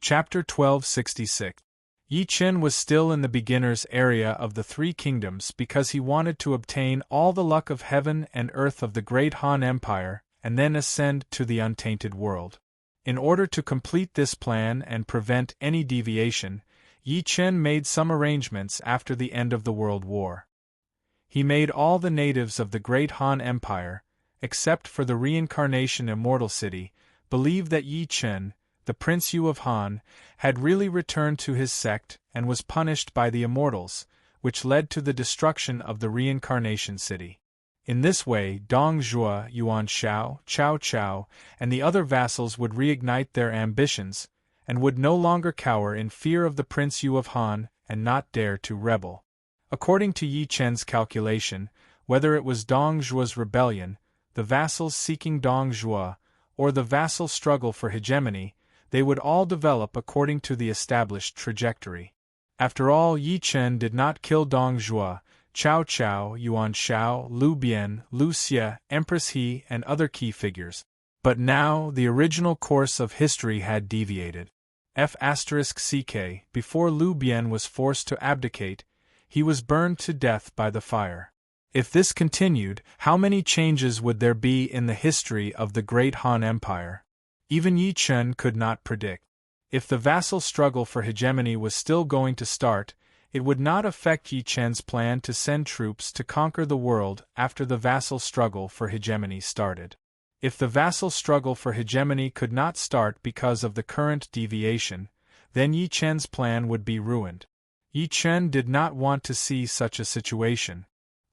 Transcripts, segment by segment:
Chapter 1266. Yi Chen was still in the beginner's area of the Three Kingdoms because he wanted to obtain all the luck of heaven and earth of the great Han Empire and then ascend to the untainted world. In order to complete this plan and prevent any deviation, Yi Chen made some arrangements after the end of the World War. He made all the natives of the great Han Empire, except for the reincarnation immortal city, believe that Yi Chen, the Prince Yu of Han, had really returned to his sect and was punished by the immortals, which led to the destruction of the reincarnation city. In this way, Dong Zhuo, Yuan Shao, Cao Cao, and the other vassals would reignite their ambitions, and would no longer cower in fear of the Prince Yu of Han and not dare to rebel. According to Yi Chen's calculation, whether it was Dong Zhuo's rebellion, the vassals seeking Dong Zhuo, or the vassal struggle for hegemony, they would all develop according to the established trajectory. After all, Yi Chen did not kill Dong Zhuo, Cao Cao, Yuan Shao, Lu Bian, Lu Xie, Empress He, and other key figures. But now, the original course of history had deviated. Before Lu Bian was forced to abdicate, he was burned to death by the fire. If this continued, how many changes would there be in the history of the great Han Empire? Even Yi Chen could not predict. If the vassal struggle for hegemony was still going to start, it would not affect Yi Chen's plan to send troops to conquer the world after the vassal struggle for hegemony started. If the vassal struggle for hegemony could not start because of the current deviation, then Yi Chen's plan would be ruined. Yi Chen did not want to see such a situation.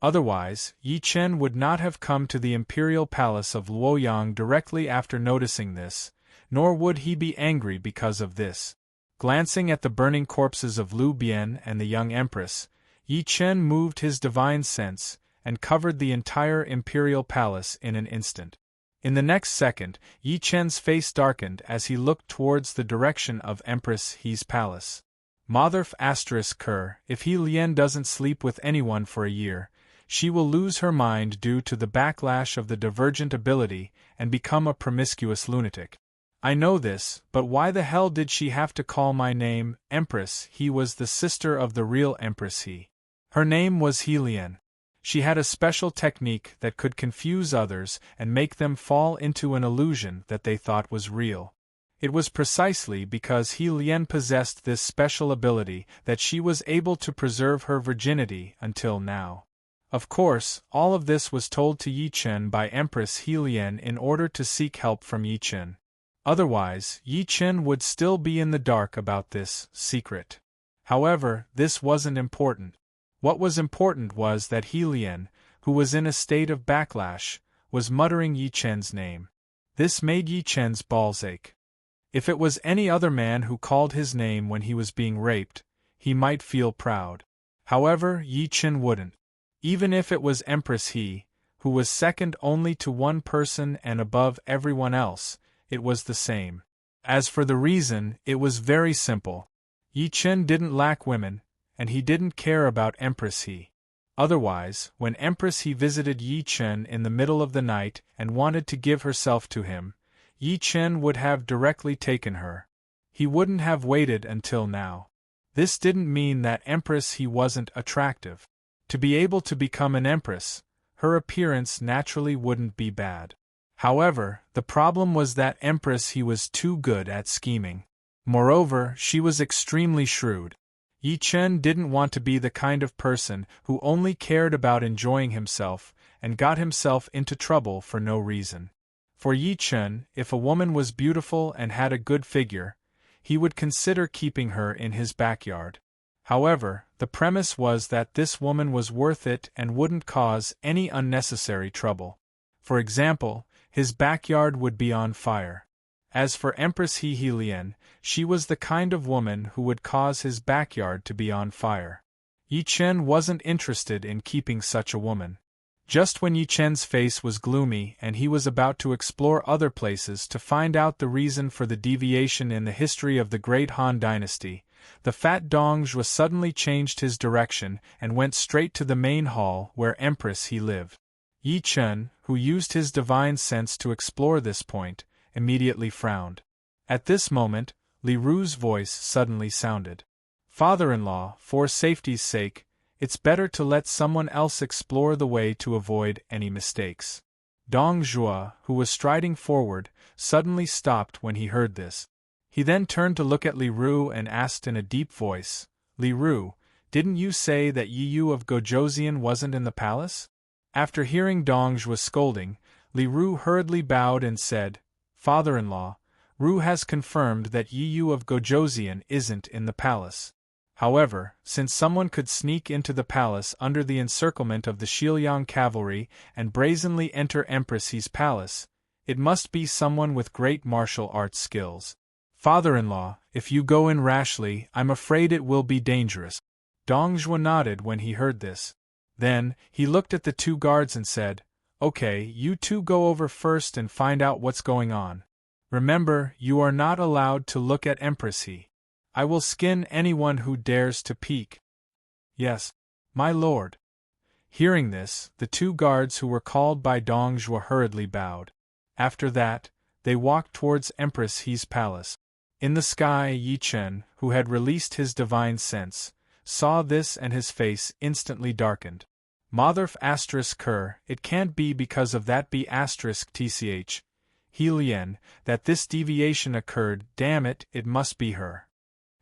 Otherwise, Yi Chen would not have come to the imperial palace of Luoyang directly after noticing this, nor would he be angry because of this. Glancing at the burning corpses of Lu Bian and the young empress, Yi Chen moved his divine sense and covered the entire imperial palace in an instant. In the next second, Yi Chen's face darkened as he looked towards the direction of Empress He's palace. Motherf *Ker, if He Lian doesn't sleep with anyone for a year, she will lose her mind due to the backlash of the divergent ability and become a promiscuous lunatic. I know this, but why the hell did she have to call my name Empress He? Was the sister of the real Empress He. Her name was He Lian. She had a special technique that could confuse others and make them fall into an illusion that they thought was real. It was precisely because He Lian possessed this special ability that she was able to preserve her virginity until now. Of course, all of this was told to Yi Chen by Empress He Lian in order to seek help from Yi Chen. Otherwise, Yi Chen would still be in the dark about this secret. However, this wasn't important. What was important was that He Lian, who was in a state of backlash, was muttering Yi Chen's name. This made Yi Chen's balls ache. If it was any other man who called his name when he was being raped, he might feel proud. However, Yi Chen wouldn't. Even if it was Empress He, who was second only to one person and above everyone else, it was the same. As for the reason, it was very simple. Yi Chen didn't lack women, and he didn't care about Empress He. Otherwise, when Empress He visited Yi Chen in the middle of the night and wanted to give herself to him, Yi Chen would have directly taken her. He wouldn't have waited until now. This didn't mean that Empress He wasn't attractive. To be able to become an empress, her appearance naturally wouldn't be bad. However, the problem was that Empress He was too good at scheming. Moreover, she was extremely shrewd. Yi Chen didn't want to be the kind of person who only cared about enjoying himself and got himself into trouble for no reason. For Yi Chen, if a woman was beautiful and had a good figure, he would consider keeping her in his backyard. However, the premise was that this woman was worth it and wouldn't cause any unnecessary trouble. For example, his backyard would be on fire. As for Empress He Lian, she was the kind of woman who would cause his backyard to be on fire. Yi Chen wasn't interested in keeping such a woman. Just when Yi Chen's face was gloomy and he was about to explore other places to find out the reason for the deviation in the history of the great Han dynasty, the fat Dong Zhuo suddenly changed his direction and went straight to the main hall where Empress He lived. Yi Chen, who used his divine sense to explore this point, immediately frowned. At this moment, Li Ru's voice suddenly sounded. Father-in-law, for safety's sake, it's better to let someone else explore the way to avoid any mistakes. Dong Zhuo, who was striding forward, suddenly stopped when he heard this. He then turned to look at Li Ru and asked in a deep voice, Li Ru, didn't you say that Yi Yu of Gojoseon wasn't in the palace? After hearing Dong Zhuo's scolding, Li Ru hurriedly bowed and said, Father-in-law, Ru has confirmed that Yi Yu of Gojoseon isn't in the palace. However, since someone could sneak into the palace under the encirclement of the Xianyang cavalry and brazenly enter Empress He's palace, it must be someone with great martial arts skills. Father-in-law, if you go in rashly, I'm afraid it will be dangerous. Dong Zhuo nodded when he heard this. Then, he looked at the two guards and said, Okay, you two go over first and find out what's going on. Remember, you are not allowed to look at Empress He. I will skin anyone who dares to peek. Yes, my lord. Hearing this, the two guards who were called by Dong Zhuo hurriedly bowed. After that, they walked towards Empress He's palace. In the sky, Yi Chen, who had released his divine sense, saw this and his face instantly darkened. Motherf *Ker, it can't be because of that B *tch, He Lien, that this deviation occurred, damn it, it must be her.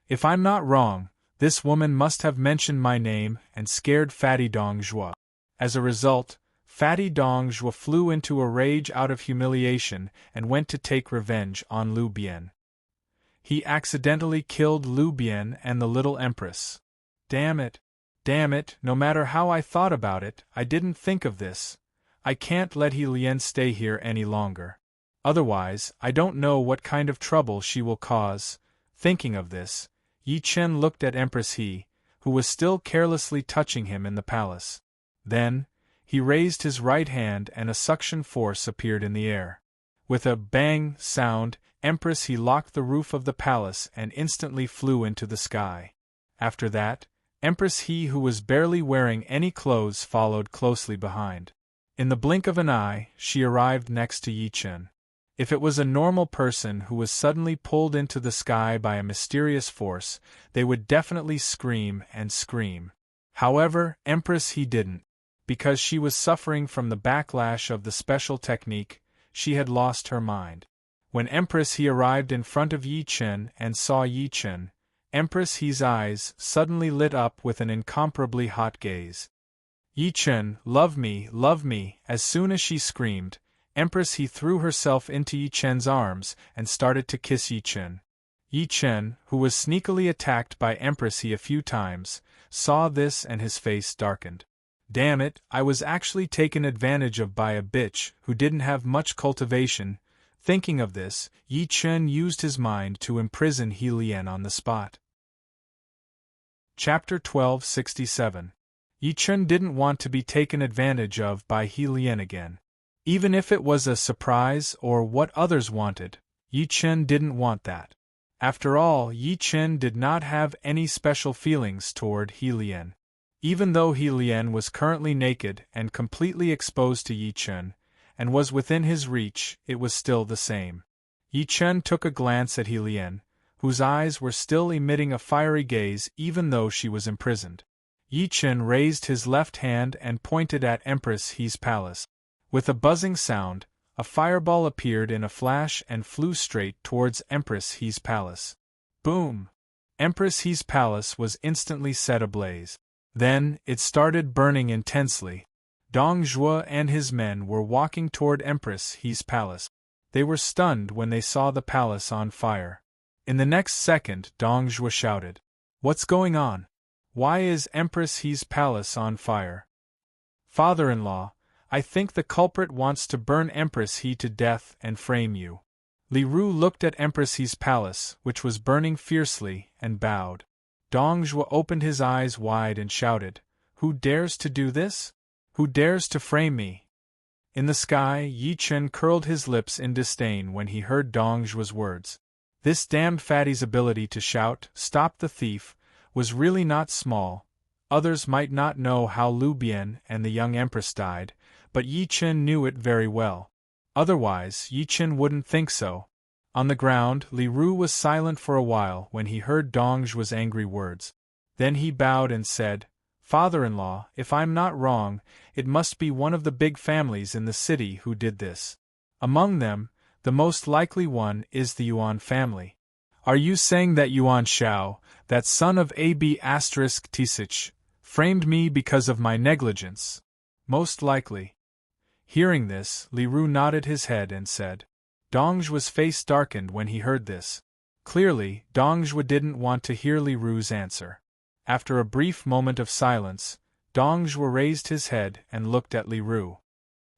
If I'm not wrong, this woman must have mentioned my name and scared Fatty Dong Zhuo. As a result, Fatty Dong Zhuo flew into a rage out of humiliation and went to take revenge on Liu Bian. He accidentally killed Liu Bian and the little empress. Damn it, no matter how I thought about it, I didn't think of this. I can't let He Lien stay here any longer. Otherwise, I don't know what kind of trouble she will cause. Thinking of this, Yi Chen looked at Empress He, who was still carelessly touching him in the palace. Then, he raised his right hand and a suction force appeared in the air. With a bang sound, Empress He locked the roof of the palace and instantly flew into the sky. After that, Empress He, who was barely wearing any clothes, followed closely behind. In the blink of an eye, she arrived next to Yi Chen. If it was a normal person who was suddenly pulled into the sky by a mysterious force, they would definitely scream and scream. However, Empress He didn't. Because she was suffering from the backlash of the special technique, she had lost her mind. When Empress He arrived in front of Yi Chen and saw Yi Chen, Empress He's eyes suddenly lit up with an incomparably hot gaze. Yi Chen, love me, as soon as she screamed, Empress He threw herself into Yi Chen's arms and started to kiss Yi Chen. Yi Chen, who was sneakily attacked by Empress He a few times, saw this and his face darkened. Damn it, I was actually taken advantage of by a bitch who didn't have much cultivation. Thinking of this, Yi Chen used his mind to imprison He Lien on the spot. Chapter 1267. Yi Chen didn't want to be taken advantage of by He Lien again. Even if it was a surprise or what others wanted, Yi Chen didn't want that. After all, Yi Chen did not have any special feelings toward He Lien. Even though He Lien was currently naked and completely exposed to Yi Chen, and was within his reach, it was still the same. Yi Chen took a glance at He Lien, whose eyes were still emitting a fiery gaze even though she was imprisoned. Yi Chen raised his left hand and pointed at Empress He's palace. With a buzzing sound, a fireball appeared in a flash and flew straight towards Empress He's palace. Boom! Empress He's palace was instantly set ablaze. Then, it started burning intensely. Dong Zhuo and his men were walking toward Empress He's palace. They were stunned when they saw the palace on fire. In the next second, Dong Zhuo shouted, "What's going on? Why is Empress He's palace on fire?" "Father-in-law, I think the culprit wants to burn Empress He to death and frame you." Li Ru looked at Empress He's palace, which was burning fiercely, and bowed. Dong Zhuo opened his eyes wide and shouted, "Who dares to do this? Who dares to frame me?" In the sky, Yi Chen curled his lips in disdain when he heard Dong Zhuo's words. This damned fatty's ability to shout, "Stop the thief," was really not small. Others might not know how Liu Bian and the young empress died, but Yi Chen knew it very well. Otherwise, Yi Chen wouldn't think so. On the ground, Li Ru was silent for a while when he heard Dong Zhuo's angry words. Then he bowed and said, "Father-in-law, if I'm not wrong, it must be one of the big families in the city who did this. Among them, the most likely one is the Yuan family. Are you saying that Yuan Shao, that son of Ab** Tisich, framed me because of my negligence?" "Most likely." Hearing this, Li Ru nodded his head and said. Dong Zhuo's face darkened when he heard this. Clearly, Dong Zhuo didn't want to hear Li Ru's answer. After a brief moment of silence, Dong Zhuo raised his head and looked at Li Ru.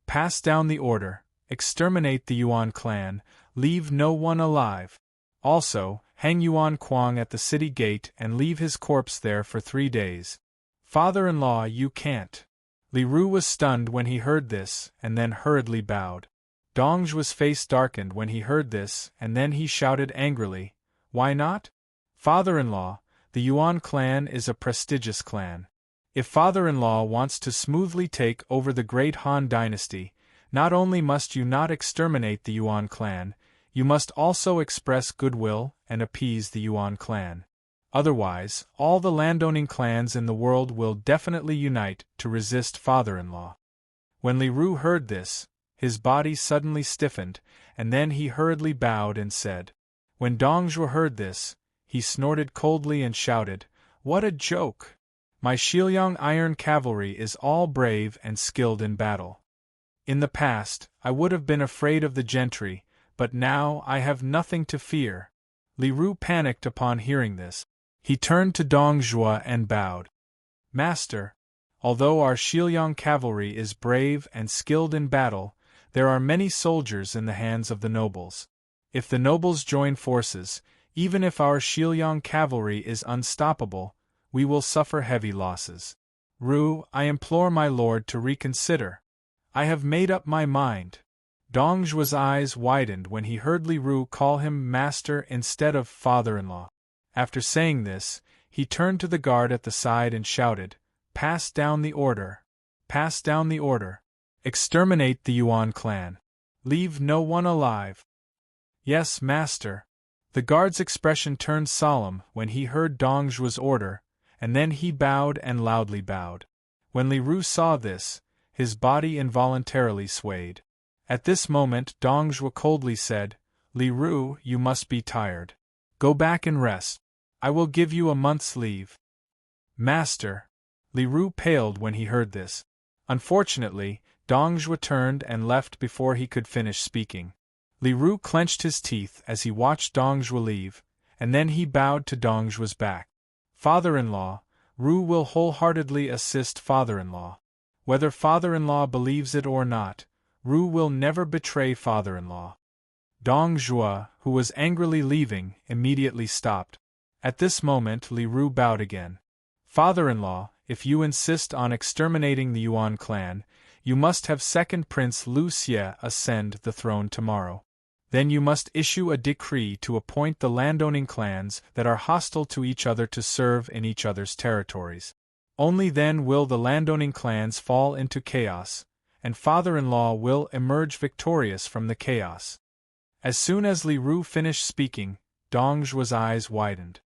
"Pass down the order, exterminate the Yuan clan, leave no one alive. Also, hang Yuan Kuang at the city gate and leave his corpse there for 3 days. Father-in-law, you can't." Li Ru was stunned when he heard this, and then hurriedly bowed. Dong Zhuo's face darkened when he heard this, and then he shouted angrily, "Why not? Father-in-law, the Yuan clan is a prestigious clan. If father-in-law wants to smoothly take over the great Han dynasty, not only must you not exterminate the Yuan clan, you must also express goodwill and appease the Yuan clan. Otherwise, all the landowning clans in the world will definitely unite to resist father-in-law." When Li Ru heard this, his body suddenly stiffened, and then he hurriedly bowed and said. When Dong Zhuo heard this, he snorted coldly and shouted, "What a joke! My Shiliang iron cavalry is all brave and skilled in battle. In the past, I would have been afraid of the gentry, but now I have nothing to fear." Li Ru panicked upon hearing this. He turned to Dong Zhuo and bowed. "Master, although our Shiliang cavalry is brave and skilled in battle, there are many soldiers in the hands of the nobles. If the nobles join forces, even if our Shiliang cavalry is unstoppable, we will suffer heavy losses. Ru, I implore my lord to reconsider. I have made up my mind." Dong Zhuo's eyes widened when he heard Li Ru call him master instead of father-in-law. After saying this, he turned to the guard at the side and shouted, "Pass down the order! Pass down the order! Exterminate the Yuan clan! Leave no one alive!" "Yes, master." The guard's expression turned solemn when he heard Dong Zhuo's order, and then he bowed and loudly bowed. When Li Ru saw this, his body involuntarily swayed. At this moment Dong Zhuo coldly said, "Li Ru, you must be tired. Go back and rest. I will give you a month's leave." "Master." Li Ru paled when he heard this. Unfortunately, Dong Zhuo turned and left before he could finish speaking. Li Ru clenched his teeth as he watched Dong Zhuo leave, and then he bowed to Dong Zhuo's back. "Father-in-law, Ru will wholeheartedly assist father-in-law. Whether father-in-law believes it or not, Ru will never betray father-in-law." Dong Zhuo, who was angrily leaving, immediately stopped. At this moment Li Ru bowed again. "Father-in-law, if you insist on exterminating the Yuan clan, you must have second Prince Lu Xie ascend the throne tomorrow. Then you must issue a decree to appoint the landowning clans that are hostile to each other to serve in each other's territories. Only then will the landowning clans fall into chaos, and father-in-law will emerge victorious from the chaos." As soon as Li Ru finished speaking, Dong Zhuo's eyes widened.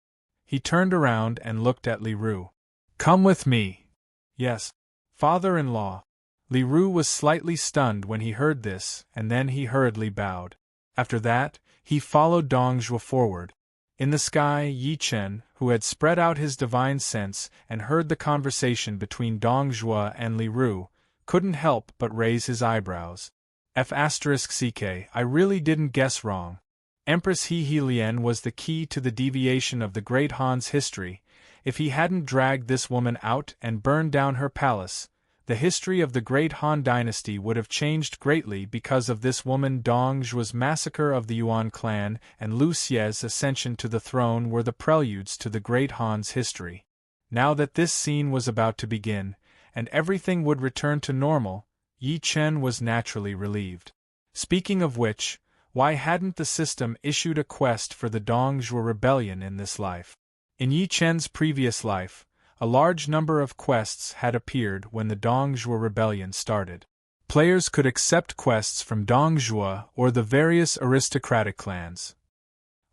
He turned around and looked at Li Ru. "Come with me." "Yes, father-in-law." Li Ru was slightly stunned when he heard this, and then he hurriedly bowed. After that, he followed Dong Zhuo forward. In the sky, Yi Chen, who had spread out his divine sense and heard the conversation between Dong Zhuo and Li Ru, couldn't help but raise his eyebrows. F***ck, I really didn't guess wrong. Empress He Lian was the key to the deviation of the Great Han's history. If he hadn't dragged this woman out and burned down her palace, the history of the Great Han dynasty would have changed greatly because of this woman. Dong Zhuo's massacre of the Yuan clan and Lu Xie's ascension to the throne were the preludes to the Great Han's history. Now that this scene was about to begin, and everything would return to normal, Yi Chen was naturally relieved. Speaking of which, why hadn't the system issued a quest for the Dong Zhuo rebellion in this life? In Yi Chen's previous life, a large number of quests had appeared when the Dong Zhuo rebellion started. Players could accept quests from Dongjua or the various aristocratic clans.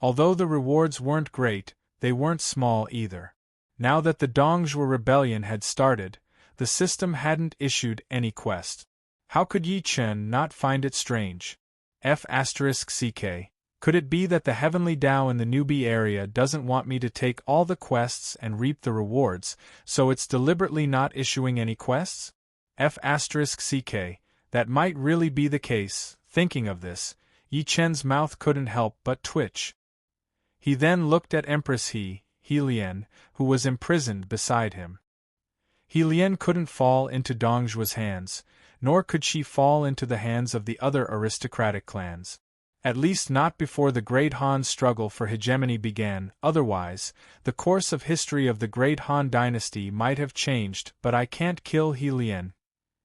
Although the rewards weren't great, they weren't small either. Now that the Dongjua rebellion had started, the system hadn't issued any quest. How could Yi Chen not find it strange? F***ck. Could it be that the Heavenly Tao in the newbie area doesn't want me to take all the quests and reap the rewards, so it's deliberately not issuing any quests? F***ck. That might really be the case. Thinking of this, Yi Chen's mouth couldn't help but twitch. He then looked at Empress He-Lien, who was imprisoned beside him. He-Lien couldn't fall into Dongjua's hands, nor could she fall into the hands of the other aristocratic clans. At least not before the Great Han's struggle for hegemony began, otherwise, the course of history of the Great Han dynasty might have changed. But I can't kill He-Lien.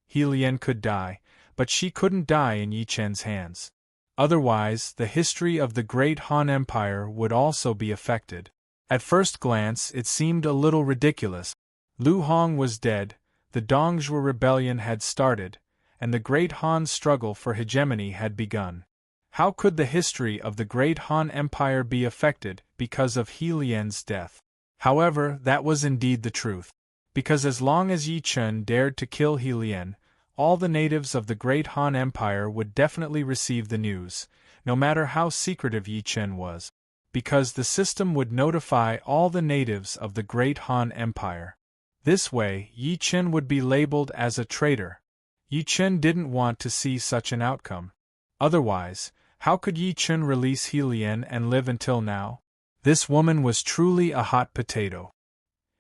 He-Lien could die, but she couldn't die in Yi Chen's hands. Otherwise, the history of the Great Han Empire would also be affected. At first glance, it seemed a little ridiculous. Lu Hong was dead, the Dongjua rebellion had started, and the Great Han's struggle for hegemony had begun. How could the history of the Great Han Empire be affected because of He-Lien's death? However, that was indeed the truth. Because as long as Yi Chen dared to kill He-Lien, all the natives of the Great Han Empire would definitely receive the news, no matter how secretive Yi Chen was. Because the system would notify all the natives of the Great Han Empire. This way, Yi Chen would be labeled as a traitor. Yi Chen didn't want to see such an outcome. Otherwise, how could Yi Chen release He-Lien and live until now? This woman was truly a hot potato.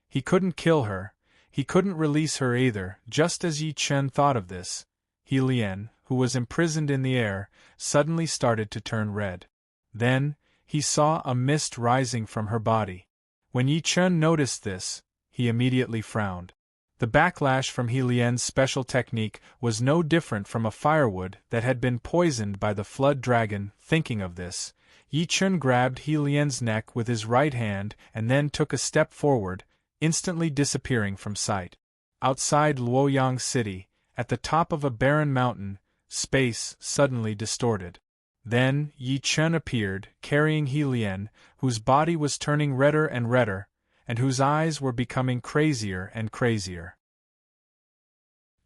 He couldn't kill her, he couldn't release her either. Just as Yi Chen thought of this, He-Lien, who was imprisoned in the air, suddenly started to turn red. Then, he saw a mist rising from her body. When Yi Chen noticed this, he immediately frowned. The backlash from He-Lien's special technique was no different from a firewood that had been poisoned by the flood dragon. Thinking of this, Yi Chen grabbed He-Lien's neck with his right hand and then took a step forward, instantly disappearing from sight. Outside Luoyang City, at the top of a barren mountain, space suddenly distorted. Then, Yi Chen appeared, carrying He-Lien, whose body was turning redder and redder, and whose eyes were becoming crazier and crazier.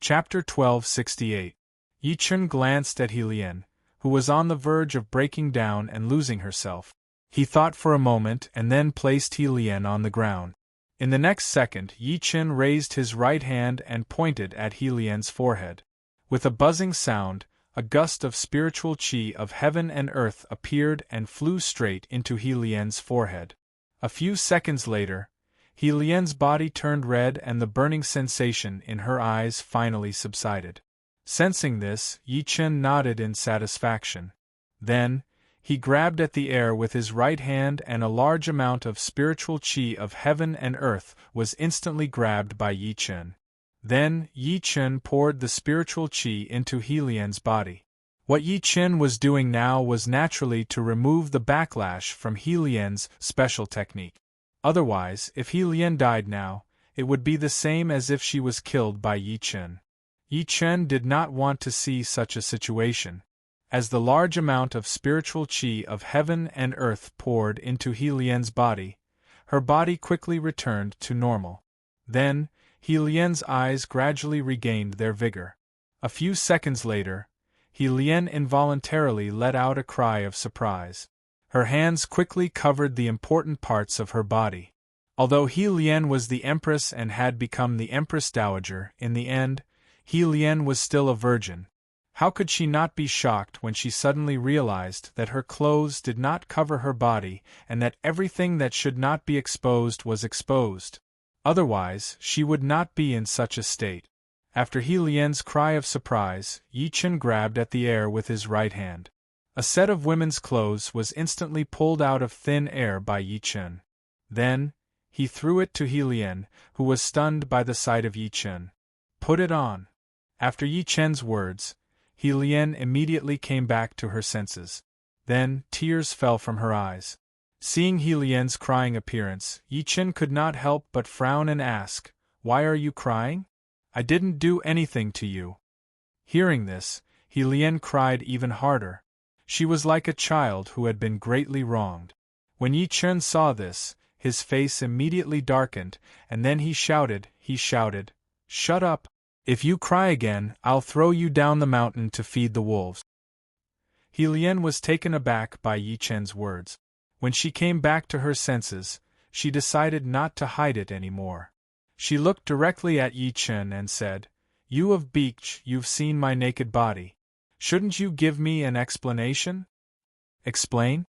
Chapter 1268. Yi Chen glanced at He-Lien, who was on the verge of breaking down and losing herself. He thought for a moment and then placed He-Lien on the ground. In the next second, Yi Chen raised his right hand and pointed at He-Lien's forehead. With a buzzing sound, a gust of spiritual qi of heaven and earth appeared and flew straight into He-Lien's forehead. A few seconds later, He-Lien's body turned red and the burning sensation in her eyes finally subsided. Sensing this, Yi Chen nodded in satisfaction. Then, he grabbed at the air with his right hand and a large amount of spiritual qi of heaven and earth was instantly grabbed by Yi Chen. Then, Yi Chen poured the spiritual qi into He-Lien's body. What Yi Chen was doing now was naturally to remove the backlash from He-Lien's special technique. Otherwise, if He-Lien died now, it would be the same as if she was killed by Yi Chen. Yi Chen did not want to see such a situation. As the large amount of spiritual qi of heaven and earth poured into He-Lien's body, her body quickly returned to normal. Then, He-Lien's eyes gradually regained their vigor. A few seconds later, He-Lien involuntarily let out a cry of surprise. Her hands quickly covered the important parts of her body. Although He-Lien was the Empress and had become the Empress Dowager, in the end, He-Lien was still a virgin. How could she not be shocked when she suddenly realized that her clothes did not cover her body and that everything that should not be exposed was exposed? Otherwise, she would not be in such a state. After He-Lien's cry of surprise, Yi Chen grabbed at the air with his right hand. A set of women's clothes was instantly pulled out of thin air by Yi Chen. Then, he threw it to He-Lien, who was stunned by the sight of Yi Chen. "Put it on." After Yi Chen's words, He-Lien immediately came back to her senses. Then, tears fell from her eyes. Seeing He-Lien's crying appearance, Yi Chen could not help but frown and ask, "Why are you crying? I didn't do anything to you." Hearing this, He Lian cried even harder. She was like a child who had been greatly wronged. When Yi Chen saw this, his face immediately darkened, and then he shouted, "Shut up! If you cry again, I'll throw you down the mountain to feed the wolves." He Lian was taken aback by Yi Chen's words. When she came back to her senses, she decided not to hide it anymore. She looked directly at Yi Chen and said, "You of Beach, you've seen my naked body. Shouldn't you give me an explanation?" "Explain?"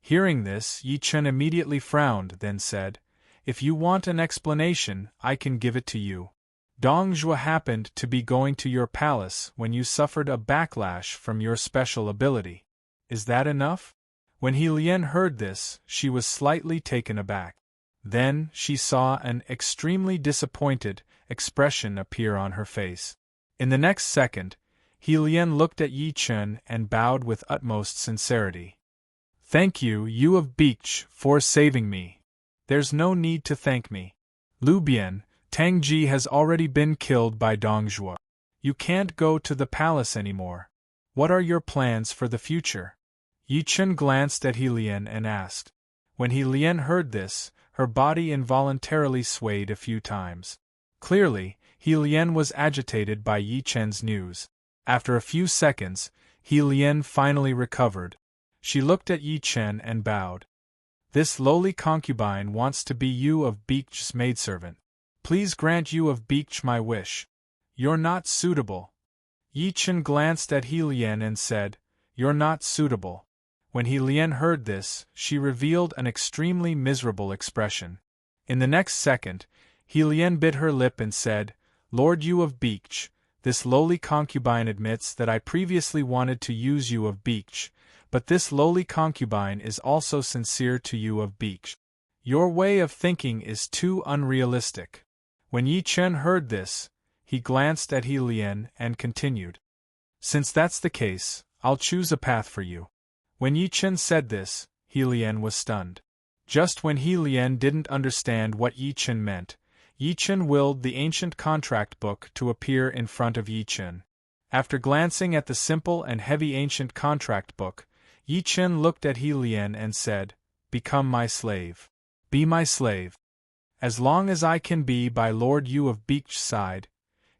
Hearing this, Yi Chen immediately frowned, then said, "If you want an explanation, I can give it to you. Dong Zhuo happened to be going to your palace when you suffered a backlash from your special ability. Is that enough?" When He Lian heard this, she was slightly taken aback. Then she saw an extremely disappointed expression appear on her face. In the next second, He Lian looked at Yi Chen and bowed with utmost sincerity. "Thank you, you of Beach, for saving me. There's no need to thank me. Lu Bian, Tang Ji has already been killed by Dong Zhuo. You can't go to the palace anymore. What are your plans for the future?" Yi Chen glanced at He Lian and asked. When He Lian heard this, her body involuntarily swayed a few times. Clearly, He Lian was agitated by Yi Chen's news. After a few seconds, He Lian finally recovered. She looked at Yi Chen and bowed. "This lowly concubine wants to be you of Beach's maidservant. Please grant you of Beach my wish. You're not suitable." Yi Chen glanced at He Lian and said, "You're not suitable." When He Lian heard this, she revealed an extremely miserable expression. In the next second, He Lian bit her lip and said, "Lord Yu of Beach, this lowly concubine admits that I previously wanted to use you of Beach, but this lowly concubine is also sincere to you of Beach. Your way of thinking is too unrealistic." When Yi Chen heard this, he glanced at He Lian and continued, "Since that's the case, I'll choose a path for you." When Yi Chen said this, He Lian was stunned. Just when He Lian didn't understand what Yi Chen meant, Yi Chen willed the ancient contract book to appear in front of Yi Chen. After glancing at the simple and heavy ancient contract book, Yi Chen looked at He Lian and said, "Become my slave. Be my slave. As long as I can be by Lord Yu of Beach's side,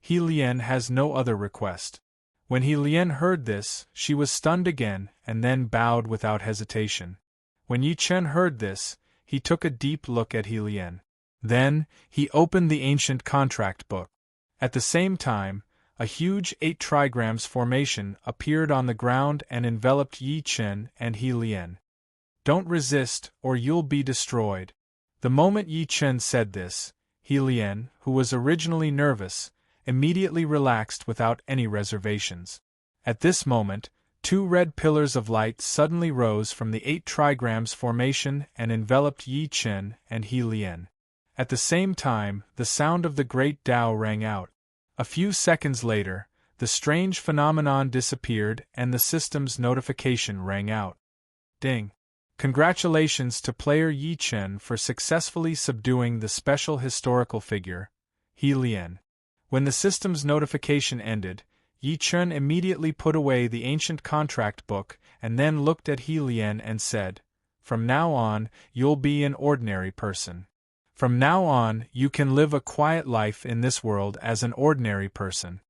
He Lian has no other request." When He Lian heard this, she was stunned again and then bowed without hesitation. When Yi Chen heard this, he took a deep look at He Lian. Then, he opened the ancient contract book. At the same time, a huge 8 trigrams formation appeared on the ground and enveloped Yi Chen and He Lian. "Don't resist, or you'll be destroyed." The moment Yi Chen said this, He Lian, who was originally nervous, immediately relaxed without any reservations. At this moment, 2 red pillars of light suddenly rose from the 8 trigrams formation and enveloped Yi Chen and He Lian. At the same time, the sound of the great Tao rang out. A few seconds later, the strange phenomenon disappeared and the system's notification rang out. Ding! Congratulations to player Yi Chen for successfully subduing the special historical figure, He Lian. When the system's notification ended, Yi Chen immediately put away the ancient contract book and then looked at He Lian and said, "From now on, you'll be an ordinary person. From now on, you can live a quiet life in this world as an ordinary person."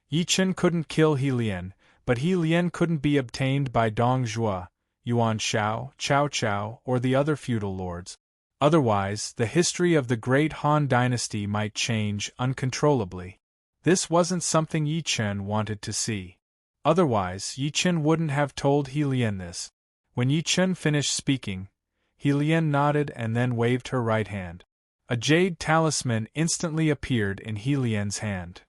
Yi Chen couldn't kill He Lian, but He Lian couldn't be obtained by Dong Zhuo, Yuan Shao, Cao Cao, or the other feudal lords. Otherwise, the history of the great Han dynasty might change uncontrollably. This wasn't something Yi Chen wanted to see. Otherwise, Yi Chen wouldn't have told He Lian this. When Yi Chen finished speaking, He Lian nodded and then waved her right hand. A jade talisman instantly appeared in He Lian's hand.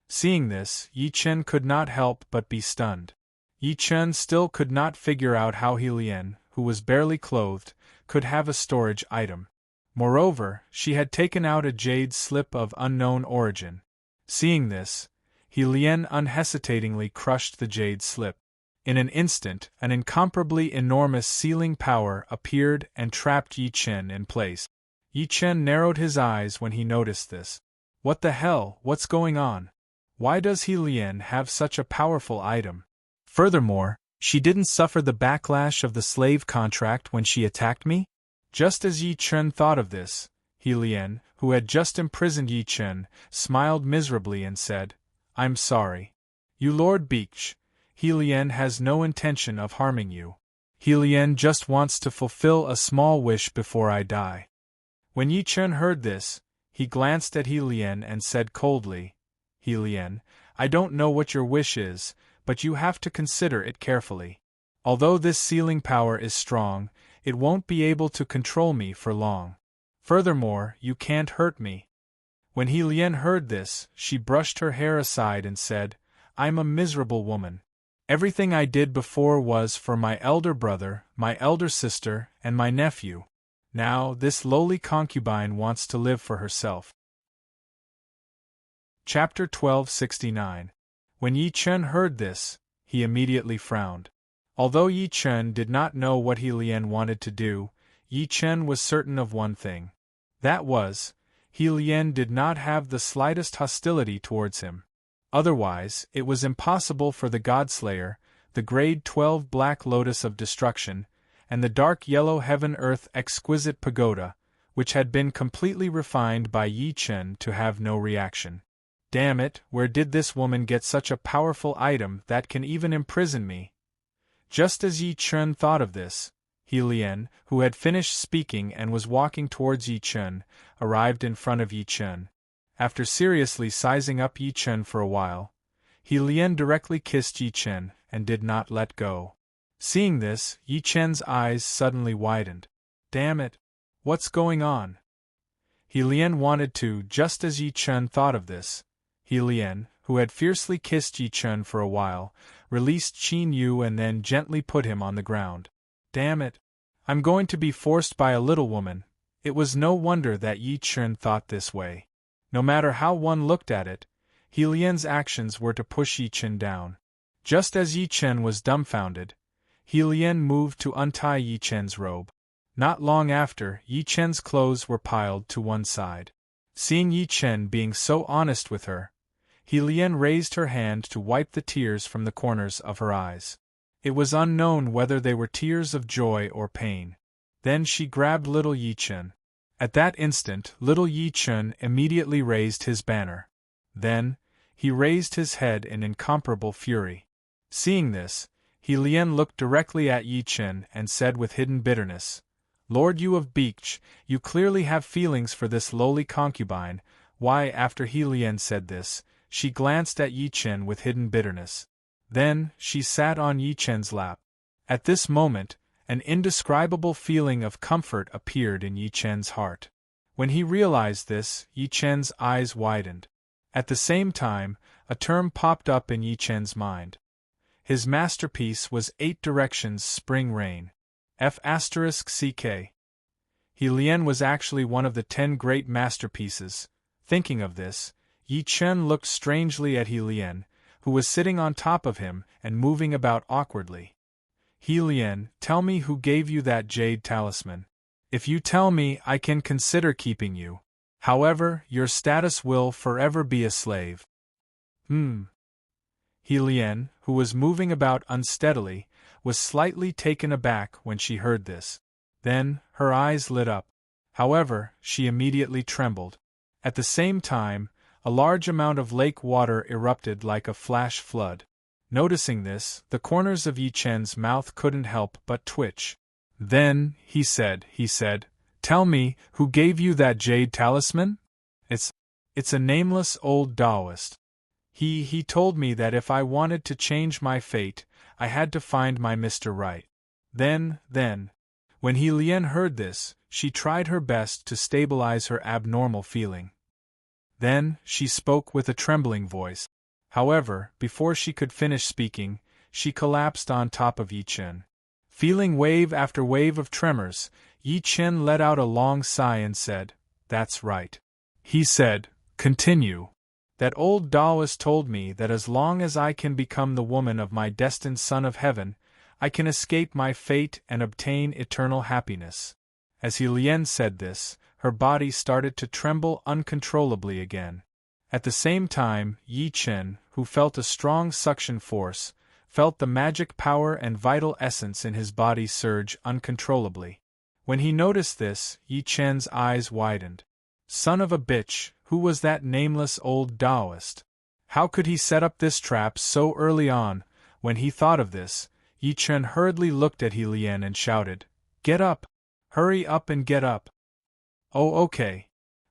Seeing this, Yi Chen could not help but be stunned. Yi Chen still could not figure out how He Lian, who was barely clothed, could have a storage item. Moreover, she had taken out a jade slip of unknown origin. Seeing this, He Lian unhesitatingly crushed the jade slip. In an instant, an incomparably enormous sealing power appeared and trapped Yi Chen in place. Yi Chen narrowed his eyes when he noticed this. "What the hell, what's going on? Why does He Lien have such a powerful item? Furthermore, she didn't suffer the backlash of the slave contract when she attacked me? Just as Yi Chen thought of this, He Lien, who had just imprisoned Yi Chen, smiled miserably and said, I'm sorry. You Lord Beach, He Lien has no intention of harming you. He Lien just wants to fulfill a small wish before I die. When Yi Chen heard this, he glanced at He Lien and said coldly, He Lien, I don't know what your wish is, but you have to consider it carefully. Although this sealing power is strong, it won't be able to control me for long. Furthermore, you can't hurt me. When He Lien heard this, she brushed her hair aside and said, I'm a miserable woman. Everything I did before was for my elder brother, my elder sister, and my nephew. Now, this lowly concubine wants to live for herself. Chapter 1269. When Yi Chen heard this, he immediately frowned. Although Yi Chen did not know what He Lien wanted to do, Yi Chen was certain of one thing. That was, He Lien did not have the slightest hostility towards him. Otherwise, it was impossible for the Godslayer, the grade 12 Black Lotus of Destruction, and the dark yellow heaven-earth exquisite pagoda, which had been completely refined by Yi Chen, to have no reaction. Damn it, where did this woman get such a powerful item that can even imprison me? Just as Yi Chen thought of this, He Lien, who had finished speaking and was walking towards Yi Chen, arrived in front of Yi Chen. After seriously sizing up Yi Chen for a while, He Lien directly kissed Yi Chen and did not let go. Seeing this, Yi Chen's eyes suddenly widened. Damn it! What's going on? He Lien wanted to. Just as Yi Chen thought of this, He Lien, who had fiercely kissed Yi Chen for a while, released Qin Yu and then gently put him on the ground. Damn it! I'm going to be forced by a little woman. It was no wonder that Yi Chen thought this way. No matter how one looked at it, He Lien's actions were to push Yi Chen down. Just as Yi Chen was dumbfounded, He Lien moved to untie Yi Chen's robe. Not long after, Yi Chen's clothes were piled to one side. Seeing Yi Chen being so honest with her, He Lien raised her hand to wipe the tears from the corners of her eyes. It was unknown whether they were tears of joy or pain. Then she grabbed little Yi Chen. At that instant, little Yi Chen immediately raised his banner. Then, he raised his head in incomparable fury. Seeing this, He Lien looked directly at Yi Chen and said with hidden bitterness, Lord Yu of Beach, you clearly have feelings for this lowly concubine. Why? After He Lien said this, she glanced at Yi Chen with hidden bitterness. Then, she sat on Yi Chen's lap. At this moment, an indescribable feeling of comfort appeared in Yi Chen's heart. When he realized this, Yi Chen's eyes widened. At the same time, a term popped up in Yi Chen's mind. His masterpiece was 8 Directions Spring Rain. F***ck. He Lien was actually one of the 10 great masterpieces. Thinking of this, Yi Chen looked strangely at He Lien, who was sitting on top of him and moving about awkwardly. He Lien, tell me who gave you that jade talisman. If you tell me, I can consider keeping you. However, your status will forever be a slave. He Lien, who was moving about unsteadily, was slightly taken aback when she heard this. Then, her eyes lit up. However, she immediately trembled. At the same time, a large amount of lake water erupted like a flash flood. Noticing this, the corners of Yi Chen's mouth couldn't help but twitch. Then, he said, tell me, who gave you that jade talisman? It's a nameless old Taoist. He told me that if I wanted to change my fate, I had to find my Mr. Right. Then, when He Lien heard this, she tried her best to stabilize her abnormal feeling. Then, she spoke with a trembling voice. However, before she could finish speaking, she collapsed on top of Yi Chen. Feeling wave after wave of tremors, Yi Chen let out a long sigh and said, That's right. He said, Continue. That old Taoist told me that as long as I can become the woman of my destined son of heaven, I can escape my fate and obtain eternal happiness. As He Lien said this, her body started to tremble uncontrollably again. At the same time, Yi Chen, who felt a strong suction force, felt the magic power and vital essence in his body surge uncontrollably. When he noticed this, Yi Chen's eyes widened. Son of a bitch, who was that nameless old Taoist? How could he set up this trap so early on? When he thought of this, Yi Chen hurriedly looked at He Lian and shouted, "Get up! Hurry up and get up!" "Oh, okay."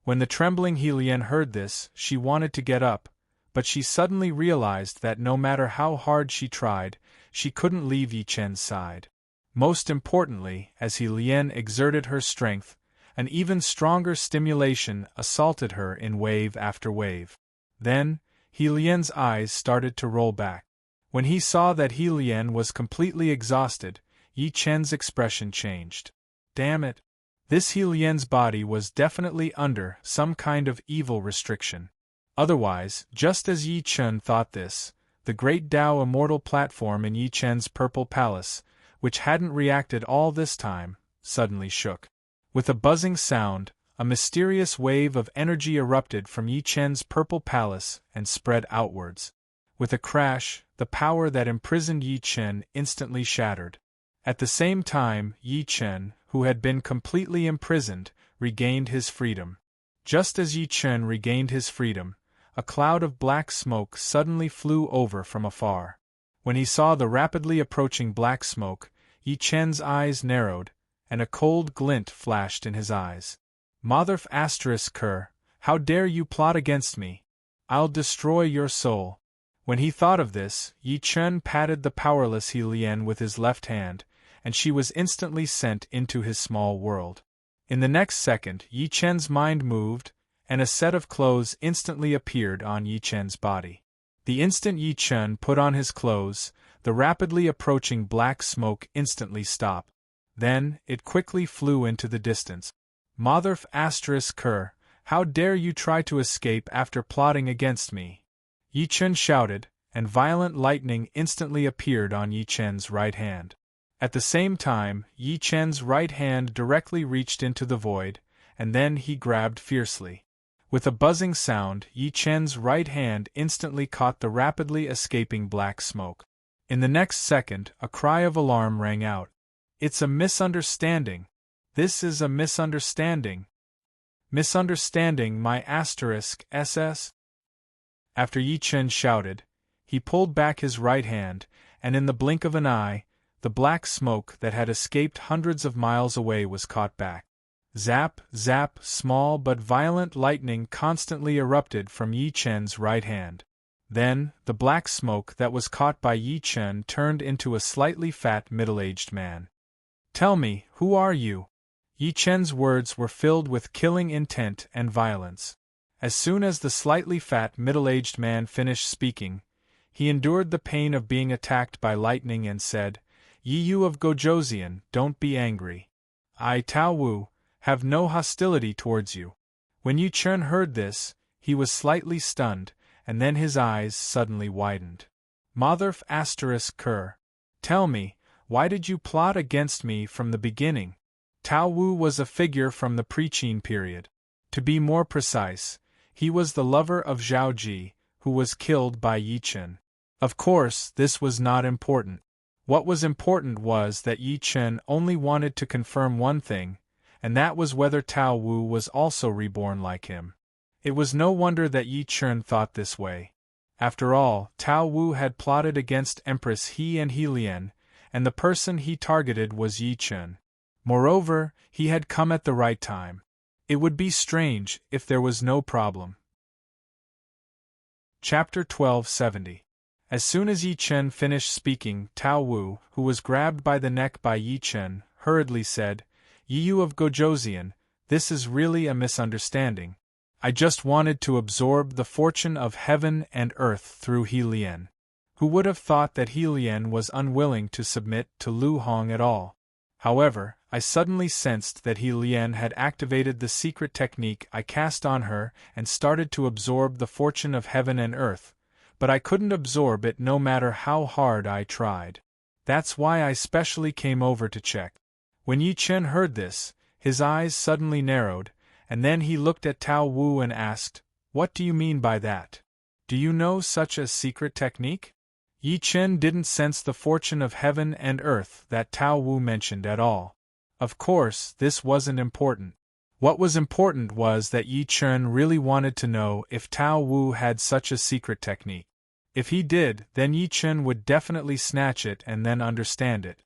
When the trembling He Lian heard this, she wanted to get up, but she suddenly realized that no matter how hard she tried, she couldn't leave Yi Chen's side. Most importantly, as He Lian exerted her strength, an even stronger stimulation assaulted her in wave after wave. Then, He Lian's eyes started to roll back. When he saw that He Lian was completely exhausted, Yi Chen's expression changed. Damn it! This He Lian's body was definitely under some kind of evil restriction. Otherwise, just as Yi Chen thought this, the great Tao immortal platform in Yi Chen's purple palace, which hadn't reacted all this time, suddenly shook. With a buzzing sound, a mysterious wave of energy erupted from Yi Chen's purple palace and spread outwards. With a crash, the power that imprisoned Yi Chen instantly shattered. At the same time, Yi Chen, who had been completely imprisoned, regained his freedom. Just as Yi Chen regained his freedom, a cloud of black smoke suddenly flew over from afar. When he saw the rapidly approaching black smoke, Yi Chen's eyes narrowed, and a cold glint flashed in his eyes. "Motherf *Ker, how dare you plot against me? I'll destroy your soul." When he thought of this, Yi Chen patted the powerless He Lian with his left hand, and she was instantly sent into his small world. In the next second, Yi Chen's mind moved, and a set of clothes instantly appeared on Yi Chen's body. The instant Yi Chen put on his clothes, the rapidly approaching black smoke instantly stopped. Then, it quickly flew into the distance. "Motherf *Ker, how dare you try to escape after plotting against me?" Yi Chen shouted, and violent lightning instantly appeared on Yi Chen's right hand. At the same time, Yi Chen's right hand directly reached into the void, and then he grabbed fiercely. With a buzzing sound, Yi Chen's right hand instantly caught the rapidly escaping black smoke. In the next second, a cry of alarm rang out. "It's a misunderstanding! This is a misunderstanding! Misunderstanding my *SS? After Yi Chen shouted, he pulled back his right hand, and in the blink of an eye, the black smoke that had escaped hundreds of miles away was caught back. Zap, zap, small but violent lightning constantly erupted from Yi Chen's right hand. Then, the black smoke that was caught by Yi Chen turned into a slightly fat middle-aged man. "Tell me, who are you?" Yi Chen's words were filled with killing intent and violence. As soon as the slightly fat middle-aged man finished speaking, he endured the pain of being attacked by lightning and said, "Yi Yu of Gojoseon, don't be angry. I, Tao Wu, have no hostility towards you." When Yi Chen heard this, he was slightly stunned, and then his eyes suddenly widened. "Motherf *Ker, tell me, why did you plot against me from the beginning?" Tao Wu was a figure from the pre-Qin period. To be more precise, he was the lover of Zhao Ji, who was killed by Yi Chen. Of course, this was not important. What was important was that Yi Chen only wanted to confirm one thing, and that was whether Tao Wu was also reborn like him. It was no wonder that Yi Chen thought this way. After all, Tao Wu had plotted against Empress He and He Lian, and the person he targeted was Yi Chen. Moreover, he had come at the right time. It would be strange if there was no problem. Chapter 1270. As soon as Yi Chen finished speaking, Tao Wu, who was grabbed by the neck by Yi Chen, hurriedly said, "Yi Yu of Gojoseon, this is really a misunderstanding. I just wanted to absorb the fortune of heaven and earth through He Lian. Who would have thought that He Lian was unwilling to submit to Lu Hong at all? However, I suddenly sensed that He Lian had activated the secret technique I cast on her and started to absorb the fortune of heaven and earth, but I couldn't absorb it no matter how hard I tried. That's why I specially came over to check." When Yi Chen heard this, his eyes suddenly narrowed, and then he looked at Tao Wu and asked, What do you mean by that? Do you know such a secret technique? Yi Chen didn't sense the fortune of heaven and earth that Tao Wu mentioned at all. Of course, this wasn't important. What was important was that Yi Chen really wanted to know if Tao Wu had such a secret technique. If he did, then Yi Chen would definitely snatch it and then understand it.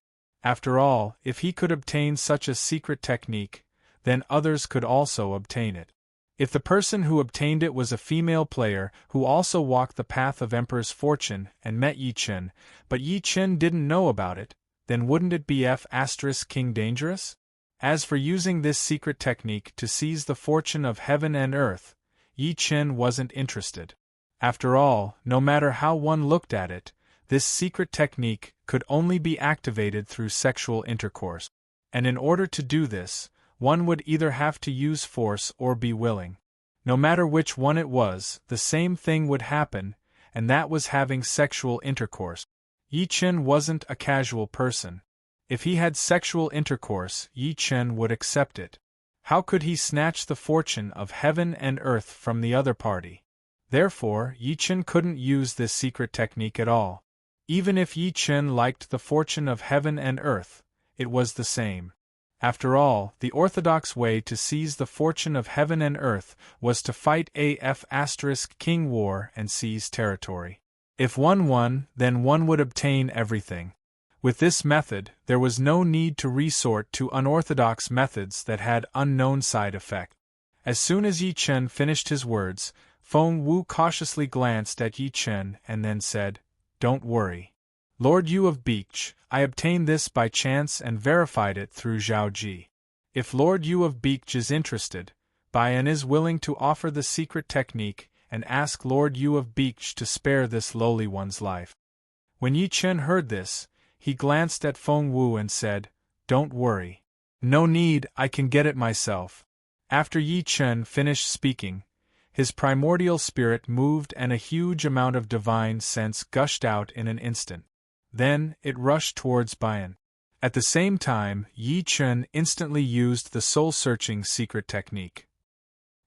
After all, if he could obtain such a secret technique, then others could also obtain it. If the person who obtained it was a female player who also walked the path of Emperor's fortune and met Yi Chen, but Yi Chen didn't know about it, then wouldn't it be King dangerous? As for using this secret technique to seize the fortune of heaven and earth, Yi Chen wasn't interested. After all, no matter how one looked at it, this secret technique could only be activated through sexual intercourse. And in order to do this, one would either have to use force or be willing. No matter which one it was, the same thing would happen, and that was having sexual intercourse. Yi Chen wasn't a casual person. If he had sexual intercourse, Yi Chen would accept it. How could he snatch the fortune of heaven and earth from the other party? Therefore, Yi Chen couldn't use this secret technique at all. Even if Yi Chen liked the fortune of heaven and earth, it was the same. After all, the orthodox way to seize the fortune of heaven and earth was to fight King war and seize territory. If one won, then one would obtain everything. With this method, there was no need to resort to unorthodox methods that had unknown side effects. As soon as Yi Chen finished his words, Feng Wu cautiously glanced at Yi Chen and then said, "Don't worry. Lord Yu of Beech, I obtained this by chance and verified it through Zhao Ji. If Lord Yu of Beech is interested, Baian is willing to offer the secret technique and ask Lord Yu of Beech to spare this lowly one's life." When Yi Chen heard this, he glanced at Feng Wu and said, "Don't worry. No need, I can get it myself." After Yi Chen finished speaking, his primordial spirit moved and a huge amount of divine sense gushed out in an instant. Then, it rushed towards Baian. At the same time, Yi Chen instantly used the soul-searching secret technique.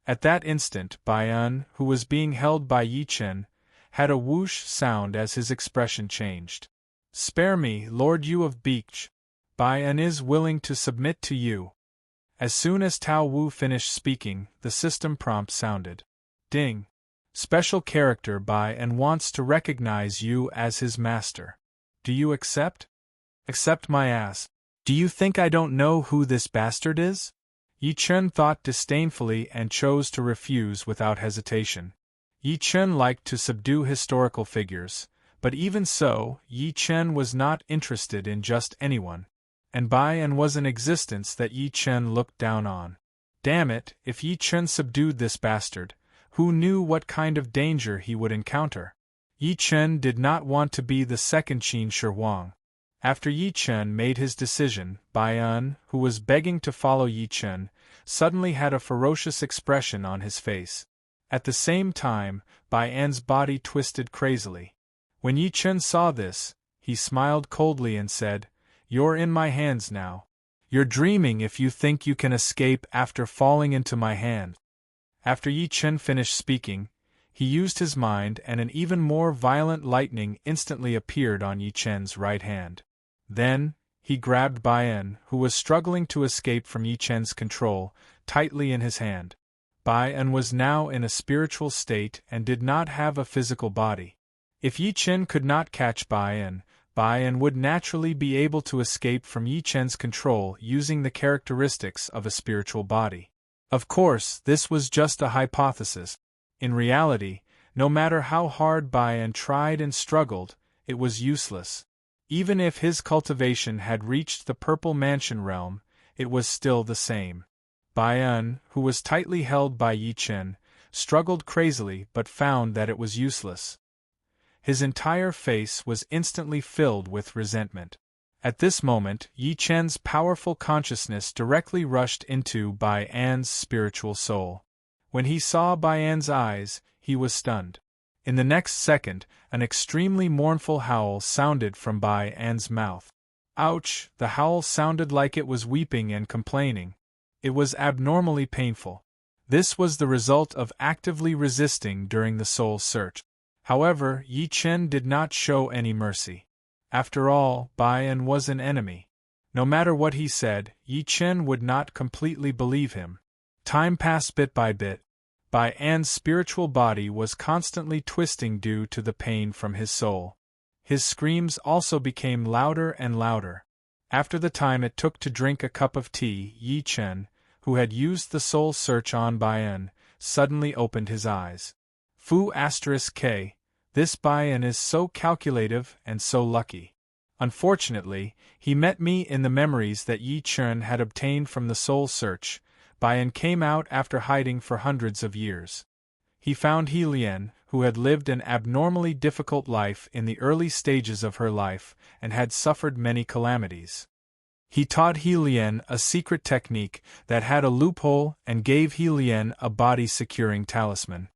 At that instant, Baian, who was being held by Yi Chen, had a whoosh sound as his expression changed. "Spare me, Lord Yu of Beech. Baian is willing to submit to you." As soon as Tao Wu finished speaking, the system prompt sounded. Ding. Special character Baian wants to recognize you as his master. Do you accept? Accept my ass. Do you think I don't know who this bastard is? Yi Chen thought disdainfully and chose to refuse without hesitation. Yi Chen liked to subdue historical figures, but even so, Yi Chen was not interested in just anyone. And Baian was an existence that Yi Chen looked down on. Damn it, if Yi Chen subdued this bastard, who knew what kind of danger he would encounter? Yi Chen did not want to be the second Qin Shi Huang. After Yi Chen made his decision, Baian, who was begging to follow Yi Chen, suddenly had a ferocious expression on his face. At the same time, Baian's body twisted crazily. When Yi Chen saw this, he smiled coldly and said, "You're in my hands now. You're dreaming if you think you can escape after falling into my hand." After Yi Chen finished speaking, he used his mind and an even more violent lightning instantly appeared on Yi Chen's right hand. Then, he grabbed Baian, who was struggling to escape from Yi Chen's control, tightly in his hand. Baian was now in a spiritual state and did not have a physical body. If Yi Chen could not catch Baian, Baian would naturally be able to escape from Yi Chen's control using the characteristics of a spiritual body. Of course, this was just a hypothesis. In reality, no matter how hard Baian tried and struggled, it was useless. Even if his cultivation had reached the Purple Mansion realm, it was still the same. Baian, who was tightly held by Yi Chen, struggled crazily but found that it was useless. His entire face was instantly filled with resentment. At this moment, Yi Chen's powerful consciousness directly rushed into Baian's spiritual soul. When he saw Baian's eyes, he was stunned. In the next second, an extremely mournful howl sounded from Baian's mouth. Ouch! The howl sounded like it was weeping and complaining. It was abnormally painful. This was the result of actively resisting during the soul search. However, Yi Chen did not show any mercy. After all, Bai An was an enemy. No matter what he said, Yi Chen would not completely believe him. Time passed bit by bit. Bai An's spiritual body was constantly twisting due to the pain from his soul. His screams also became louder and louder. After the time it took to drink a cup of tea, Yi Chen, who had used the soul search on Bai An, suddenly opened his eyes. Fu*K, this Bai An is so calculative and so lucky. Unfortunately, he met me in the memories that Yi Chen had obtained from the soul search. Bai An came out after hiding for hundreds of years. He found He Lian, who had lived an abnormally difficult life in the early stages of her life and had suffered many calamities. He taught He Lian a secret technique that had a loophole and gave He Lian a body-securing talisman.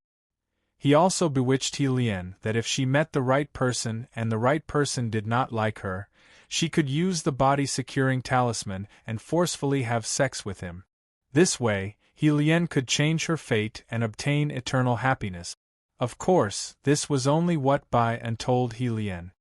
He also bewitched He Lian that if she met the right person and the right person did not like her, she could use the body-securing talisman and forcefully have sex with him. This way, He Lian could change her fate and obtain eternal happiness. Of course, this was only what Bai An told He Lian.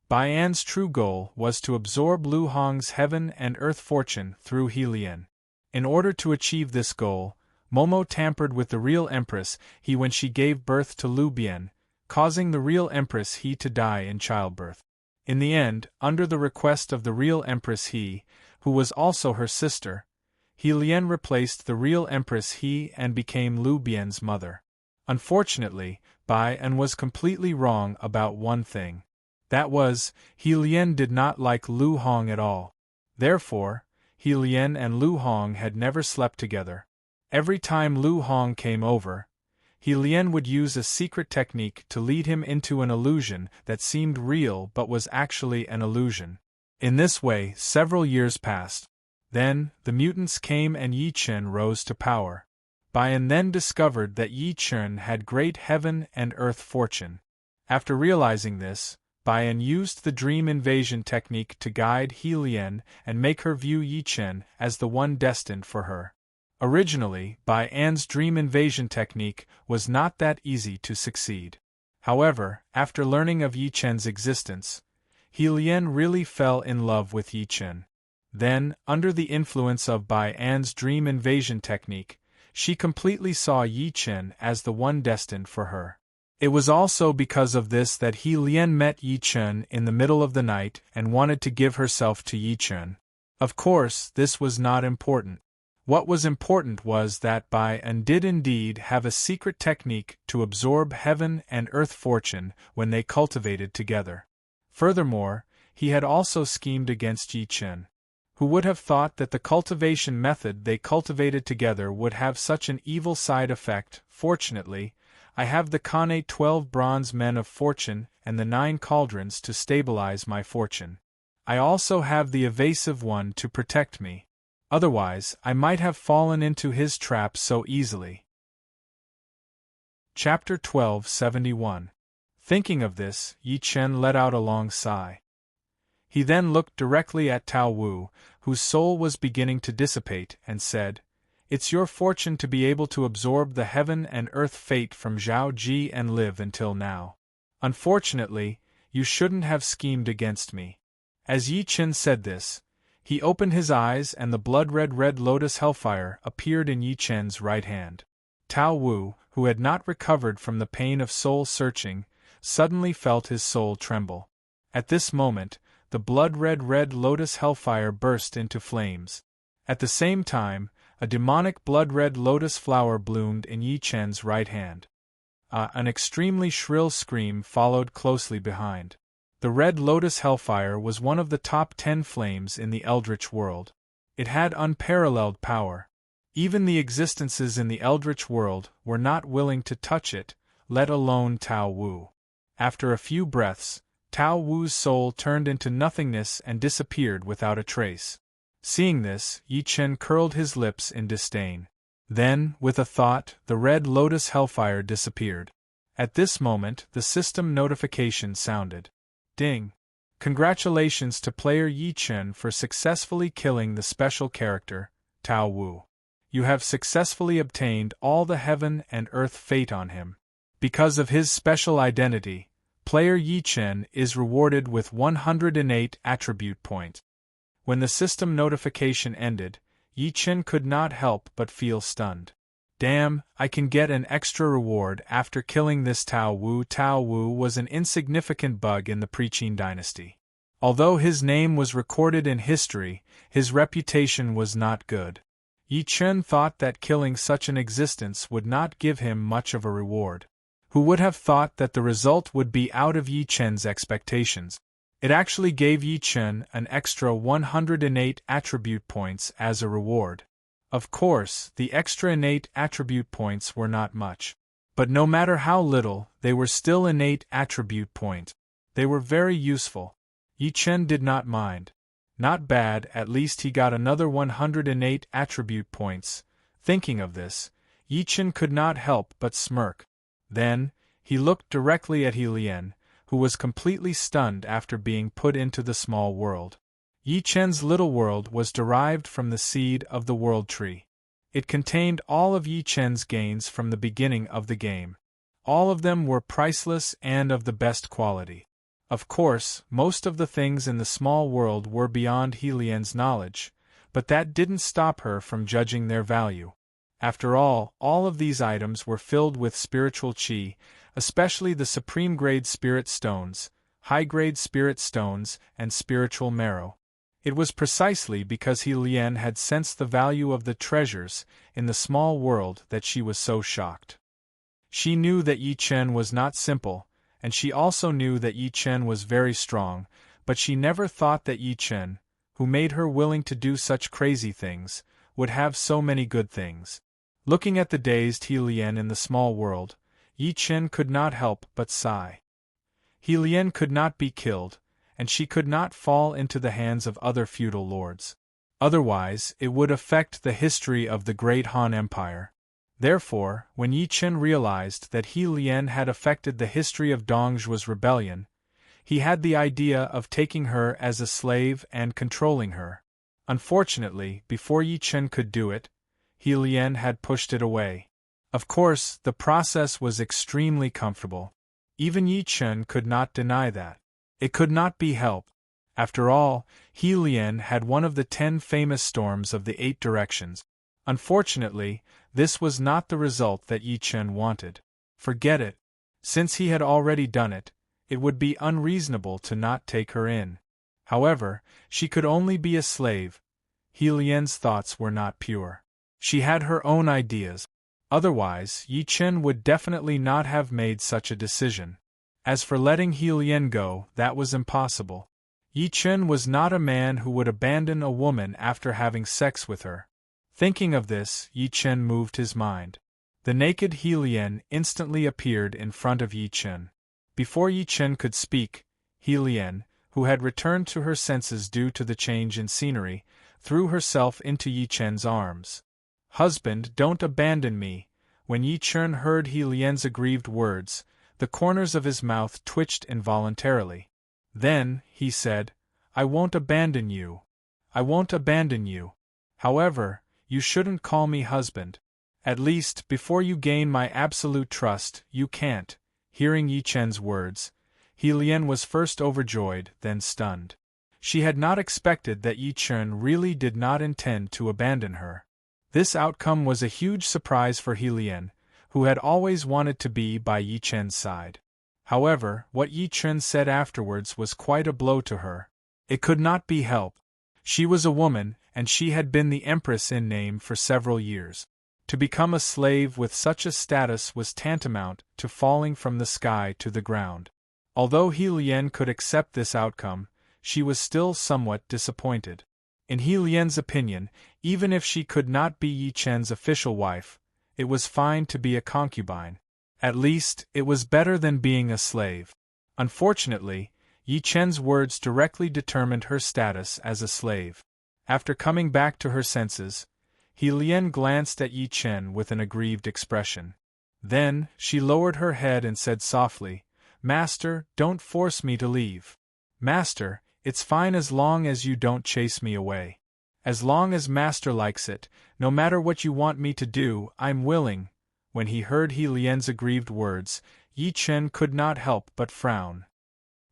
Bai An's true goal was to absorb Lu Hong's heaven and earth fortune through He Lian. In order to achieve this goal, Momo tampered with the real Empress He when she gave birth to Lu Bian, causing the real Empress He to die in childbirth. In the end, under the request of the real Empress He, who was also her sister, He Lian replaced the real Empress He and became Lu Bian's mother. Unfortunately, Bai An was completely wrong about one thing. That was, He Lian did not like Lu Hong at all. Therefore, He Lian and Lu Hong had never slept together. Every time Lu Hong came over, He Lian would use a secret technique to lead him into an illusion that seemed real but was actually an illusion. In this way, several years passed. Then, the mutants came and Yi Chen rose to power. Bai An then discovered that Yi Chen had great heaven and earth fortune. After realizing this, Bai An used the dream invasion technique to guide He Lian and make her view Yi Chen as the one destined for her. Originally, Bai An's dream invasion technique was not that easy to succeed. However, after learning of Yi Chen's existence, He Lian really fell in love with Yi Chen. Then, under the influence of Bai An's dream invasion technique, she completely saw Yi Chen as the one destined for her. It was also because of this that He Lian met Yi Chen in the middle of the night and wanted to give herself to Yi Chen. Of course, this was not important. What was important was that Bai An did indeed have a secret technique to absorb heaven and earth fortune when they cultivated together. Furthermore, he had also schemed against Yi Chen. Who would have thought that the cultivation method they cultivated together would have such an evil side effect? Fortunately, I have the Kane 12 bronze men of fortune and the 9 cauldrons to stabilize my fortune. I also have the evasive one to protect me. Otherwise, I might have fallen into his trap so easily. Chapter 1271. Thinking of this, Yi Chen let out a long sigh. He then looked directly at Tao Wu, whose soul was beginning to dissipate, and said, "It's your fortune to be able to absorb the heaven and earth fate from Zhao Ji and live until now. Unfortunately, you shouldn't have schemed against me." As Yi Chen said this, he opened his eyes and the blood-red red lotus hellfire appeared in Yi Chen's right hand. Tao Wu, who had not recovered from the pain of soul-searching, suddenly felt his soul tremble. At this moment, the blood-red red lotus hellfire burst into flames. At the same time, a demonic blood-red lotus flower bloomed in Yi Chen's right hand. An extremely shrill scream followed closely behind. The red lotus hellfire was one of the top 10 flames in the Eldritch world. It had unparalleled power. Even the existences in the Eldritch world were not willing to touch it, let alone Tao Wu. After a few breaths, Tao Wu's soul turned into nothingness and disappeared without a trace. Seeing this, Yi Chen curled his lips in disdain. Then, with a thought, the red lotus hellfire disappeared. At this moment, the system notification sounded. Ding! Congratulations to player Yi Chen for successfully killing the special character, Tao Wu. You have successfully obtained all the heaven and earth fate on him. Because of his special identity, player Yi Chen is rewarded with 108 attribute points. When the system notification ended, Yi Chen could not help but feel stunned. Damn, I can get an extra reward after killing this Tao Wu. Tao Wu was an insignificant bug in the Preqin dynasty. Although his name was recorded in history, his reputation was not good. Yi Chen thought that killing such an existence would not give him much of a reward. Who would have thought that the result would be out of Yi Chen's expectations? It actually gave Yi Chen an extra 108 attribute points as a reward. Of course, the extra innate attribute points were not much. But no matter how little, they were still innate attribute points. They were very useful. Yi Chen did not mind. Not bad, at least he got another 108 attribute points. Thinking of this, Yi Chen could not help but smirk. Then, he looked directly at He Lian, who was completely stunned after being put into the small world. Yi Chen's little world was derived from the seed of the world tree. It contained all of Yi Chen's gains from the beginning of the game. All of them were priceless and of the best quality. Of course, most of the things in the small world were beyond He Lian's knowledge, but that didn't stop her from judging their value. After all of these items were filled with spiritual qi, especially the supreme-grade spirit stones, high-grade spirit stones, and spiritual marrow. It was precisely because He Lian had sensed the value of the treasures in the small world that she was so shocked. She knew that Yi Chen was not simple, and she also knew that Yi Chen was very strong, but she never thought that Yi Chen, who made her willing to do such crazy things, would have so many good things. Looking at the dazed He Lian in the small world, Yi Chen could not help but sigh. He Lian could not be killed, and she could not fall into the hands of other feudal lords. Otherwise, it would affect the history of the Great Han Empire. Therefore, when Yi Chen realized that He Lian had affected the history of Dongzhuo's rebellion, he had the idea of taking her as a slave and controlling her. Unfortunately, before Yi Chen could do it, He Lian had pushed it away. Of course, the process was extremely comfortable. Even Yi Chen could not deny that. It could not be helped. After all, He Lian had one of the 10 famous storms of the 8 directions. Unfortunately, this was not the result that Yi Chen wanted. Forget it. Since he had already done it, it would be unreasonable to not take her in. However, she could only be a slave. He Lian's thoughts were not pure. She had her own ideas. Otherwise, Yi Chen would definitely not have made such a decision. As for letting He Lian go, that was impossible. Yi Chen was not a man who would abandon a woman after having sex with her. Thinking of this, Yi Chen moved his mind. The naked He Lian instantly appeared in front of Yi Chen. Before Yi Chen could speak, He Lian, who had returned to her senses due to the change in scenery, threw herself into Yi Chen's arms. "Husband, don't abandon me." When Yi Chen heard He Lian's aggrieved words, the corners of his mouth twitched involuntarily. Then, he said, "I won't abandon you. I won't abandon you. However, you shouldn't call me husband. At least, before you gain my absolute trust, you can't." Hearing Yi Chen's words, He Lian was first overjoyed, then stunned. She had not expected that Yi Chen really did not intend to abandon her. This outcome was a huge surprise for He Lian, who had always wanted to be by Yi Chen's side. However, what Yi Chen said afterwards was quite a blow to her. It could not be helped. She was a woman, and she had been the empress in name for several years. To become a slave with such a status was tantamount to falling from the sky to the ground. Although He Lian could accept this outcome, she was still somewhat disappointed. In He Lian's opinion, even if she could not be Yi Chen's official wife, it was fine to be a concubine. At least, it was better than being a slave. Unfortunately, Yi Chen's words directly determined her status as a slave. After coming back to her senses, He Lian glanced at Yi Chen with an aggrieved expression. Then, she lowered her head and said softly, "Master, don't force me to leave. Master, it's fine as long as you don't chase me away." As long as master likes it, no matter what you want me to do, I'm willing. When he heard He Lian's aggrieved words, Yi Chen could not help but frown.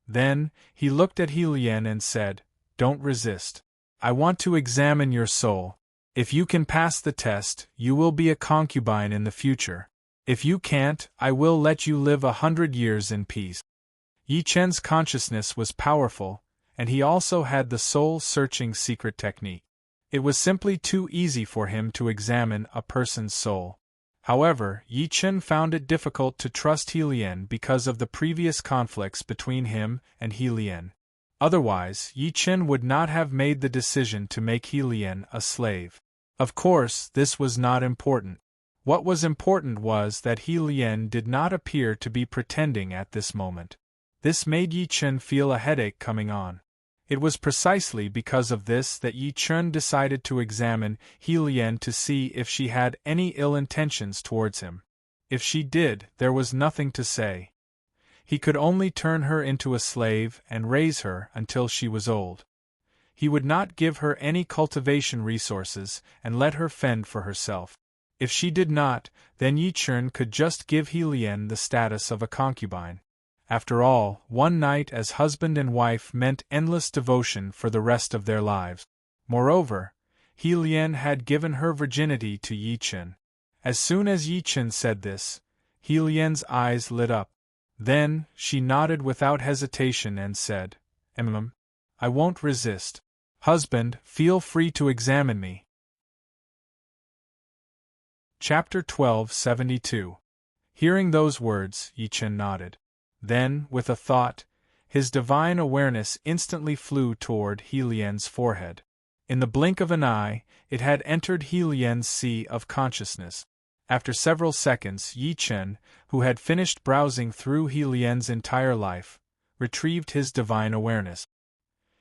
Then, he looked at He Lian and said, "Don't resist. I want to examine your soul. If you can pass the test, you will be a concubine in the future. If you can't, I will let you live 100 years in peace." Yi Chen's consciousness was powerful, and he also had the soul-searching secret technique. It was simply too easy for him to examine a person's soul. However, Yi Chen found it difficult to trust He Lian because of the previous conflicts between him and He Lian. Otherwise, Yi Chen would not have made the decision to make He Lian a slave. Of course, this was not important. What was important was that He Lian did not appear to be pretending at this moment. This made Yi Chen feel a headache coming on. It was precisely because of this that Yi Chen decided to examine He Lian to see if she had any ill intentions towards him. If she did, there was nothing to say. He could only turn her into a slave and raise her until she was old. He would not give her any cultivation resources and let her fend for herself. If she did not, then Yi Chen could just give He Lian the status of a concubine. After all, one night as husband and wife meant endless devotion for the rest of their lives. Moreover, He Lian had given her virginity to Yi Chen. As soon as Yi Chen said this, He Lian's eyes lit up. Then, she nodded without hesitation and said, I won't resist. Husband, feel free to examine me." Chapter 1272. Hearing those words, Yi Chen nodded. Then, with a thought, his divine awareness instantly flew toward He Lian's forehead. In the blink of an eye, it had entered He Lian's sea of consciousness. After several seconds, Yi Chen, who had finished browsing through He Lian's entire life, retrieved his divine awareness.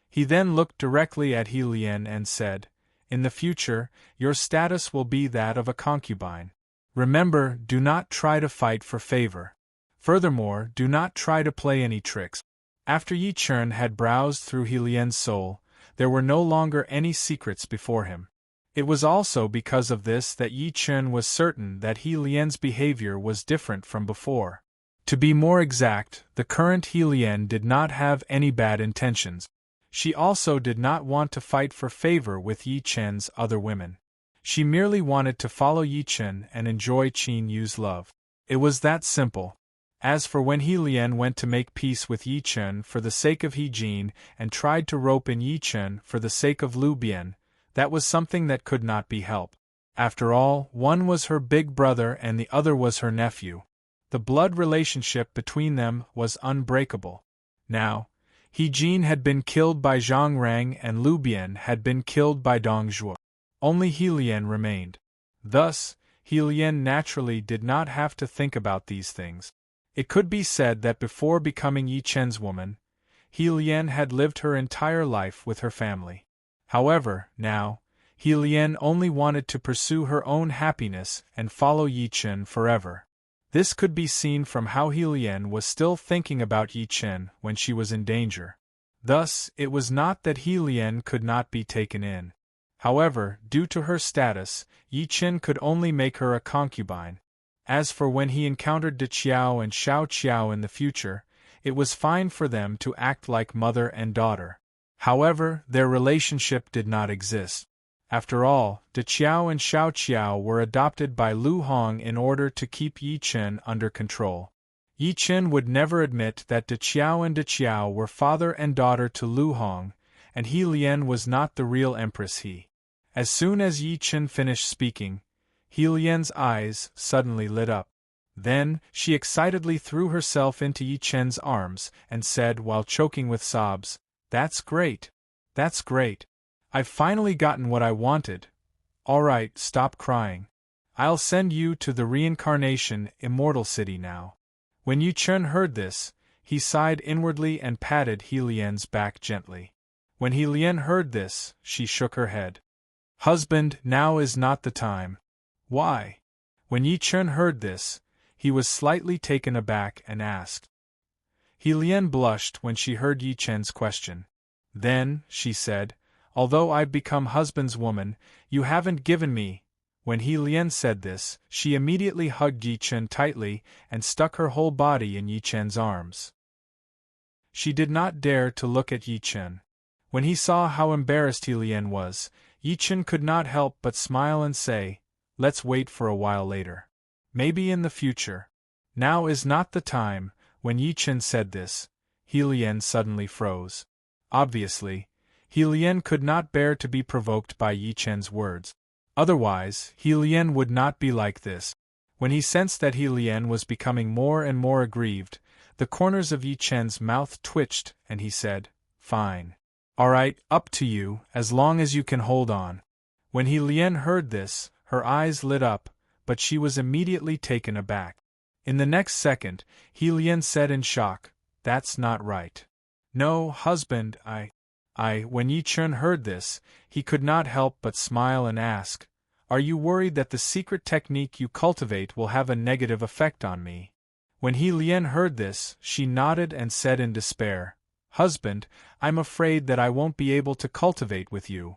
He then looked directly at He Lian and said, "In the future, your status will be that of a concubine. Remember, do not try to fight for favor. Furthermore, do not try to play any tricks." After Yi Chen had browsed through He Lian's soul, there were no longer any secrets before him. It was also because of this that Yi Chen was certain that He Lian's behavior was different from before. To be more exact, the current He Lian did not have any bad intentions. She also did not want to fight for favor with Yi Chen's other women. She merely wanted to follow Yi Chen and enjoy Qin Yu's love. It was that simple. As for when He Lian went to make peace with Yi Chen for the sake of He Jin and tried to rope in Yi Chen for the sake of Lu Bian, that was something that could not be helped. After all, one was her big brother and the other was her nephew. The blood relationship between them was unbreakable. Now, He Jin had been killed by Zhang Rang and Lu Bian had been killed by Dong Zhuo. Only He Lian remained. Thus, He Lian naturally did not have to think about these things. It could be said that before becoming Yi Chen's woman, He Lian had lived her entire life with her family. However, now, He Lian only wanted to pursue her own happiness and follow Yi Chen forever. This could be seen from how He Lian was still thinking about Yi Chen when she was in danger. Thus, it was not that He Lian could not be taken in. However, due to her status, Yi Chen could only make her a concubine. As for when he encountered De Qiao and Xiao Qiao in the future, it was fine for them to act like mother and daughter. However, their relationship did not exist. After all, De Qiao and Xiao Qiao were adopted by Lu Hong in order to keep Yi Chen under control. Yi Chen would never admit that De Qiao and De Qiao were father and daughter to Lu Hong, and He Lian was not the real empress he. As soon as Yi Chen finished speaking, He Lian's eyes suddenly lit up. Then, she excitedly threw herself into Yi Chen's arms and said while choking with sobs, "That's great! That's great! I've finally gotten what I wanted. All right, stop crying. I'll send you to the reincarnation immortal city now." When Yi Chen heard this, he sighed inwardly and patted He Lian's back gently. When He Lian heard this, she shook her head. "Husband, now is not the time." "Why?" When Yi Chen heard this, he was slightly taken aback and asked. He Lian blushed when she heard Yi Chen's question. Then, she said, Although I've become husband's woman, you haven't given me. When He Lian said this, she immediately hugged Yi Chen tightly and stuck her whole body in Yi Chen's arms. She did not dare to look at Yi Chen. When he saw how embarrassed He Lian was, Yi Chen could not help but smile and say, "Let's wait for a while later. Maybe in the future. Now is not the time." When Yi Chen said this, He Lian suddenly froze. Obviously, He Lian could not bear to be provoked by Yi Chen's words. Otherwise, He Lian would not be like this. When he sensed that He Lian was becoming more and more aggrieved, the corners of Yi Chen's mouth twitched, and he said, "Fine. All right, up to you, as long as you can hold on." When He Lian heard this, her eyes lit up, but she was immediately taken aback. In the next second, He Lian said in shock, "That's not right." "No, husband, When Yi Chen heard this, he could not help but smile and ask, "Are you worried that the secret technique you cultivate will have a negative effect on me?" When He Lian heard this, she nodded and said in despair, "Husband, I'm afraid that I won't be able to cultivate with you.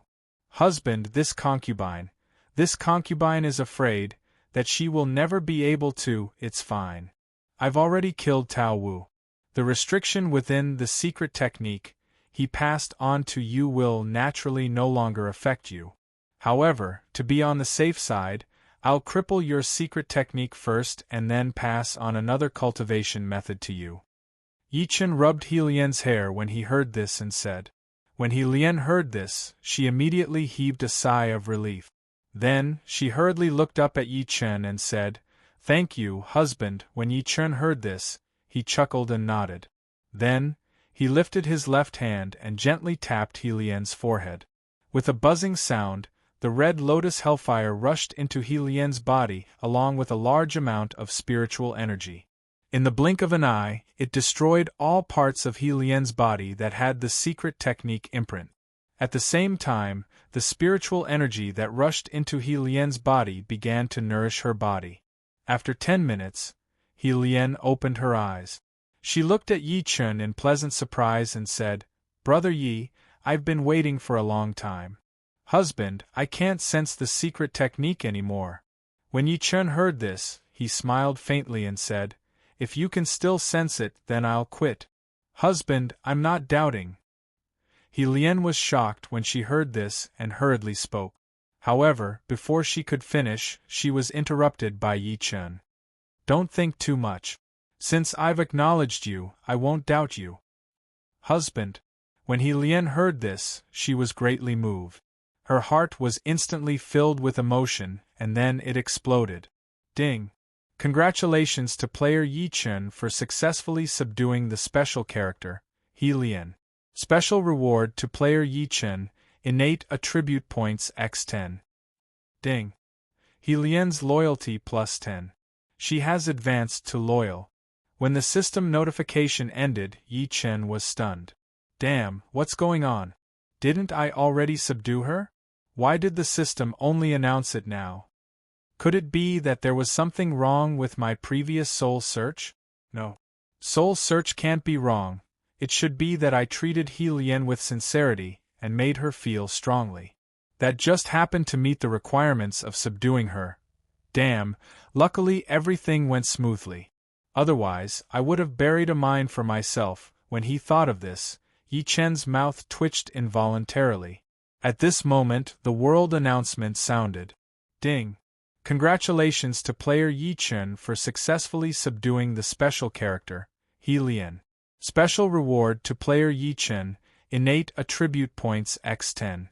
Husband, this concubine is afraid that she will never be able to." "It's fine. I've already killed Tao Wu. The restriction within the secret technique he passed on to you will naturally no longer affect you. However, to be on the safe side, I'll cripple your secret technique first and then pass on another cultivation method to you." Yi Chen rubbed He Lian's hair when he heard this and said. When He Lian heard this, she immediately heaved a sigh of relief. Then, she hurriedly looked up at Yi Chen and said, "Thank you, husband." When Yi Chen heard this, he chuckled and nodded. Then, he lifted his left hand and gently tapped He Lian's forehead. With a buzzing sound, the red lotus hellfire rushed into He Lian's body along with a large amount of spiritual energy. In the blink of an eye, it destroyed all parts of He Lian's body that had the secret technique imprint. At the same time, the spiritual energy that rushed into He Lian's body began to nourish her body. After 10 minutes, He Lian opened her eyes. She looked at Yi Chen in pleasant surprise and said, "Brother Yi, I've been waiting for a long time. Husband, I can't sense the secret technique anymore." When Yi Chen heard this, he smiled faintly and said, "If you can still sense it, then I'll quit." "Husband, I'm not doubting." He Lian was shocked when she heard this and hurriedly spoke. However, before she could finish, she was interrupted by Yi Chen. "Don't think too much. Since I've acknowledged you, I won't doubt you." "Husband." When He Lian heard this, she was greatly moved. Her heart was instantly filled with emotion, and then it exploded. Ding! Congratulations to player Yi Chen for successfully subduing the special character, He Lian. Special reward to player Yi Chen, innate attribute points x10. Ding! He Lian's loyalty plus 10. She has advanced to loyal. When the system notification ended, Yi Chen was stunned. Damn, what's going on? Didn't I already subdue her? Why did the system only announce it now? Could it be that there was something wrong with my previous soul search? No. Soul search can't be wrong. It should be that I treated He Lian with sincerity and made her feel strongly. That just happened to meet the requirements of subduing her. Damn, luckily everything went smoothly. Otherwise, I would have buried a mine for myself. When he thought of this, Yi Chen's mouth twitched involuntarily. At this moment, the world announcement sounded. Ding! Congratulations to player Yi Chen for successfully subduing the special character, He Lian. Special reward to player Yi Chen, innate attribute points x10.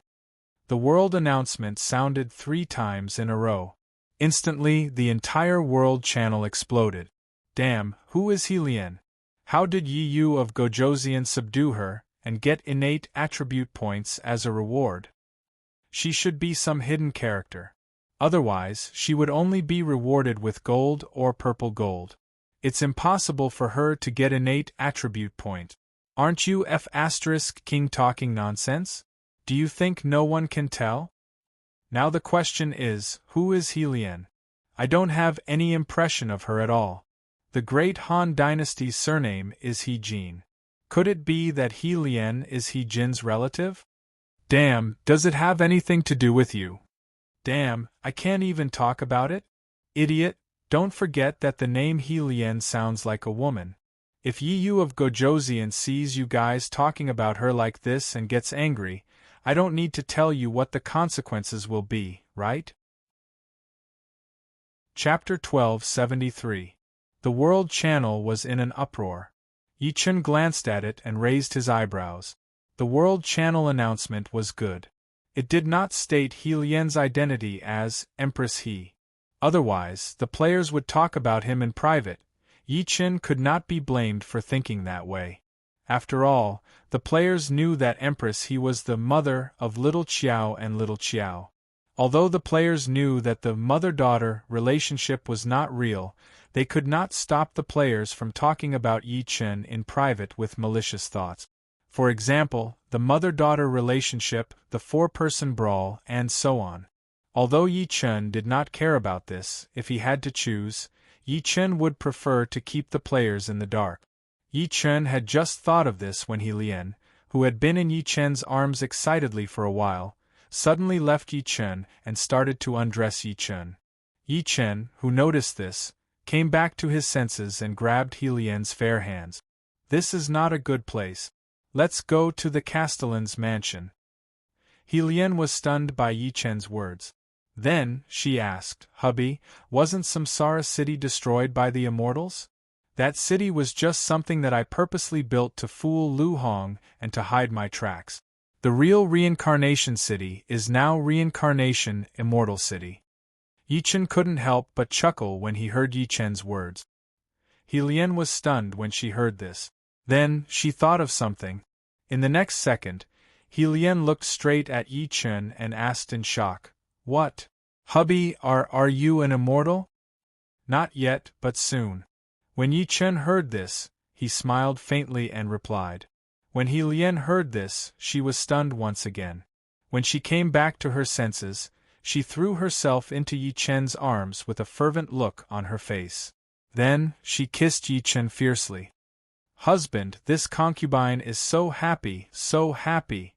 The world announcement sounded 3 times in a row. Instantly, the entire world channel exploded. Damn, who is He Lian? How did Yi Yu of Gojoseon subdue her and get innate attribute points as a reward? She should be some hidden character. Otherwise, she would only be rewarded with gold or purple gold. It's impossible for her to get innate attribute point. Aren't you King talking nonsense? Do you think no one can tell? Now the question is, who is He Lian? I don't have any impression of her at all. The great Han dynasty's surname is He Jin. Could it be that He Lian is He Jin's relative? Damn, does it have anything to do with you? Damn, I can't even talk about it? Idiot, don't forget that the name Helien sounds like a woman. If Yi Yu of Gojoseon sees you guys talking about her like this and gets angry, I don't need to tell you what the consequences will be, right? Chapter 1273. The World Channel was in an uproar. Yi Chen glanced at it and raised his eyebrows. The World Channel announcement was good. It did not state Helien's identity as Empress He. Otherwise, the players would talk about him in private. Yi Chen could not be blamed for thinking that way. After all, the players knew that Empress He was the mother of Little Qiao and Little Qiao. Although the players knew that the mother-daughter relationship was not real, they could not stop the players from talking about Yi Chen in private with malicious thoughts. For example, the mother-daughter relationship, the four-person brawl, and so on. Although Yi Chen did not care about this, if he had to choose, Yi Chen would prefer to keep the players in the dark. Yi Chen had just thought of this when Helien, who had been in Yi Chen's arms excitedly for a while, suddenly left Yi Chen and started to undress Yi Chen. Yi Chen, who noticed this, came back to his senses and grabbed Helien's fair hands. This is not a good place. Let's go to the Castellan's mansion. Helien was stunned by Yi Chen's words. Then, she asked, Hubby, wasn't Samsara City destroyed by the Immortals? That city was just something that I purposely built to fool Lu Hong and to hide my tracks. The real Reincarnation City is now Reincarnation Immortal City. Yi Chen couldn't help but chuckle when he heard Yi Chen's words. Helien was stunned when she heard this. Then, she thought of something. In the next second, Helien looked straight at Yi Chen and asked in shock, What? Hubby, are you an immortal? Not yet, but soon. When Yi Chen heard this, he smiled faintly and replied. When Helien heard this, she was stunned once again. When she came back to her senses, she threw herself into Yi Chen's arms with a fervent look on her face. Then, she kissed Yi Chen fiercely. Husband, this concubine is so happy, so happy.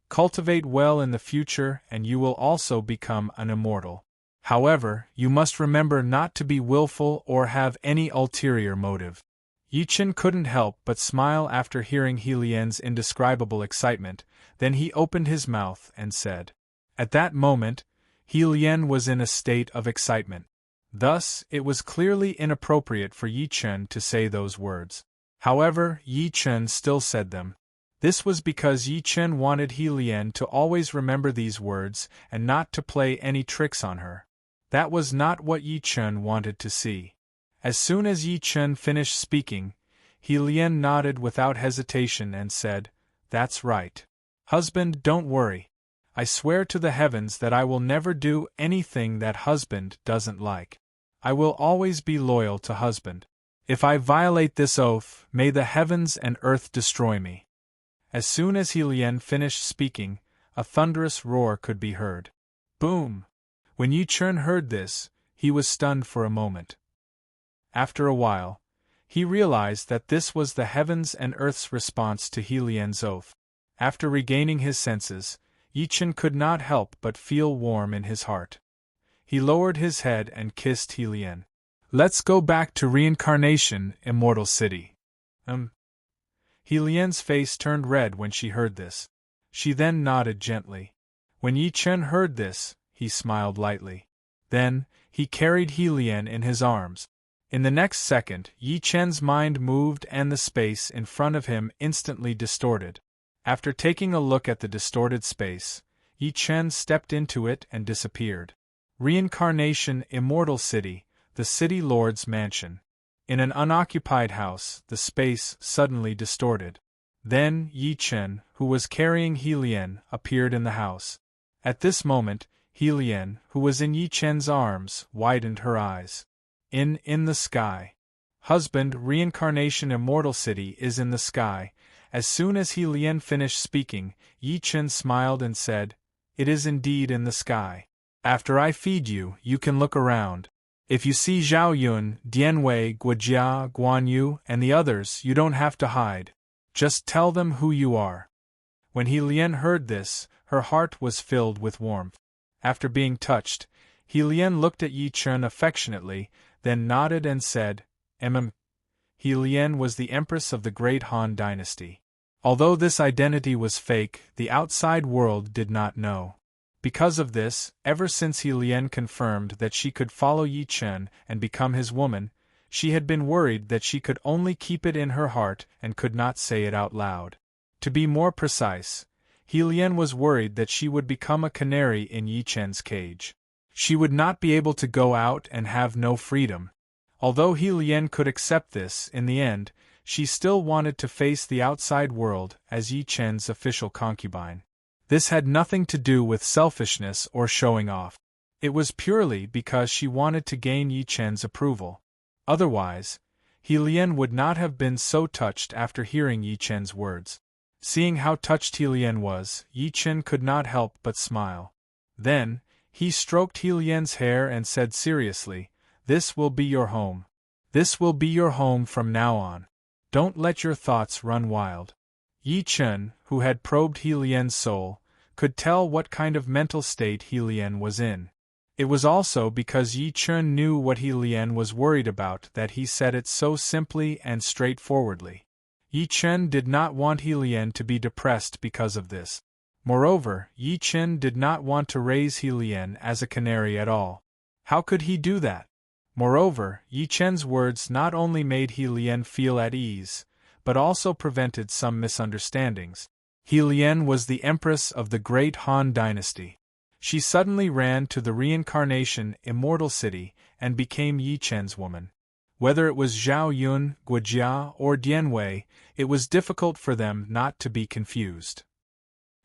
Cultivate well in the future and you will also become an immortal. However, you must remember not to be willful or have any ulterior motive. Yi Chen couldn't help but smile after hearing Helien's indescribable excitement, then he opened his mouth and said. At that moment, Helien was in a state of excitement. Thus, it was clearly inappropriate for Yi Chen to say those words. However, Yi Chen still said them. This was because Yi Chen wanted Helien to always remember these words and not to play any tricks on her. That was not what Yi Chen wanted to see. As soon as Yi Chen finished speaking, Helien nodded without hesitation and said, That's right. Husband, don't worry. I swear to the heavens that I will never do anything that husband doesn't like. I will always be loyal to husband. If I violate this oath, may the heavens and earth destroy me. As soon as Helien finished speaking, a thunderous roar could be heard. Boom! When Yi Chen heard this, he was stunned for a moment. After a while, he realized that this was the heavens and earth's response to Helien's oath. After regaining his senses, Yi Chen could not help but feel warm in his heart. He lowered his head and kissed Helien. Let's go back to Reincarnation, Immortal City. Helien's face turned red when she heard this. She then nodded gently. When Yi Chen heard this, he smiled lightly. Then, he carried Helien in his arms. In the next second, Yi Chen's mind moved and the space in front of him instantly distorted. After taking a look at the distorted space, Yi Chen stepped into it and disappeared. Reincarnation Immortal City, the City Lord's mansion. In an unoccupied house, the space suddenly distorted. Then, Yi Chen, who was carrying Helien, appeared in the house. At this moment, Helien, who was in Yi Chen's arms, widened her eyes. In the sky. Husband, Reincarnation Immortal City is in the sky. As soon as Helien finished speaking, Yi Chen smiled and said, It is indeed in the sky. After I feed you, you can look around. If you see Zhao Yun, Dianwei, Guojia, Guan Yu, and the others, you don't have to hide. Just tell them who you are. When Helien heard this, Her heart was filled with warmth. After being touched, He Lian looked at Yi Chen affectionately, then nodded and said, He Lian was the empress of the Great Han Dynasty. Although this identity was fake, the outside world did not know. Because of this, ever since He Lian confirmed that she could follow Yi Chen and become his woman, she had been worried that she could only keep it in her heart and could not say it out loud. To be more precise, He Lian was worried that she would become a canary in Yi Chen's cage. She would not be able to go out and have no freedom. Although He Lian could accept this, in the end, she still wanted to face the outside world as Yi Chen's official concubine. This had nothing to do with selfishness or showing off. It was purely because she wanted to gain Yi Chen's approval. Otherwise, He Lian would not have been so touched after hearing Yi Chen's words. Seeing how touched He Lian was, Yi Chen could not help but smile. Then, he stroked He Lian's hair and said seriously, "This will be your home. This will be your home from now on. Don't let your thoughts run wild." Yi Chen, who had probed He Lian's soul, could tell what kind of mental state He Lian was in. It was also because Yi Chen knew what He Lian was worried about that he said it so simply and straightforwardly. Yi Chen did not want He Lian to be depressed because of this. Moreover, Yi Chen did not want to raise He Lian as a canary at all. How could he do that? Moreover, Yi Chen's words not only made He Lian feel at ease, but also prevented some misunderstandings. He Lian was the empress of the Great Han Dynasty. She suddenly ran to the reincarnation Immortal City and became Yi Chen's woman. Whether it was Zhao Yun, Guojia, or Dian Wei, it was difficult for them not to be confused.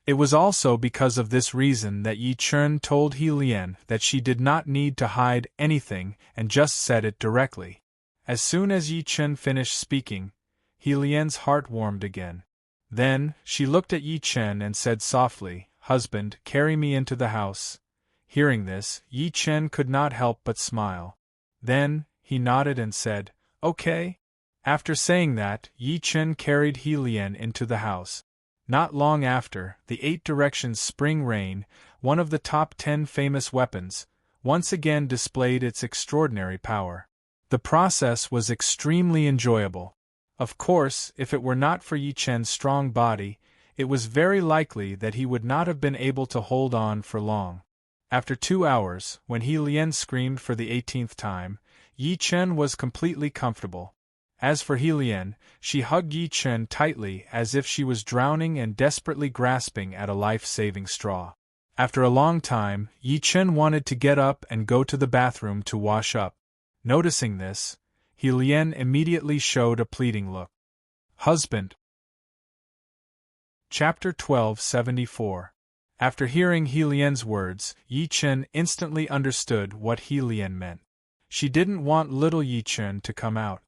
It was also because of this reason that Yi Chen told He Lian that she did not need to hide anything and just said it directly. As soon as Yi Chen finished speaking, He Lian's heart warmed again. Then, she looked at Yi Chen and said softly, "Husband, carry me into the house." Hearing this, Yi Chen could not help but smile. Then, he nodded and said, "Okay." After saying that, Yi Chen carried He Lian into the house. Not long after, the 8 Directions Spring Rain, one of the top 10 famous weapons, once again displayed its extraordinary power. The process was extremely enjoyable. Of course, if it were not for Yi Chen's strong body, it was very likely that he would not have been able to hold on for long. After 2 hours, when He Lian screamed for the 18th time, Yi Chen was completely comfortable. As for He Lian, she hugged Yi Chen tightly as if she was drowning and desperately grasping at a life-saving straw. After a long time, Yi Chen wanted to get up and go to the bathroom to wash up. Noticing this, He Lian immediately showed a pleading look. Husband. Chapter 1274. After hearing He Lian's words, Yi Chen instantly understood what He Lian meant. She didn't want little Yi Chen to come out.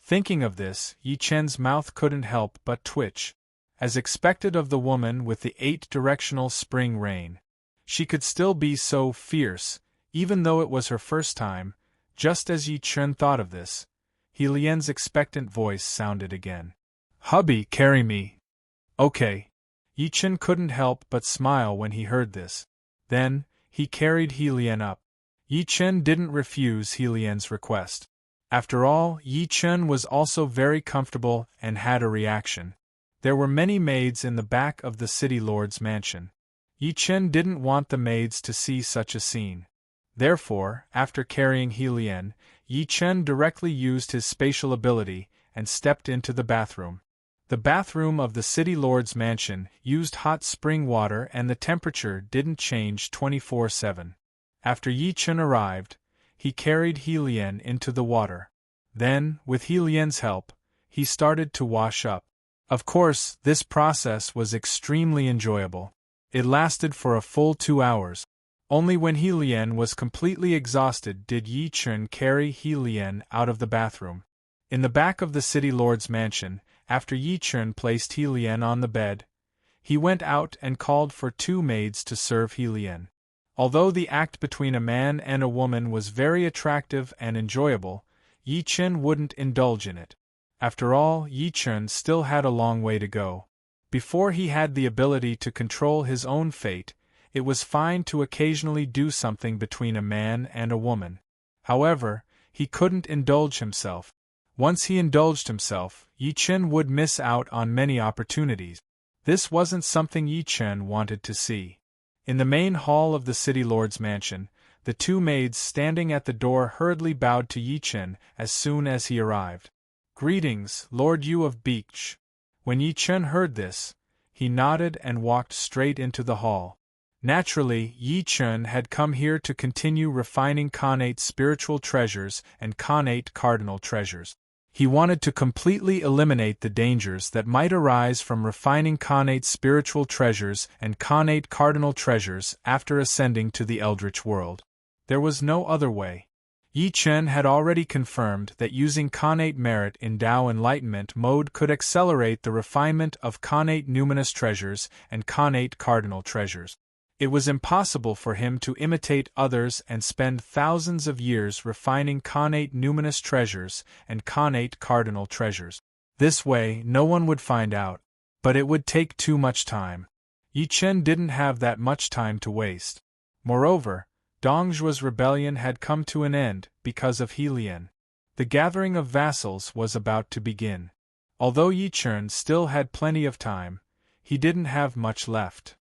Thinking of this, Yi Chen's mouth couldn't help but twitch. As expected of the woman with the 8-directional spring rain, she could still be so fierce, even though it was her first time. Just as Yi Chen thought of this, He Lian's expectant voice sounded again. "Hubby, carry me." "Okay." Yi Chen couldn't help but smile when he heard this. Then, he carried He Lian up. Yi Chen didn't refuse He Lian's request. After all, Yi Chen was also very comfortable and had a reaction. There were many maids in the back of the city lord's mansion. Yi Chen didn't want the maids to see such a scene. Therefore, after carrying He Lian, Yi Chen directly used his spatial ability and stepped into the bathroom. The bathroom of the city lord's mansion used hot spring water and the temperature didn't change 24/7. After Yi Chen arrived, he carried He Lian into the water. Then, with He Lian's help, he started to wash up. Of course, this process was extremely enjoyable. It lasted for a full 2 hours. Only when He Lian was completely exhausted did Yi Chen carry He Lian out of the bathroom. In the back of the city lord's mansion, after Yi Chen placed He Lian on the bed, he went out and called for 2 maids to serve He Lian. Although the act between a man and a woman was very attractive and enjoyable, Yi Chen wouldn't indulge in it. After all, Yi Chen still had a long way to go. Before he had the ability to control his own fate, it was fine to occasionally do something between a man and a woman. However, he couldn't indulge himself. Once he indulged himself, Yi Chen would miss out on many opportunities. This wasn't something Yi Chen wanted to see. In the main hall of the city lord's mansion, the two maids standing at the door hurriedly bowed to Yi Chen as soon as he arrived. "Greetings, Lord Yu of Beach." When Yi Chen heard this, he nodded and walked straight into the hall. Naturally, Yi Chen had come here to continue refining Khanate spiritual treasures and Khanate cardinal treasures. He wanted to completely eliminate the dangers that might arise from refining Khanate spiritual treasures and Khanate cardinal treasures after ascending to the Eldritch world. There was no other way. Yi Chen had already confirmed that using Khanate merit in Tao Enlightenment mode could accelerate the refinement of Khanate numinous treasures and Khanate cardinal treasures. It was impossible for him to imitate others and spend thousands of years refining Khanate numinous treasures and Khanate cardinal treasures. This way, no one would find out, but it would take too much time. Yi Chen didn't have that much time to waste. Moreover, Dongzhuo's rebellion had come to an end because of He Lian. The gathering of vassals was about to begin. Although Yi Chen still had plenty of time, he didn't have much left.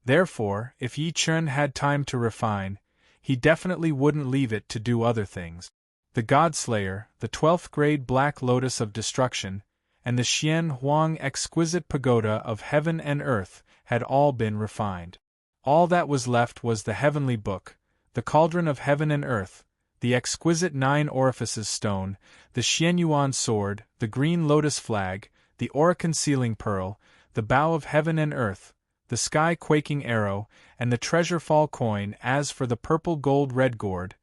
Therefore, if Yi Chen had time to refine, he definitely wouldn't leave it to do other things. The Godslayer, the 12th grade Black Lotus of Destruction, and the Xian Huang Exquisite Pagoda of Heaven and Earth had all been refined. All that was left was the Heavenly Book, the Cauldron of Heaven and Earth, the Exquisite 9 Orifices Stone, the Xianyuan Sword, the Green Lotus Flag, the Orokin Sealing Pearl, the Bow of Heaven and Earth, the Sky-Quaking Arrow, and the Treasure-Fall Coin. As for the purple gold red gourd,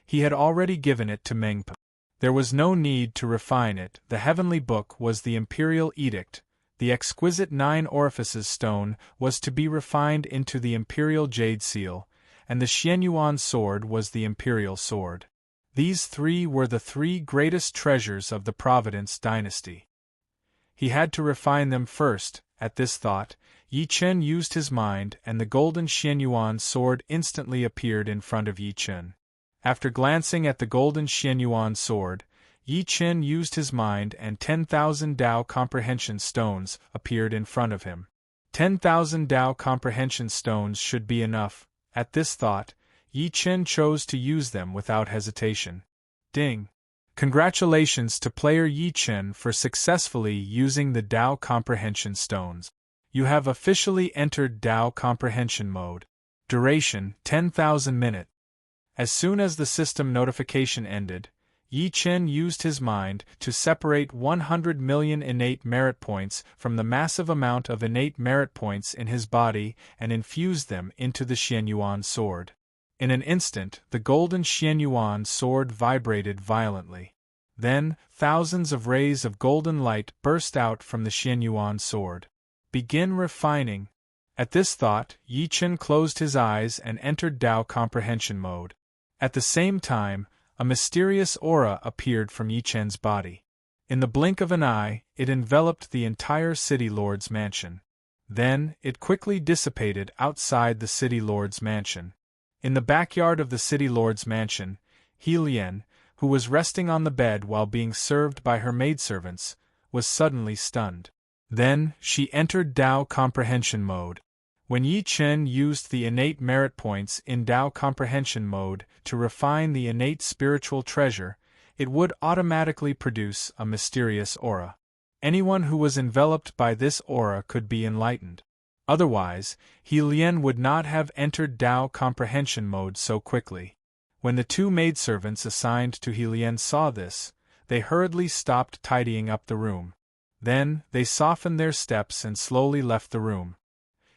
he had already given it to Mengpa. There was no need to refine it. The Heavenly Book was the Imperial Edict, the Exquisite 9 Orifices Stone was to be refined into the Imperial Jade Seal, and the Xianyuan Sword was the Imperial Sword. These three were the three greatest treasures of the Providence dynasty. He had to refine them first. At this thought, Yi Chen used his mind, and the golden Xianyuan sword instantly appeared in front of Yi Chen. After glancing at the golden Xianyuan sword, Yi Chen used his mind, and 10,000 Tao comprehension stones appeared in front of him. 10,000 Tao comprehension stones should be enough. At this thought, Yi Chen chose to use them without hesitation. Ding! Congratulations to player Yi Chen for successfully using the Tao comprehension stones. You have officially entered Tao comprehension mode. Duration: 10,000 minutes. As soon as the system notification ended, Yi Chen used his mind to separate 100 million innate merit points from the massive amount of innate merit points in his body and infused them into the Xianyuan sword. In an instant, the golden Xianyuan sword vibrated violently. Then, thousands of rays of golden light burst out from the Xianyuan sword. Begin refining. At this thought, Yi Chen closed his eyes and entered Tao comprehension mode. At the same time, a mysterious aura appeared from Yi Chen's body. In the blink of an eye, it enveloped the entire City Lord's mansion. Then, it quickly dissipated outside the City Lord's mansion. In the backyard of the City Lord's mansion, He Lian, who was resting on the bed while being served by her maidservants, was suddenly stunned. Then, she entered Tao comprehension mode. When Yi Chen used the innate merit points in Tao comprehension mode to refine the innate spiritual treasure, it would automatically produce a mysterious aura. Anyone who was enveloped by this aura could be enlightened. Otherwise, He Lian would not have entered Tao comprehension mode so quickly. When the two maidservants assigned to He Lian saw this, they hurriedly stopped tidying up the room. Then, they softened their steps and slowly left the room.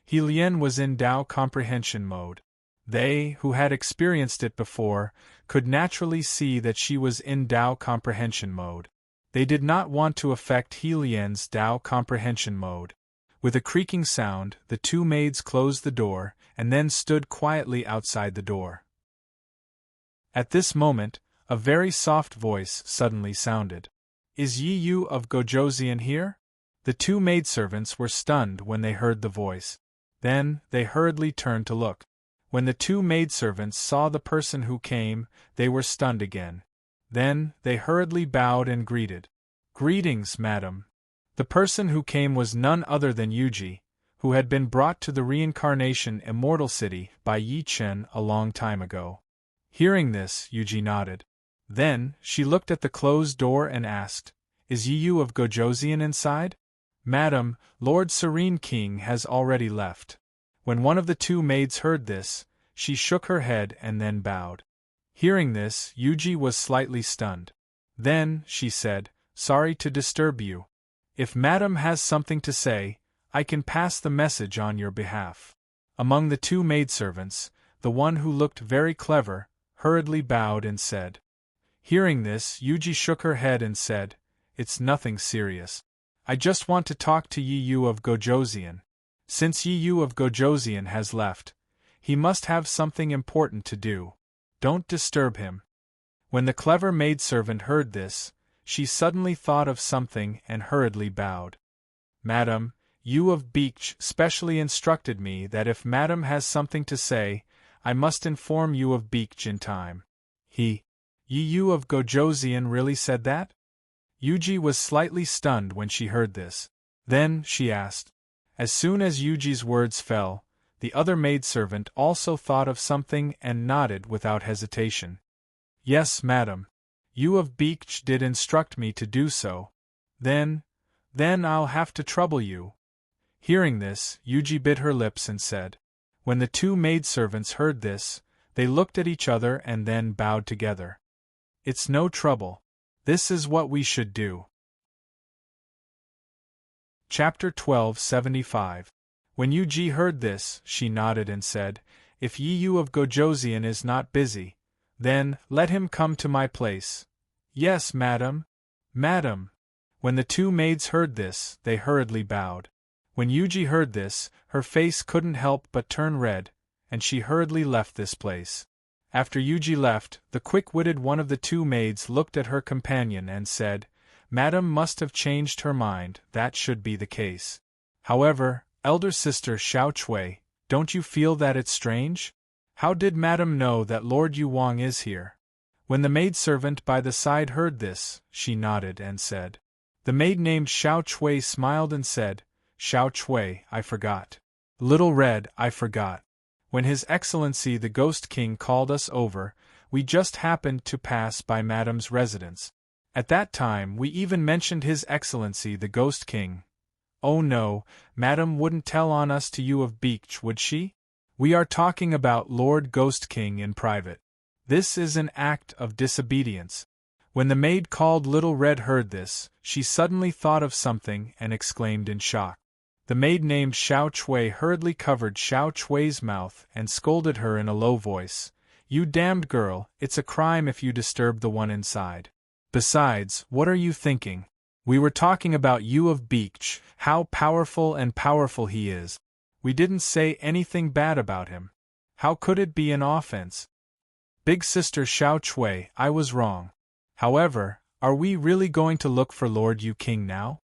He Lian was in Tao comprehension mode. They, who had experienced it before, could naturally see that she was in Tao comprehension mode. They did not want to affect He Lian's Tao comprehension mode. With a creaking sound, the two maids closed the door, and then stood quietly outside the door. At this moment, a very soft voice suddenly sounded. "Is Yi Yu of Gojoseon here?" The two maidservants were stunned when they heard the voice. Then, they hurriedly turned to look. When the two maidservants saw the person who came, they were stunned again. Then, they hurriedly bowed and greeted. "Greetings, madam." The person who came was none other than Yuji, who had been brought to the reincarnation immortal city by Yi Chen a long time ago. Hearing this, Yuji nodded. Then, she looked at the closed door and asked, "Is Yu of Gojoseon inside?" "Madam, Lord Serene King has already left." When one of the two maids heard this, she shook her head and then bowed. Hearing this, Yuji was slightly stunned. Then, she said, "Sorry to disturb you. If madam has something to say, I can pass the message on your behalf." Among the two maidservants, the one who looked very clever, hurriedly bowed and said. Hearing this, Yuji shook her head and said, "It's nothing serious. I just want to talk to Yu of Gojoseon. Since Yu of Gojoseon has left, he must have something important to do. Don't disturb him." When the clever maidservant heard this, she suddenly thought of something and hurriedly bowed. "Madam, Yu of Beach specially instructed me that if madam has something to say, I must inform Yu of Beach in time." Yu of Gojoseon really said that? Yuji was slightly stunned when she heard this. Then, she asked. As soon as Yuji's words fell, the other maidservant also thought of something and nodded without hesitation. "Yes, madam. Yu of Beach did instruct me to do so." Then I'll have to trouble you." Hearing this, Yuji bit her lips and said. When the two maidservants heard this, they looked at each other and then bowed together. "It's no trouble. This is what we should do." Chapter 1275. When Yuji heard this, she nodded and said, "If Yu of Gojoseon is not busy, then let him come to my place." "Yes, madam. Madam." When the two maids heard this, they hurriedly bowed. When Yuji heard this, her face couldn't help but turn red, and she hurriedly left this place. After Yuji left, the quick-witted one of the two maids looked at her companion and said, "Madam must have changed her mind, that should be the case. However, elder sister Xiao Chui, don't you feel that it's strange? How did madam know that Lord Yu Wang is here?" When the maidservant by the side heard this, she nodded and said. The maid named Xiao Chui smiled and said, "Xiao Chui, I forgot. Little Red, I forgot. When His Excellency the Ghost King called us over, we just happened to pass by Madam's residence. At that time we even mentioned His Excellency the Ghost King. Oh no, Madam wouldn't tell on us to Yu of Beach, would she? We are talking about Lord Ghost King in private. This is an act of disobedience." When the maid called Little Red heard this, she suddenly thought of something and exclaimed in shock. The maid named Xiao Chui hurriedly covered Xiao Chui's mouth and scolded her in a low voice. "You damned girl, it's a crime if you disturb the one inside. Besides, what are you thinking? We were talking about Yu of Beach, how powerful he is. We didn't say anything bad about him. How could it be an offense?" "Big sister Xiao Chui, I was wrong. However, are we really going to look for Lord Yu King now?"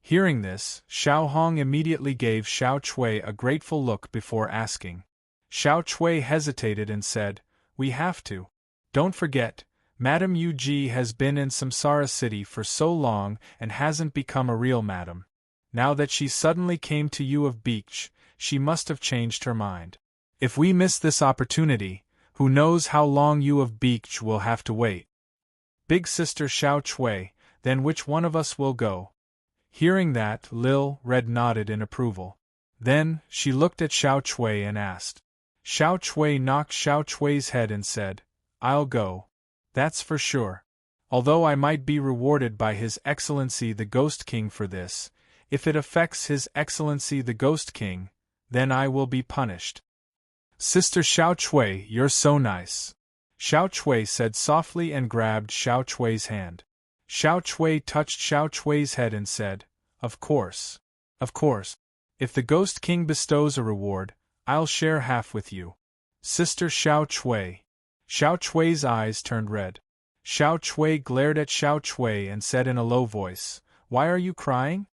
Hearing this, Xiao Hong immediately gave Xiao Chui a grateful look before asking. Xiao Chui hesitated and said, "We have to. Don't forget, Madam Yu Ji has been in Samsara City for so long and hasn't become a real madam. Now that she suddenly came to Yu of Beach, she must have changed her mind. If we miss this opportunity, who knows how long Yu of Beach will have to wait." "Big sister Xiao Chui, then which one of us will go?" Hearing that, Lil Red nodded in approval. Then, she looked at Xiao Chui and asked. Xiao Chui knocked Xiao Chui's head and said, "I'll go. That's for sure. Although I might be rewarded by His Excellency the Ghost King for this, if it affects His Excellency the Ghost King, then I will be punished." "Sister Xiao Chui, you're so nice," Xiao Chui said softly and grabbed Xiao Chui's hand. Xiao Chui touched Xiao Chui's head and said, Of course. If the Ghost King bestows a reward, I'll share half with you. Sister Xiao Chui." Xiao Chui's eyes turned red. Xiao Chui glared at Xiao Chui and said in a low voice, "Why are you crying?"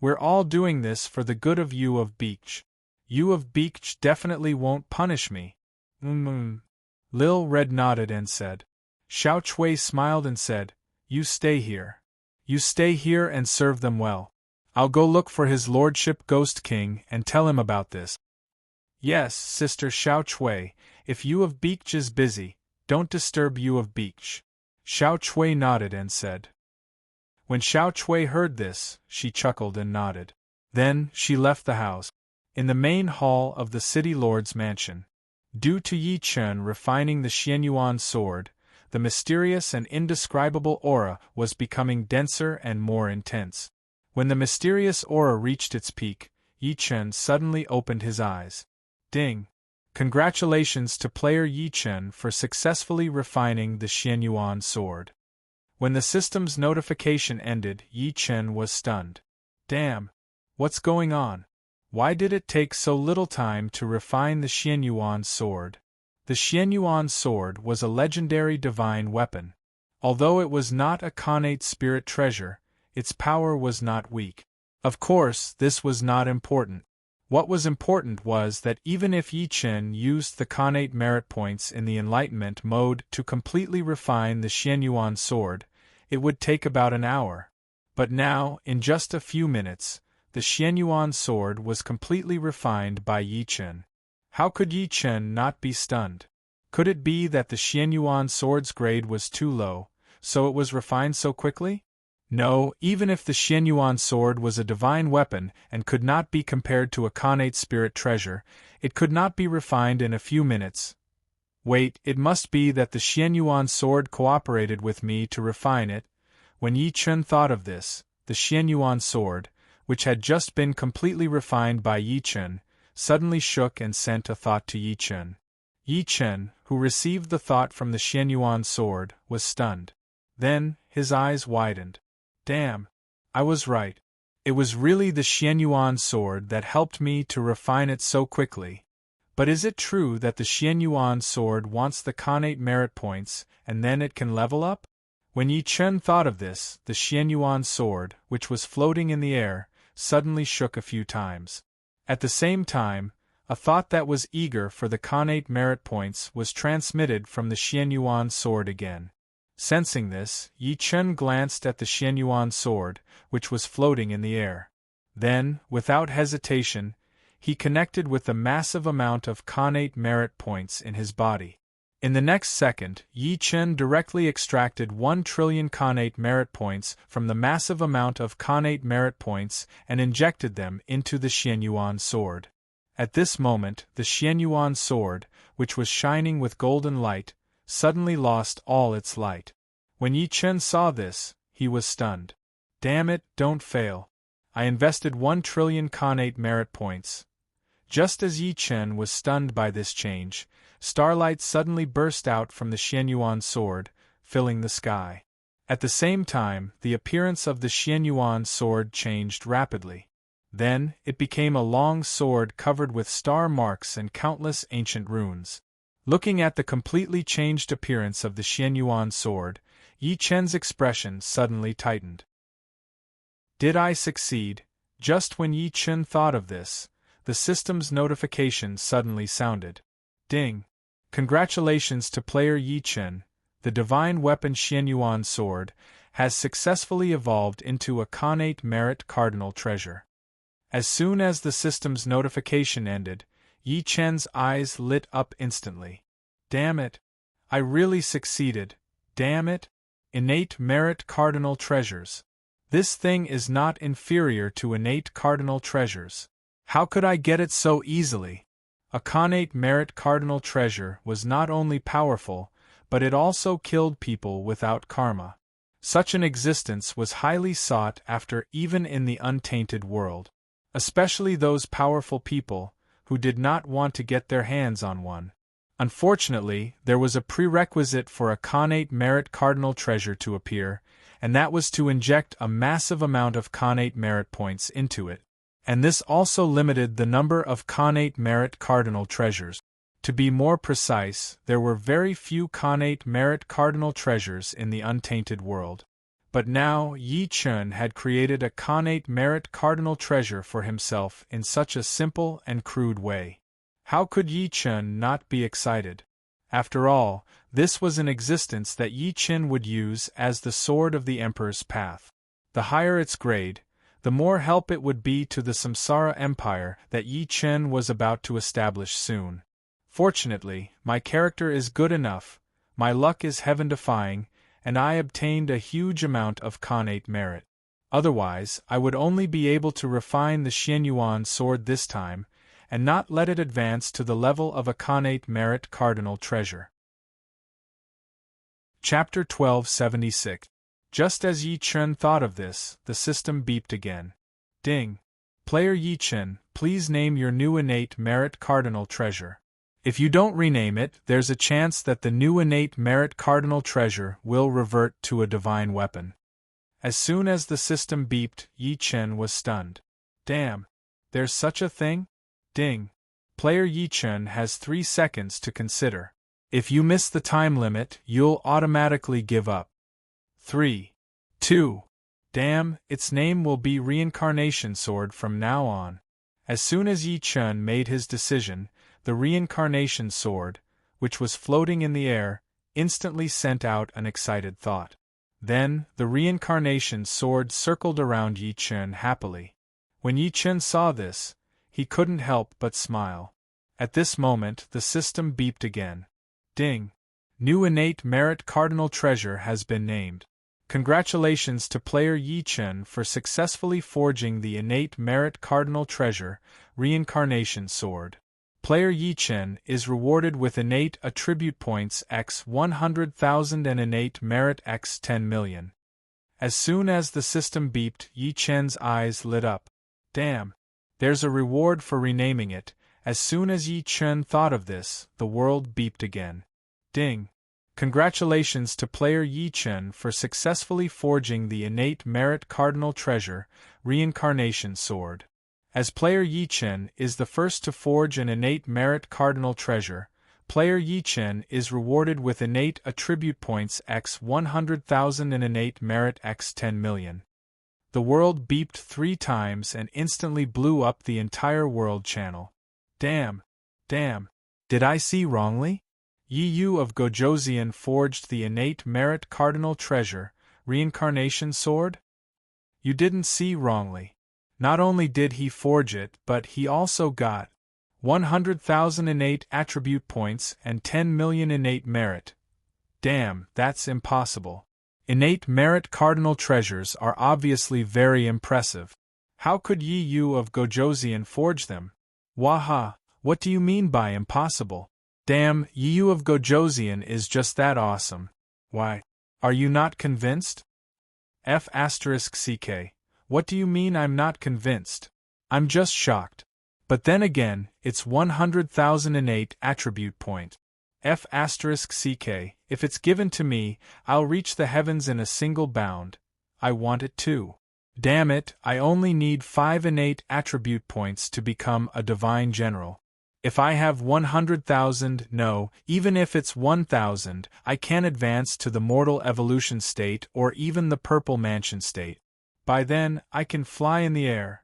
We're all doing this for the good of you of Beach. You of Beach definitely won't punish me. Lil Red nodded and said. Xiao Chui smiled and said, You stay here. You stay here and serve them well. I'll go look for his lordship Ghost King and tell him about this. Yes, Sister Xiao Chui, if you of Beach is busy, don't disturb you of Beach. Xiao Chui nodded and said. When Xiao Chui heard this, she chuckled and nodded. Then, she left the house. In the main hall of the city lord's mansion. Due to Yi Chen refining the Xianyuan sword, the mysterious and indescribable aura was becoming denser and more intense. When the mysterious aura reached its peak, Yi Chen suddenly opened his eyes. Ding! Congratulations to player Yi Chen for successfully refining the Xianyuan sword. When the system's notification ended, Yi Chen was stunned. Damn! What's going on? Why did it take so little time to refine the Xianyuan sword? The Xianyuan sword was a legendary divine weapon. Although it was not a connate spirit treasure, its power was not weak. Of course, this was not important. What was important was that even if Yi Chen used the connate merit points in the Enlightenment mode to completely refine the Xianyuan sword, it would take about an hour. But now, in just a few minutes, the Xianyuan sword was completely refined by Yi Chen. How could Yi Chen not be stunned? Could it be that the Xianyuan sword's grade was too low, so it was refined so quickly? No, even if the Xianyuan sword was a divine weapon and could not be compared to a connate spirit treasure, it could not be refined in a few minutes. Wait, it must be that the Xianyuan sword cooperated with me to refine it. When Yi Chen thought of this, the Xianyuan sword, which had just been completely refined by Yi Chen, suddenly shook and sent a thought to Yi Chen. Yi Chen, who received the thought from the Xianyuan sword, was stunned. Then, his eyes widened. Damn! I was right. It was really the Xianyuan sword that helped me to refine it so quickly. But is it true that the Xianyuan sword wants the connate merit points, and then it can level up? When Yi Chen thought of this, the Xianyuan sword, which was floating in the air, suddenly shook a few times. At the same time, a thought that was eager for the connate merit points was transmitted from the Xianyuan sword again. Sensing this, Yi Chen glanced at the Xianyuan sword, which was floating in the air. Then, without hesitation, he connected with the massive amount of connate merit points in his body. In the next second, Yi Chen directly extracted 1 trillion connate merit points from the massive amount of connate merit points and injected them into the Xianyuan sword. At this moment, the Xianyuan sword, which was shining with golden light, suddenly lost all its light. When Yi Chen saw this, he was stunned. Damn it, don't fail. I invested 1 trillion connate merit points. Just as Yi Chen was stunned by this change, starlight suddenly burst out from the Xianyuan sword, filling the sky. At the same time, the appearance of the Xianyuan sword changed rapidly. Then, it became a long sword covered with star marks and countless ancient runes. Looking at the completely changed appearance of the Xianyuan sword, Yi Chen's expression suddenly tightened. Did I succeed? Just when Yi Chen thought of this, the system's notification suddenly sounded. Ding! Congratulations to player Yi Chen, the divine weapon Xianyuan sword has successfully evolved into a connate merit cardinal treasure. As soon as the system's notification ended, Yi Chen's eyes lit up instantly. Damn it! I really succeeded. Damn it! Innate merit cardinal treasures. This thing is not inferior to innate cardinal treasures. How could I get it so easily? A connate merit cardinal treasure was not only powerful, but it also killed people without karma. Such an existence was highly sought after even in the untainted world. Especially those powerful people, who did not want to get their hands on one. Unfortunately, there was a prerequisite for a connate merit cardinal treasure to appear, and that was to inject a massive amount of connate merit points into it. And this also limited the number of connate merit cardinal treasures. To be more precise, there were very few connate merit cardinal treasures in the untainted world. But now Yi Chun had created a connate merit cardinal treasure for himself in such a simple and crude way. How could Yi Chun not be excited? After all, this was an existence that Yi Chun would use as the sword of the Emperor's path. The higher its grade, the more help it would be to the Samsara Empire that Yi Chun was about to establish soon. Fortunately, my character is good enough, my luck is heaven-defying, and I obtained a huge amount of connate merit. Otherwise, I would only be able to refine the Xianyuan sword this time, and not let it advance to the level of a connate merit cardinal treasure. Chapter 1276. Just as Yi Chun thought of this, the system beeped again. Ding! Player Yi Chun, please name your new innate merit cardinal treasure. If you don't rename it, there's a chance that the new innate merit cardinal treasure will revert to a divine weapon. As soon as the system beeped, Yi Chun was stunned. Damn! There's such a thing? Ding! Player Yi Chun has 3 seconds to consider. If you miss the time limit, you'll automatically give up. 3, 2. Damn, its name will be Reincarnation Sword from now on. As soon as Yi Chun made his decision, the Reincarnation Sword, which was floating in the air, instantly sent out an excited thought. Then, the Reincarnation Sword circled around Yi Chun happily. When Yi Chun saw this, he couldn't help but smile. At this moment, the system beeped again. Ding! New innate merit cardinal treasure has been named. Congratulations to player Yi Chun for successfully forging the innate merit cardinal treasure, Reincarnation Sword. Player Yi Chun is rewarded with innate attribute points x 100,000 and innate merit x 10 million. As soon as the system beeped, Yi Chun's eyes lit up. Damn! There's a reward for renaming it. As soon as Yi Chun thought of this, the world beeped again. Ding! Congratulations to player Yi Chun for successfully forging the innate merit cardinal treasure, Reincarnation Sword. As player Yi Chun is the first to forge an innate merit cardinal treasure, player Yi Chun is rewarded with innate attribute points x 100,000 and innate merit x 10 million. The world beeped 3 times and instantly blew up the entire world channel. Damn! Damn! Did I see wrongly? Yi Yu of Gojoseon forged the innate merit cardinal treasure, Reincarnation Sword? You didn't see wrongly. Not only did he forge it, but he also got 100,000 innate attribute points and 10 million innate merit. Damn, that's impossible. Innate merit cardinal treasures are obviously very impressive. How could Yi Yu of Gojoseon forge them? Waha, what do you mean by impossible? Damn, Yi Yu of Gojoseon is just that awesome. Why? Are you not convinced? F***ck. What do you mean I'm not convinced? I'm just shocked. But then again, it's 100,000 innate attribute point. F***ck. If it's given to me, I'll reach the heavens in a single bound. I want it too. Damn it, I only need 5 innate attribute points to become a divine general. If I have 100,000, no, even if it's 1,000, I can advance to the mortal evolution state or even the purple mansion state. By then, I can fly in the air.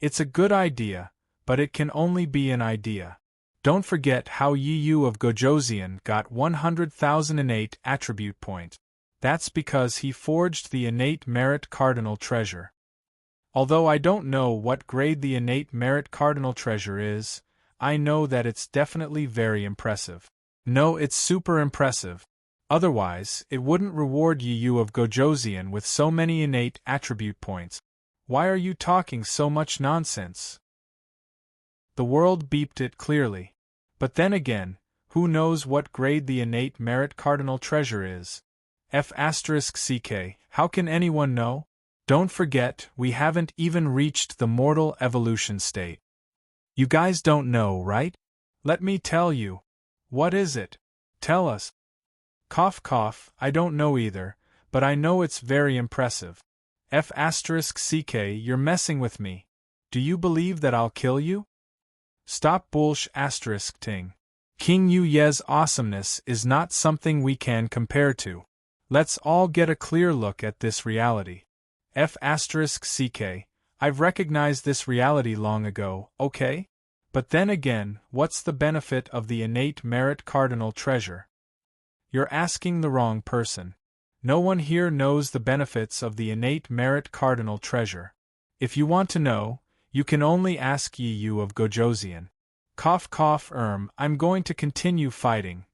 It's a good idea, but it can only be an idea. Don't forget how Yi Yu of Gojoseon got 100,000 innate attribute point. That's because he forged the innate merit cardinal treasure. Although I don't know what grade the innate merit cardinal treasure is, I know that it's definitely very impressive. No, it's super impressive. Otherwise, it wouldn't reward Yi Yu of Gojoseon with so many innate attribute points. Why are you talking so much nonsense? The world beeped it clearly. But then again, who knows what grade the innate merit cardinal treasure is? F***ck. How can anyone know? Don't forget, we haven't even reached the mortal evolution state. You guys don't know, right? Let me tell you. What is it? Tell us. Cough cough, I don't know either, but I know it's very impressive. F***ck, you're messing with me. Do you believe that I'll kill you? Stop bullsh**ting. King Yu Ye's awesomeness is not something we can compare to. Let's all get a clear look at this reality. F***ck, I've recognized this reality long ago, okay? But then again, what's the benefit of the innate merit cardinal treasure? You're asking the wrong person. No one here knows the benefits of the innate merit cardinal treasure. If you want to know, you can only ask Yi Yu of Gojoseon. Cough cough I'm going to continue fighting.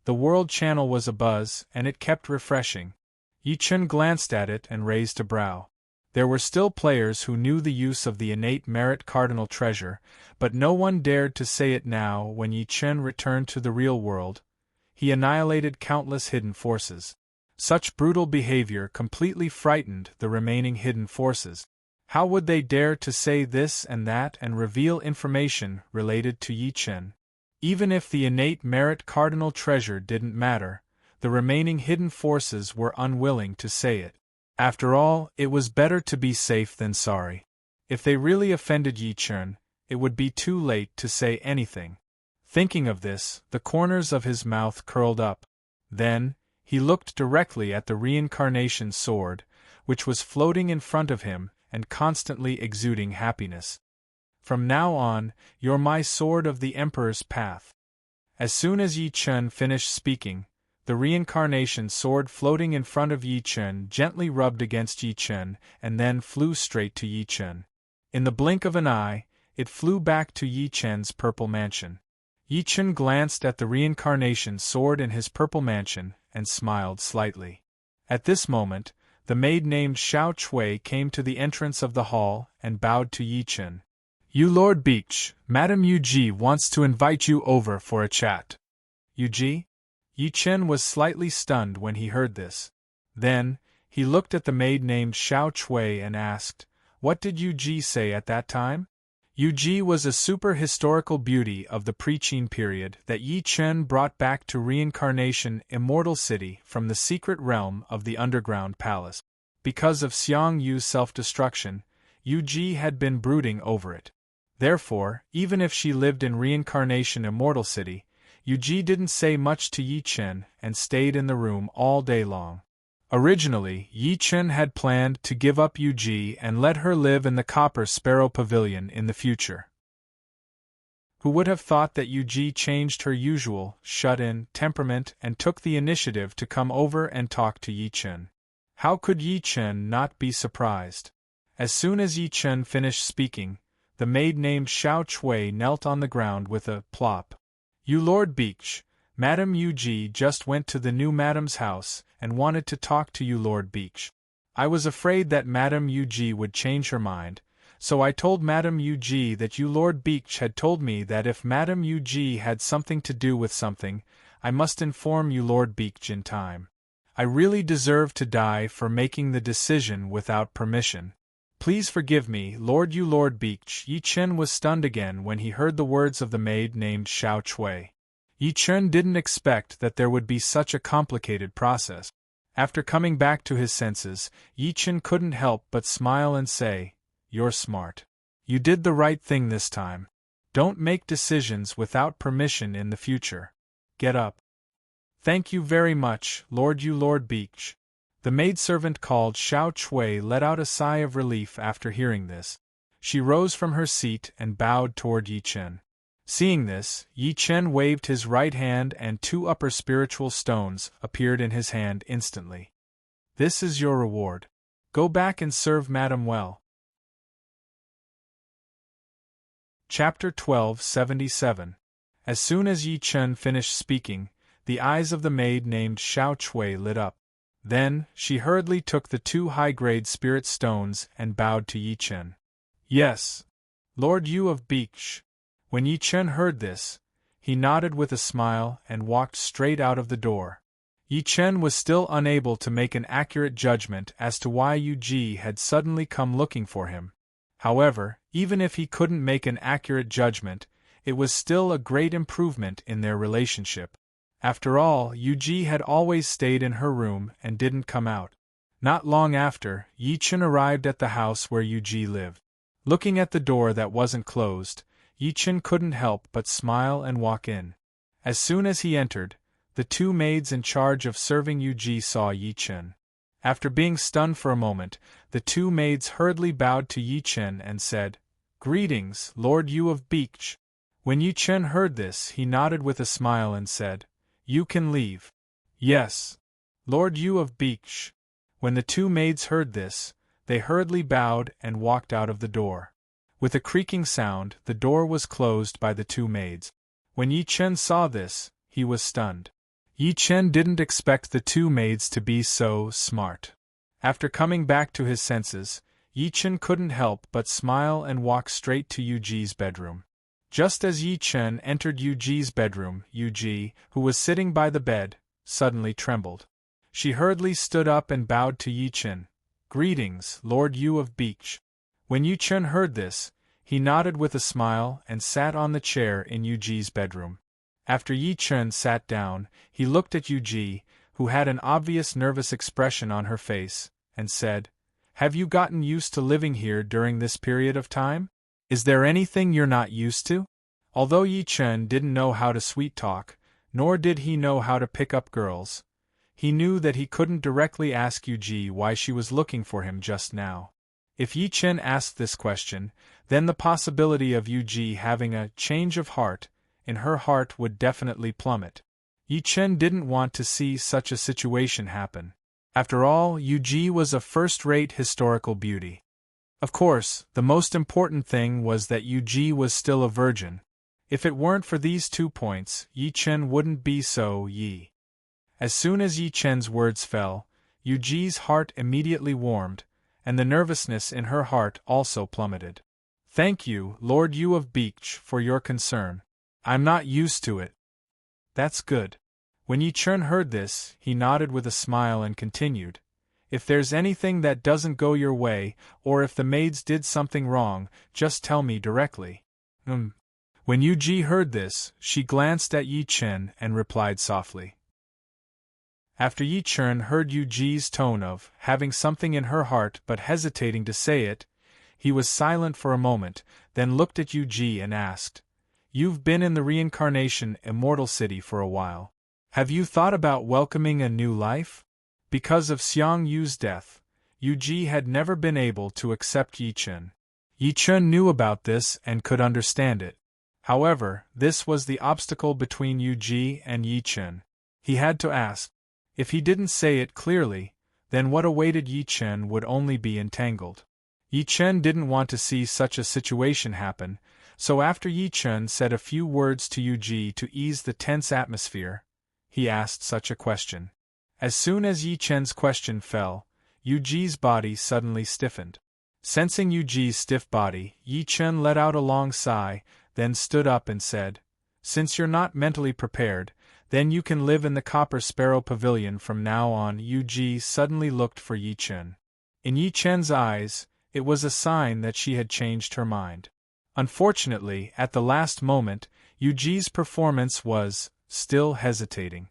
The world channel was abuzz, and it kept refreshing. Yi Chun glanced at it and raised a brow. There were still players who knew the use of the innate merit cardinal treasure, but no one dared to say it now. When Yi Chun returned to the real world, he annihilated countless hidden forces. Such brutal behavior completely frightened the remaining hidden forces. How would they dare to say this and that and reveal information related to Yi Chun? Even if the innate merit cardinal treasure didn't matter, the remaining hidden forces were unwilling to say it. After all, it was better to be safe than sorry. If they really offended Yi Chun, it would be too late to say anything. Thinking of this, the corners of his mouth curled up. Then, he looked directly at the reincarnation sword, which was floating in front of him and constantly exuding happiness. From now on, you're my sword of the Emperor's path. As soon as Yi Chun finished speaking, the reincarnation sword floating in front of Yi Chun gently rubbed against Yi Chun and then flew straight to Yi Chun. In the blink of an eye, it flew back to Yi Chun's purple mansion. Yi Chun glanced at the reincarnation sword in his purple mansion and smiled slightly. At this moment, the maid named Xiao Chui came to the entrance of the hall and bowed to Yi Chun. "You Lord Beach, Madame Yu Ji wants to invite you over for a chat." Yu Ji? Yi Chun was slightly stunned when he heard this. Then, he looked at the maid named Xiao Chui and asked, "What did Yu Ji say at that time?" Yu Ji was a super-historical beauty of the pre-Qin period that Yi Chun brought back to reincarnation Immortal City from the secret realm of the Underground Palace. Because of Xiang Yu's self-destruction, Yu Ji had been brooding over it. Therefore, even if she lived in reincarnation Immortal City, Yu Ji didn't say much to Yi Chun and stayed in the room all day long. Originally, Yi Chun had planned to give up Yu Ji and let her live in the Copper Sparrow Pavilion in the future. Who would have thought that Yu Ji changed her usual, shut-in, temperament and took the initiative to come over and talk to Yi Chun? How could Yi Chun not be surprised? As soon as Yi Chun finished speaking, the maid named Xiao Chui knelt on the ground with a plop. "You Lord Beach, Madame Yu Ji just went to the new Madame's house and wanted to talk to you Lord Beach. I was afraid that Madame Yu Ji would change her mind, so I told Madame Yu Ji that you Lord Beach had told me that if Madame Yu Ji had something to do with something, I must inform you Lord Beach in time. I really deserve to die for making the decision without permission. Please forgive me, Lord you Lord Beach." Yi Chun was stunned again when he heard the words of the maid named Xiao Chui. Yi Chun didn't expect that there would be such a complicated process. After coming back to his senses, Yi Chun couldn't help but smile and say, "You're smart. You did the right thing this time. Don't make decisions without permission in the future. Get up." "Thank you very much, Lord you Lord Beach." The maidservant called Xiao Chui let out a sigh of relief after hearing this. She rose from her seat and bowed toward Yi Chun. Seeing this, Yi Chun waved his right hand and 2 upper spiritual stones appeared in his hand instantly. "This is your reward. Go back and serve Madame well." Chapter 1277. As soon as Yi Chun finished speaking, the eyes of the maid named Xiao Chui lit up. Then, she hurriedly took the 2 high-grade spirit stones and bowed to Yi Chun. "Yes, Lord Yu of Beach." When Yi Chun heard this, he nodded with a smile and walked straight out of the door. Yi Chun was still unable to make an accurate judgment as to why Yu Ji had suddenly come looking for him. However, even if he couldn't make an accurate judgment, it was still a great improvement in their relationship. After all, Yu Ji had always stayed in her room and didn't come out. Not long after, Yi Chun arrived at the house where Yu Ji lived. Looking at the door that wasn't closed, Yi Chun couldn't help but smile and walk in. As soon as he entered, The two maids in charge of serving Yu saw Yi Chen. After being stunned for a moment, the two maids hurriedly bowed to Yi Chen and said, "Greetings, Lord Yu of Beach." When Yi Chen heard this, he nodded with a smile and said, "You can leave." "Yes, Lord Yu of Beach." When the two maids heard this, they hurriedly bowed and walked out of the door. With a creaking sound, the door was closed by the two maids. When Yi Chen saw this, he was stunned. Yi Chen didn't expect the two maids to be so smart. After coming back to his senses, Yi Chen couldn't help but smile and walk straight to Yuji's bedroom. Just as Yi Chen entered Yuji's bedroom, Yuji, who was sitting by the bed, suddenly trembled. She hurriedly stood up and bowed to Yi Chen. "Greetings, Lord Yu of Beach." When Yi Chen heard this, he nodded with a smile and sat on the chair in Yuji's bedroom. After Yi Chen sat down, he looked at Yuji, who had an obvious nervous expression on her face, and said, "Have you gotten used to living here during this period of time? Is there anything you're not used to?" Although Yi Chen didn't know how to sweet-talk, nor did he know how to pick up girls, he knew that he couldn't directly ask Yuji why she was looking for him just now. If Yi Chen asked this question, then the possibility of Yuji having a change of heart in her heart would definitely plummet. Yi Chen didn't want to see such a situation happen. After all, Yuji was a first-rate historical beauty. Of course, the most important thing was that Yuji was still a virgin. If it weren't for these 2 points, Yi Chen wouldn't be so Yi. As soon as Yi Chen's words fell, Yuji's heart immediately warmed, and the nervousness in her heart also plummeted. "Thank you, Lord Yu of Beach, for your concern. I'm not used to it." "That's good." When Yi Chen heard this, he nodded with a smile and continued, "If there's anything that doesn't go your way, or if the maids did something wrong, just tell me directly." When Yuji heard this, she glanced at Yi Chen and replied softly. After Yi Chen heard Yuji's tone of having something in her heart but hesitating to say it, he was silent for a moment, then looked at Yuji and asked, "You've been in the reincarnation immortal city for a while. Have you thought about welcoming a new life?" Because of Xiang Yu's death, Yuji had never been able to accept Yi Chen. Yi Chen knew about this and could understand it. However, this was the obstacle between Yuji and Yi Chen. He had to ask. If he didn't say it clearly, then what awaited Yi Chen would only be entangled. Yi Chen didn't want to see such a situation happen, so after Yi Chen said a few words to Yuji to ease the tense atmosphere, he asked such a question. As soon as Yi Chen's question fell, Yuji's body suddenly stiffened. Sensing Yuji's stiff body, Yi Chen let out a long sigh, then stood up and said, "Since you're not mentally prepared, then you can live in the Copper Sparrow Pavilion from now on." Yuji suddenly looked for Yi Chen. In Yi Chen's eyes, it was a sign that she had changed her mind. Unfortunately, at the last moment, Yuji's performance was still hesitating.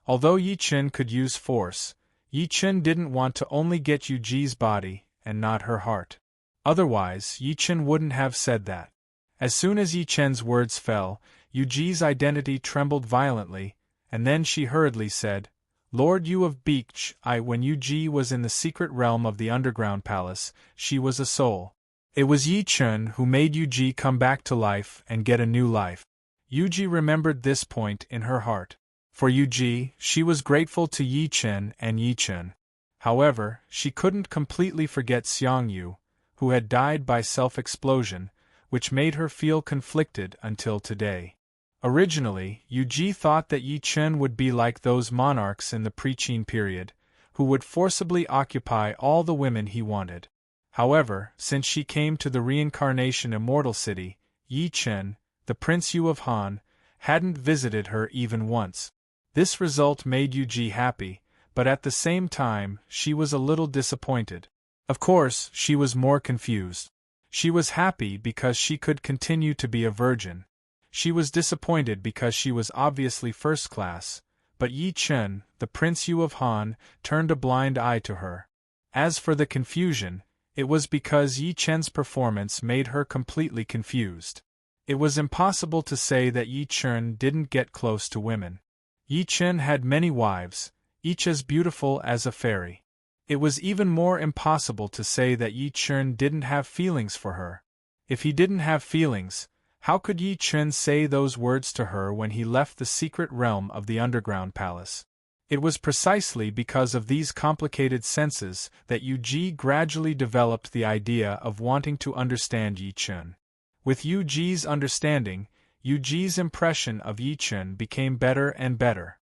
Although Yi Chen could use force, Yi Chen didn't want to only get Yuji's body and not her heart. Otherwise, Yi Chen wouldn't have said that. As soon as Yi Chen's words fell, Yuji's identity trembled violently, and then she hurriedly said, "Lord Yu of Beach, when Yuji was in the secret realm of the underground palace, she was a soul. It was Yi Chen who made Yuji come back to life and get a new life." Yuji remembered this point in her heart. For Yuji, she was grateful to Yi Chen and Yi Chen. However, she couldn't completely forget Xiang Yu, who had died by self-explosion, which made her feel conflicted until today. Originally, Yuji thought that Yi Chen would be like those monarchs in the pre-Qin period, who would forcibly occupy all the women he wanted. However, since she came to the reincarnation immortal city, Yi Chen, the Prince Yu of Han, hadn't visited her even once. This result made Yuji happy, but at the same time, she was a little disappointed. Of course, she was more confused. She was happy because she could continue to be a virgin. She was disappointed because she was obviously first class, but Yi Chen, the Prince Yu of Han, turned a blind eye to her. As for the confusion, it was because Yi Chen's performance made her completely confused. It was impossible to say that Yi Chen didn't get close to women. Yi Chen had many wives, each as beautiful as a fairy. It was even more impossible to say that Yi Chen didn't have feelings for her. If he didn't have feelings, how could Yi Chen say those words to her when he left the secret realm of the underground palace? It was precisely because of these complicated senses that Yu Ji gradually developed the idea of wanting to understand Yi Chen. With Yu Ji's understanding, Yu Ji's impression of Yi Chen became better and better.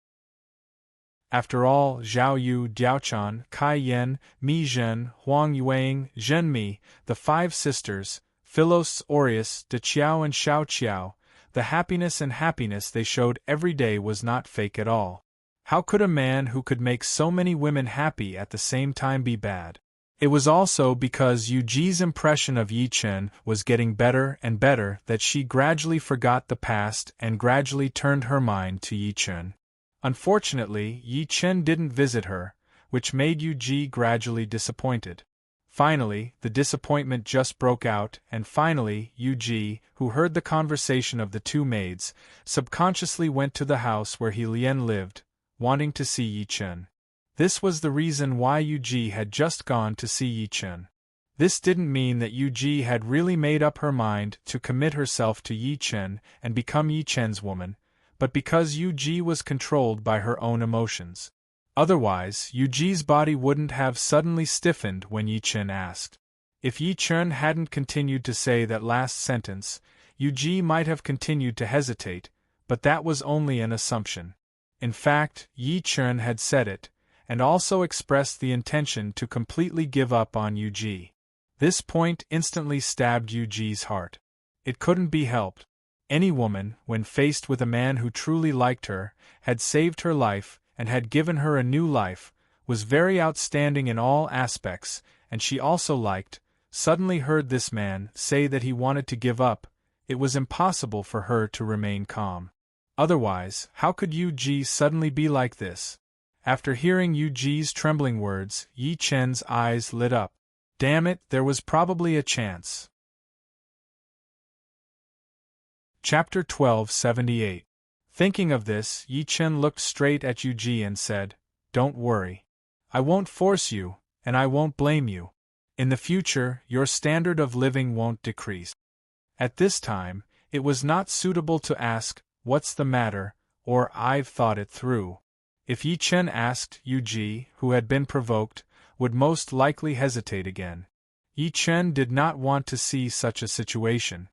After all, Zhao Yu, Diaochan, Kai Yan, Mi Zhen, Huang Yuang, Zhen Mi, the five sisters, Philos, Aureus, De Qiao and Xiao Qiao, the happiness they showed every day was not fake at all. How could a man who could make so many women happy at the same time be bad? It was also because Yu Ji's impression of Yi Chen was getting better and better that she gradually forgot the past and gradually turned her mind to Yi Chen. Unfortunately, Yi Chen didn't visit her, which made Yu Ji gradually disappointed. Finally, the disappointment just broke out, and finally, Yu Ji, who heard the conversation of the two maids, subconsciously went to the house where He Lian lived, wanting to see Yi Chen. This was the reason why Yu Ji had just gone to see Yi Chen. This didn't mean that Yu Ji had really made up her mind to commit herself to Yi Chen and become Yi Chen's woman, but because Yu Ji was controlled by her own emotions. Otherwise, Yu Ji's body wouldn't have suddenly stiffened when Yi Chen asked. If Yi Chen hadn't continued to say that last sentence, Yu Ji might have continued to hesitate, but that was only an assumption. In fact, Yi Chen had said it, and also expressed the intention to completely give up on Yu Ji. This point instantly stabbed Yu Ji's heart. It couldn't be helped. Any woman, when faced with a man who truly liked her, had saved her life, and had given her a new life, was very outstanding in all aspects, and she also liked, suddenly heard this man say that he wanted to give up, it was impossible for her to remain calm. Otherwise, how could Yu Ji suddenly be like this? After hearing Yu Ji's trembling words, Yi Chen's eyes lit up. Damn it, there was probably a chance. Chapter 1278. Thinking of this, Yi Chen looked straight at Yu Ji and said, "Don't worry. I won't force you, and I won't blame you. In the future, your standard of living won't decrease." At this time, it was not suitable to ask, "What's the matter?" or "I've thought it through." If Yi Chen asked, Yu Ji, who had been provoked, would most likely hesitate again. Yi Chen did not want to see such a situation.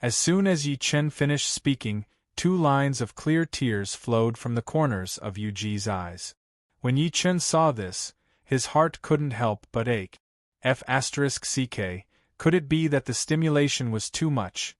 As soon as Yi Chen finished speaking, 2 lines of clear tears flowed from the corners of Yu Ji's eyes. When Yi Chen saw this, his heart couldn't help but ache. F***ck, could it be that the stimulation was too much?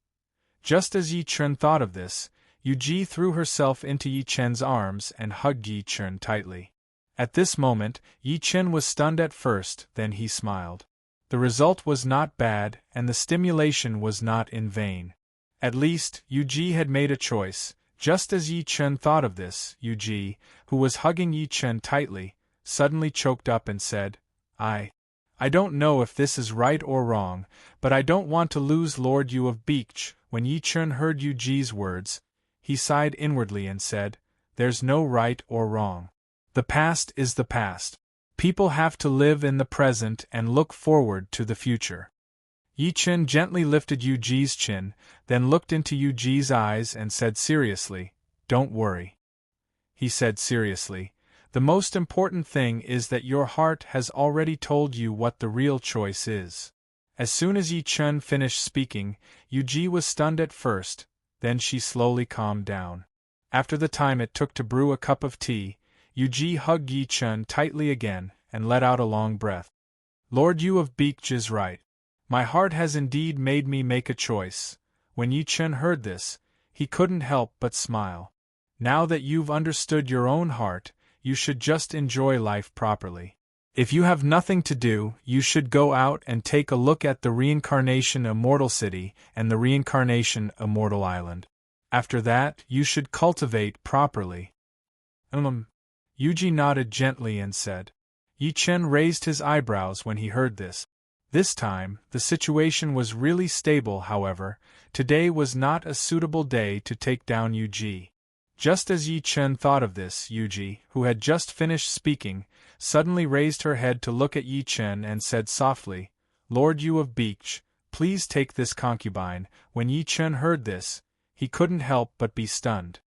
Just as Yi Chen thought of this, Yu Ji threw herself into Yi Chen's arms and hugged Yi Chen tightly. At this moment, Yi Chen was stunned at first, then he smiled. The result was not bad, and the stimulation was not in vain. At least, Yu Ji had made a choice. Just as Yi Chen thought of this, Yu Ji, who was hugging Yi Chen tightly, suddenly choked up and said, I don't know if this is right or wrong, but I don't want to lose Lord Yu of Beach." When Yi Chen heard Yu Ji's words, he sighed inwardly and said, "There's no right or wrong. The past is the past. People have to live in the present and look forward to the future." Yi Chen gently lifted Yu Ji's chin, then looked into Yu Ji's eyes and said seriously, "Don't worry." He said seriously, "The most important thing is that your heart has already told you what the real choice is." As soon as Yi Chen finished speaking, Yu Ji was stunned at first, then she slowly calmed down. After the time it took to brew a cup of tea, Yu Ji hugged Yi Chen tightly again, and let out a long breath. "Lord Yu of Beach is right. My heart has indeed made me make a choice." When Yi Chen heard this, he couldn't help but smile. "Now that you've understood your own heart, you should just enjoy life properly. If you have nothing to do, you should go out and take a look at the Reincarnation Immortal City and the Reincarnation Immortal Island. After that, you should cultivate properly." Yuji nodded gently and said. Yi Chen raised his eyebrows when he heard this. This time, the situation was really stable. However, today was not a suitable day to take down Yu Ji. Just as Yi Chen thought of this, Yuji, who had just finished speaking, suddenly raised her head to look at Yi Chen and said softly, "Lord Yu of Beach, please take this concubine." When Yi Chen heard this, he couldn't help but be stunned.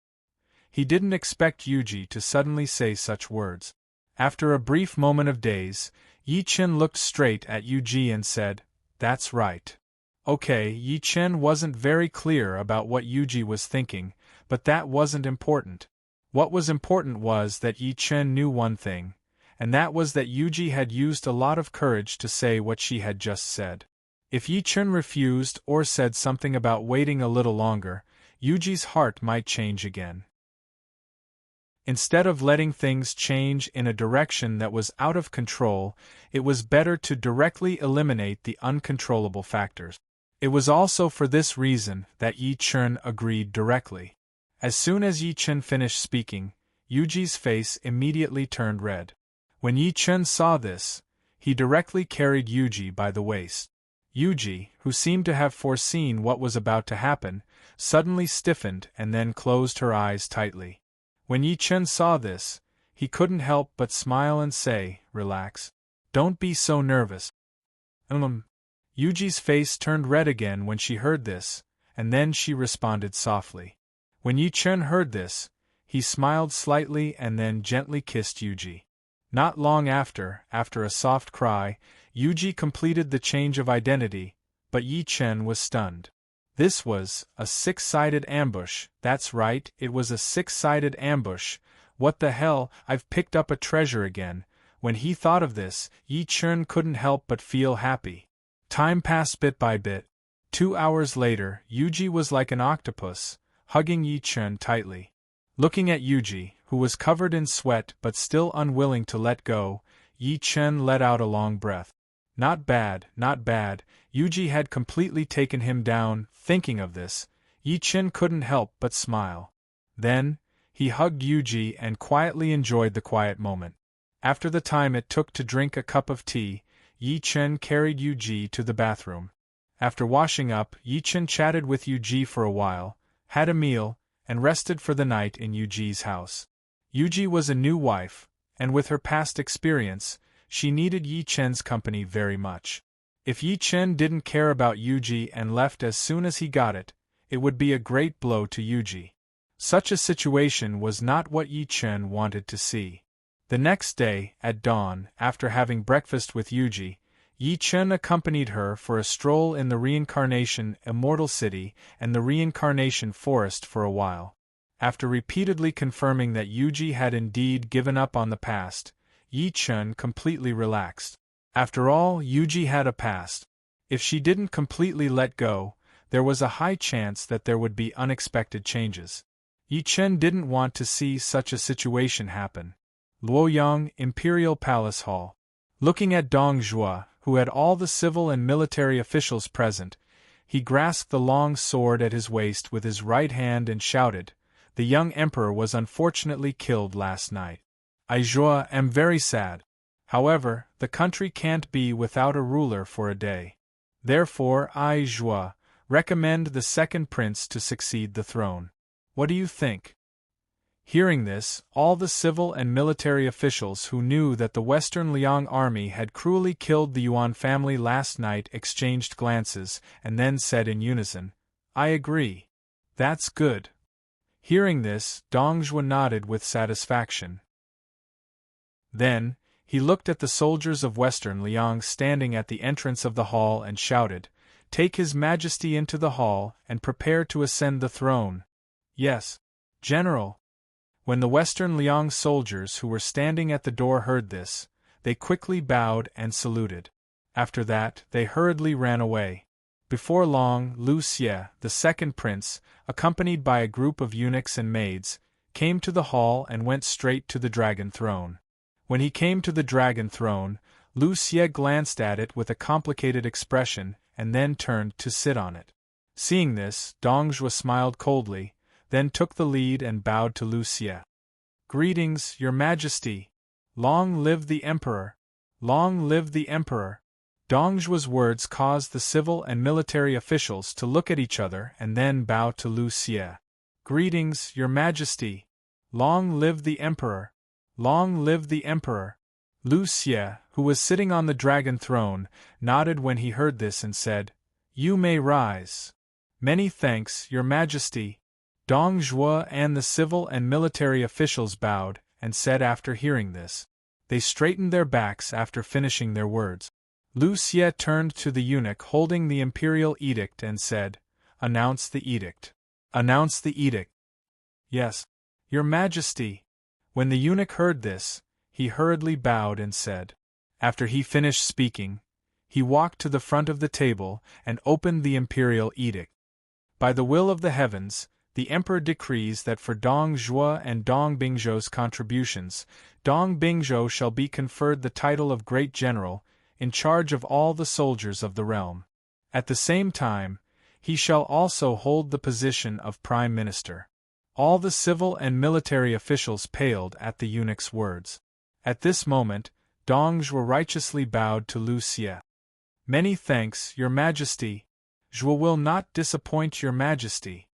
He didn't expect Yuji to suddenly say such words. After a brief moment of daze, Yi Chen looked straight at Yuji and said, "That's right." Okay, Yi Chen wasn't very clear about what Yuji was thinking, but that wasn't important. What was important was that Yi Chen knew one thing, and that was that Yuji had used a lot of courage to say what she had just said. If Yi Chen refused or said something about waiting a little longer, Yuji's heart might change again. Instead of letting things change in a direction that was out of control, it was better to directly eliminate the uncontrollable factors. It was also for this reason that Yi Chen agreed directly. As soon as Yi Chen finished speaking, Yuji's face immediately turned red. When Yi Chen saw this, he directly carried Yuji by the waist. Yuji, who seemed to have foreseen what was about to happen, suddenly stiffened and then closed her eyes tightly. When Yi Chen saw this, he couldn't help but smile and say, "Relax. Don't be so nervous." Yuji's face turned red again when she heard this, and then she responded softly. When Yi Chen heard this, he smiled slightly and then gently kissed Yuji. Not long after a soft cry, Yuji completed the change of identity, but Yi Chen was stunned. This was a six-sided ambush. That's right, it was a six-sided ambush. What the hell, I've picked up a treasure again. When he thought of this, Yi Chen couldn't help but feel happy. Time passed bit by bit. 2 hours later, Yuji was like an octopus, hugging Yi Chen tightly. Looking at Yuji, who was covered in sweat but still unwilling to let go, Yi Chen let out a long breath. Not bad, not bad. Yuji had completely taken him down. Thinking of this, Yi Chen couldn't help but smile. Then, he hugged Yuji and quietly enjoyed the quiet moment. After the time it took to drink a cup of tea, Yi Chen carried Yuji to the bathroom. After washing up, Yi Chen chatted with Yuji for a while, had a meal, and rested for the night in Yuji's house. Yuji was a new wife, and with her past experience, she needed Yi Chen's company very much. If Yi Chen didn't care about Yuji and left as soon as he got it, it would be a great blow to Yuji. Such a situation was not what Yi Chen wanted to see. The next day, at dawn, after having breakfast with Yuji, Yi Chen accompanied her for a stroll in the Reincarnation Immortal City and the Reincarnation Forest for a while. After repeatedly confirming that Yuji had indeed given up on the past, Yi Chen completely relaxed. After all, Yuji had a past. If she didn't completely let go, there was a high chance that there would be unexpected changes. Yi Chen didn't want to see such a situation happen. Luoyang Imperial Palace Hall. Looking at Dong Zhuo, who had all the civil and military officials present, he grasped the long sword at his waist with his right hand and shouted, "The young emperor was unfortunately killed last night. I Zhuo am very sad. However, the country can't be without a ruler for a day. Therefore I Zhuo recommend the second prince to succeed the throne. What do you think?" Hearing this, all the civil and military officials who knew that the Western Liang army had cruelly killed the Yuan family last night exchanged glances, and then said in unison, "I agree. That's good." Hearing this, Dong Zhuo nodded with satisfaction. Then, he looked at the soldiers of Western Liang standing at the entrance of the hall and shouted, "Take His Majesty into the hall and prepare to ascend the throne." "Yes, General." When the Western Liang soldiers who were standing at the door heard this, they quickly bowed and saluted. After that, they hurriedly ran away. Before long, Lu Xie, the second prince, accompanied by a group of eunuchs and maids, came to the hall and went straight to the dragon throne. When he came to the dragon throne, Lu Xie glanced at it with a complicated expression and then turned to sit on it. Seeing this, Dong Zhuo smiled coldly, then took the lead and bowed to Lu Xie. "Greetings, Your Majesty! Long live the Emperor! Long live the Emperor!" Dong Zhuo's words caused the civil and military officials to look at each other and then bow to Lu Xie. "Greetings, Your Majesty! Long live the Emperor! Long live the Emperor! Lu Xie, who was sitting on the dragon throne, nodded when he heard this and said, "You may rise." "Many thanks, Your Majesty." Dong Zhuo and the civil and military officials bowed, and said after hearing this. They straightened their backs after finishing their words. Lu Xie turned to the eunuch holding the imperial edict and said, "Announce the edict." "Announce the edict." "Yes, Your Majesty." When the eunuch heard this, he hurriedly bowed and said. After he finished speaking, he walked to the front of the table and opened the imperial edict. By the will of the heavens, the Emperor decrees that for Dong Zhuo and Dong Bingzhou's contributions, Dong Bingzhou shall be conferred the title of Great General, in charge of all the soldiers of the realm. At the same time, he shall also hold the position of Prime Minister. All the civil and military officials paled at the eunuch's words. At this moment, Dong Zhuo righteously bowed to Lu Xie. "Many thanks, Your Majesty. Zhuo will not disappoint Your Majesty."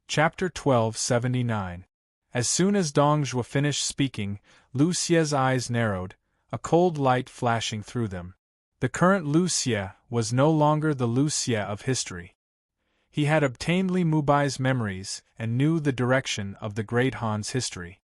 Chapter 1279. As soon as Dong Zhuo finished speaking, Lu Xie's eyes narrowed, a cold light flashing through them. The current Lu Xie was no longer the Lu Xie of history. He had obtained Li Mubai's memories and knew the direction of the Great Han's history.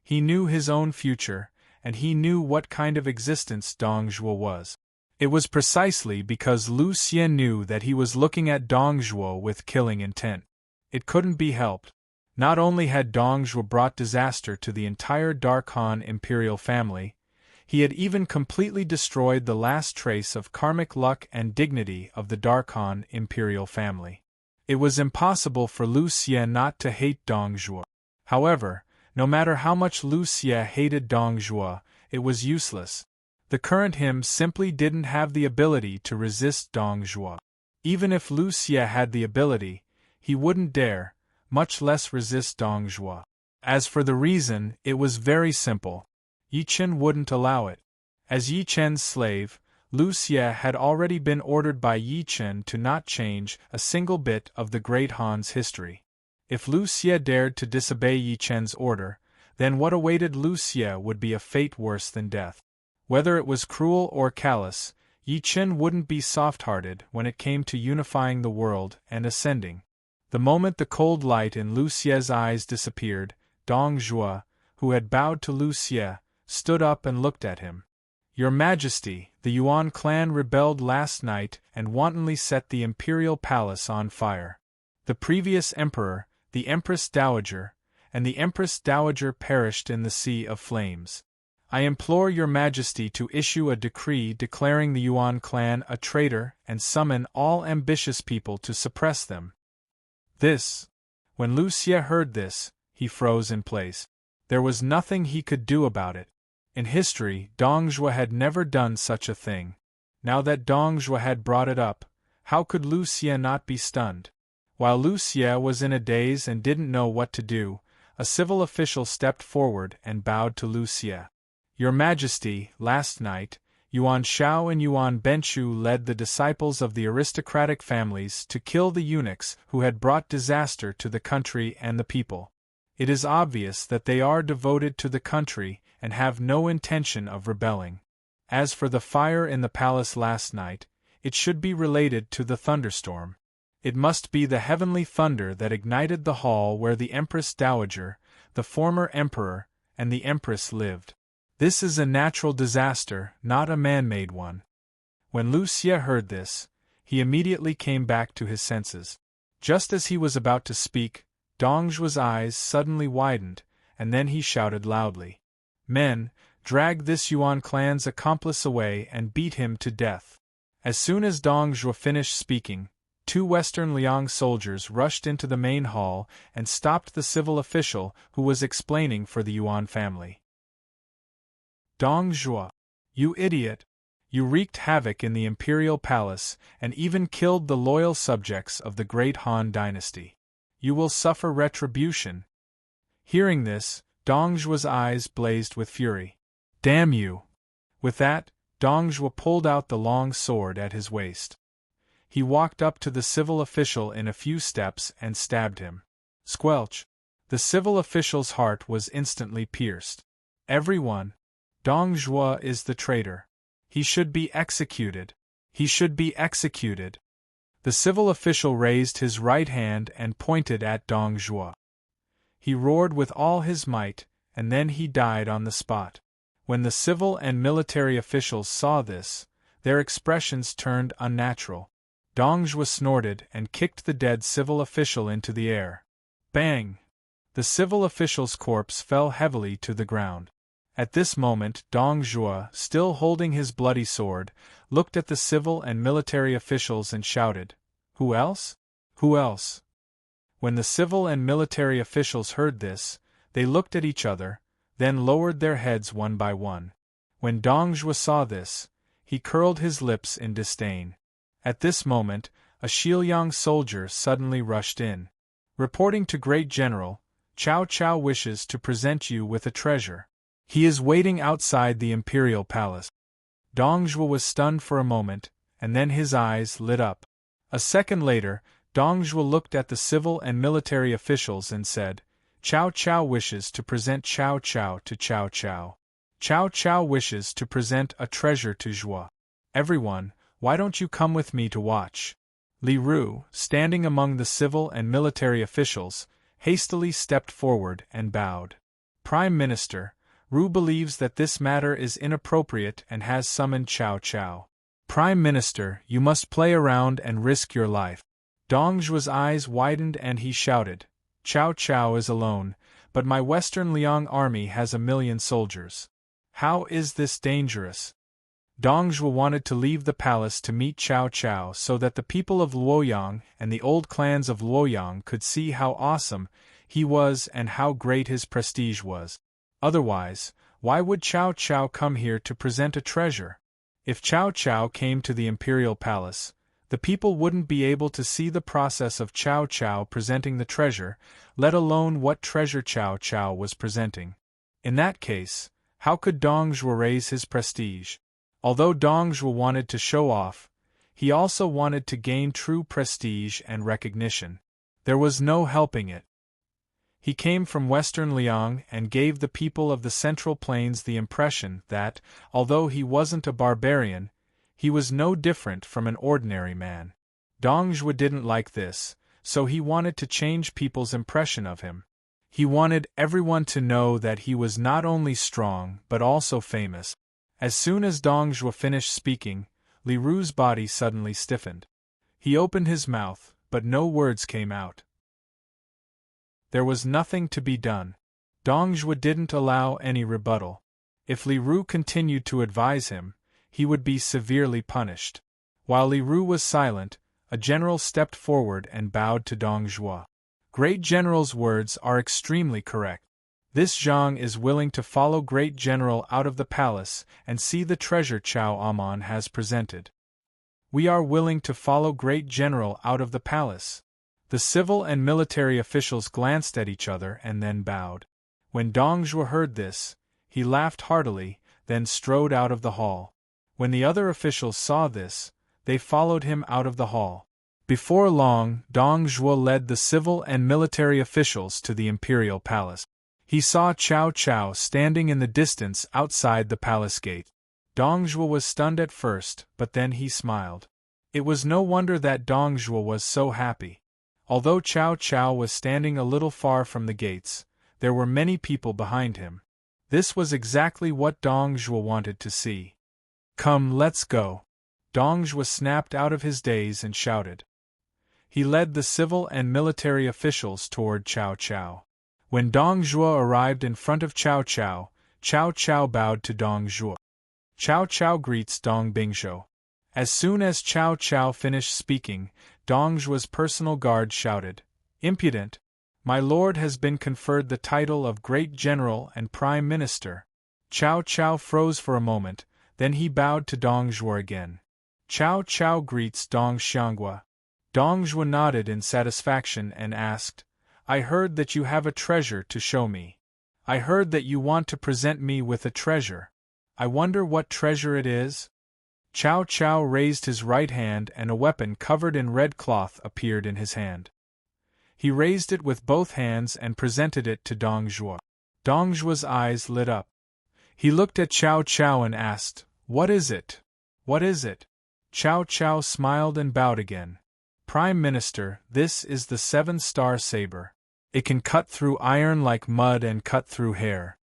He knew his own future, and he knew what kind of existence Dong Zhuo was. It was precisely because Lu Xie knew that he was looking at Dong Zhuo with killing intent. It couldn't be helped. Not only had Dong Zhuo brought disaster to the entire Dark Han imperial family, he had even completely destroyed the last trace of karmic luck and dignity of the Dark Han imperial family. It was impossible for Lu Xie not to hate Dong Zhuo. However, no matter how much Lu Xie hated Dong Zhuo, it was useless. The current him simply didn't have the ability to resist Dong Zhuo. Even if Lu Xie had the ability, he wouldn't dare, much less resist Dong Zhuo. As for the reason, it was very simple. Yi Chen wouldn't allow it. As Yi Chen's slave, Lu Xie had already been ordered by Yi Chen to not change a single bit of the Great Han's history. If Lu Xie dared to disobey Yi Chen's order, then what awaited Lu Xie would be a fate worse than death. Whether it was cruel or callous, Yi Chen wouldn't be soft-hearted when it came to unifying the world and ascending. The moment the cold light in Lu Xie's eyes disappeared, Dong Zhuo, who had bowed to Lu Xie, stood up and looked at him. "Your Majesty, the Yuan clan rebelled last night and wantonly set the imperial palace on fire. The previous emperor, the Empress Dowager, and the Empress Dowager perished in the sea of flames. I implore Your Majesty to issue a decree declaring the Yuan clan a traitor and summon all ambitious people to suppress them." When Lu Xie heard this, he froze in place. There was nothing he could do about it. In history, Dong Zhuo had never done such a thing. Now that Dong Zhuo had brought it up, how could Lu Xie not be stunned? While Lu Xie was in a daze and didn't know what to do, a civil official stepped forward and bowed to Lu Xie. "Your Majesty, last night, Yuan Shao and Yuan Benchu led the disciples of the aristocratic families to kill the eunuchs who had brought disaster to the country and the people. It is obvious that they are devoted to the country and have no intention of rebelling. As for the fire in the palace last night, it should be related to the thunderstorm. It must be the heavenly thunder that ignited the hall where the Empress Dowager, the former emperor, and the empress lived. This is a natural disaster, not a man-made one." When Lu Xie heard this, he immediately came back to his senses. Just as he was about to speak, Dong Zhuo's eyes suddenly widened, and then he shouted loudly, "Men, drag this Yuan clan's accomplice away and beat him to death." As soon as Dong Zhuo finished speaking, 2 Western Liang soldiers rushed into the main hall and stopped the civil official who was explaining for the Yuan family. "Dong Zhuo, you idiot! You wreaked havoc in the imperial palace and even killed the loyal subjects of the Great Han dynasty. You will suffer retribution." Hearing this, Dong Zhuo's eyes blazed with fury. "Damn you!" With that, Dong Zhuo pulled out the long sword at his waist. He walked up to the civil official in a few steps and stabbed him. Squelch! The civil official's heart was instantly pierced. Everyone! Dong Zhuo is the traitor. He should be executed. He should be executed. The civil official raised his right hand and pointed at Dong Zhuo. He roared with all his might, and then he died on the spot. When the civil and military officials saw this, their expressions turned unnatural. Dong Zhuo snorted and kicked the dead civil official into the air. Bang! The civil official's corpse fell heavily to the ground. At this moment Dong Zhuo, still holding his bloody sword, looked at the civil and military officials and shouted, "Who else? Who else?" When the civil and military officials heard this, they looked at each other, then lowered their heads one by one. When Dong Zhuo saw this, he curled his lips in disdain. At this moment, a Xianyang soldier suddenly rushed in. Reporting to Great General, Cao Cao wishes to present you with a treasure. He is waiting outside the imperial palace. Dong Zhuo was stunned for a moment, and then his eyes lit up. A second later, Dong Zhuo looked at the civil and military officials and said, Cao Cao wishes to present Cao Cao to Cao Cao. Cao Cao wishes to present a treasure to Zhuo. Everyone, why don't you come with me to watch? Li Ru, standing among the civil and military officials, hastily stepped forward and bowed. Prime Minister, Ru believes that this matter is inappropriate and has summoned Cao Cao. Prime Minister, you must play around and risk your life. Dong Zhuo's eyes widened and he shouted, Cao Cao is alone, but my Western Liang army has 1,000,000 soldiers. How is this dangerous? Dong Zhuo wanted to leave the palace to meet Cao Cao so that the people of Luoyang and the old clans of Luoyang could see how awesome he was and how great his prestige was. Otherwise, why would Cao Cao come here to present a treasure? If Cao Cao came to the imperial palace, the people wouldn't be able to see the process of Cao Cao presenting the treasure, let alone what treasure Cao Cao was presenting. In that case, how could Dong Zhuo raise his prestige? Although Dong Zhuo wanted to show off, he also wanted to gain true prestige and recognition. There was no helping it. He came from Western Liang and gave the people of the Central Plains the impression that, although he wasn't a barbarian, he was no different from an ordinary man. Dong Zhuo didn't like this, so he wanted to change people's impression of him. He wanted everyone to know that he was not only strong but also famous. As soon as Dong Zhuo finished speaking, Li Ru's body suddenly stiffened. He opened his mouth, but no words came out. There was nothing to be done. Dong Zhuo didn't allow any rebuttal. If Li Ru continued to advise him, he would be severely punished. While Li Ru was silent, a general stepped forward and bowed to Dong Zhuo. Great General's words are extremely correct. This Zhang is willing to follow Great General out of the palace and see the treasure Cao Amon has presented. We are willing to follow Great General out of the palace. The civil and military officials glanced at each other and then bowed. When Dong Zhuo heard this, he laughed heartily, then strode out of the hall. When the other officials saw this, they followed him out of the hall. Before long, Dong Zhuo led the civil and military officials to the imperial palace. He saw Cao Cao standing in the distance outside the palace gate. Dong Zhuo was stunned at first, but then he smiled. It was no wonder that Dong Zhuo was so happy. Although Cao Cao was standing a little far from the gates, there were many people behind him. This was exactly what Dong Zhuo wanted to see. Come, let's go. Dong Zhuo snapped out of his daze and shouted. He led the civil and military officials toward Cao Cao. When Dong Zhuo arrived in front of Cao Cao, Cao Cao bowed to Dong Zhuo. Cao Cao greets Dong Bingzhou. As soon as Cao Cao finished speaking, Dong Zhuo's personal guard shouted, Impudent! My lord has been conferred the title of Great General and Prime Minister. Cao Cao froze for a moment, then he bowed to Dong Zhuo again. Cao Cao greets Dong Xianghua. Dong Zhuo nodded in satisfaction and asked, I heard that you have a treasure to show me. I heard that you want to present me with a treasure. I wonder what treasure it is? Cao Cao raised his right hand and a weapon covered in red cloth appeared in his hand. He raised it with both hands and presented it to Dong Zhuo. Dong Zhuo's eyes lit up. He looked at Cao Cao and asked, "What is it? What is it?" Cao Cao smiled and bowed again. "Prime Minister, this is the 7-star saber. It can cut through iron like mud and cut through hair."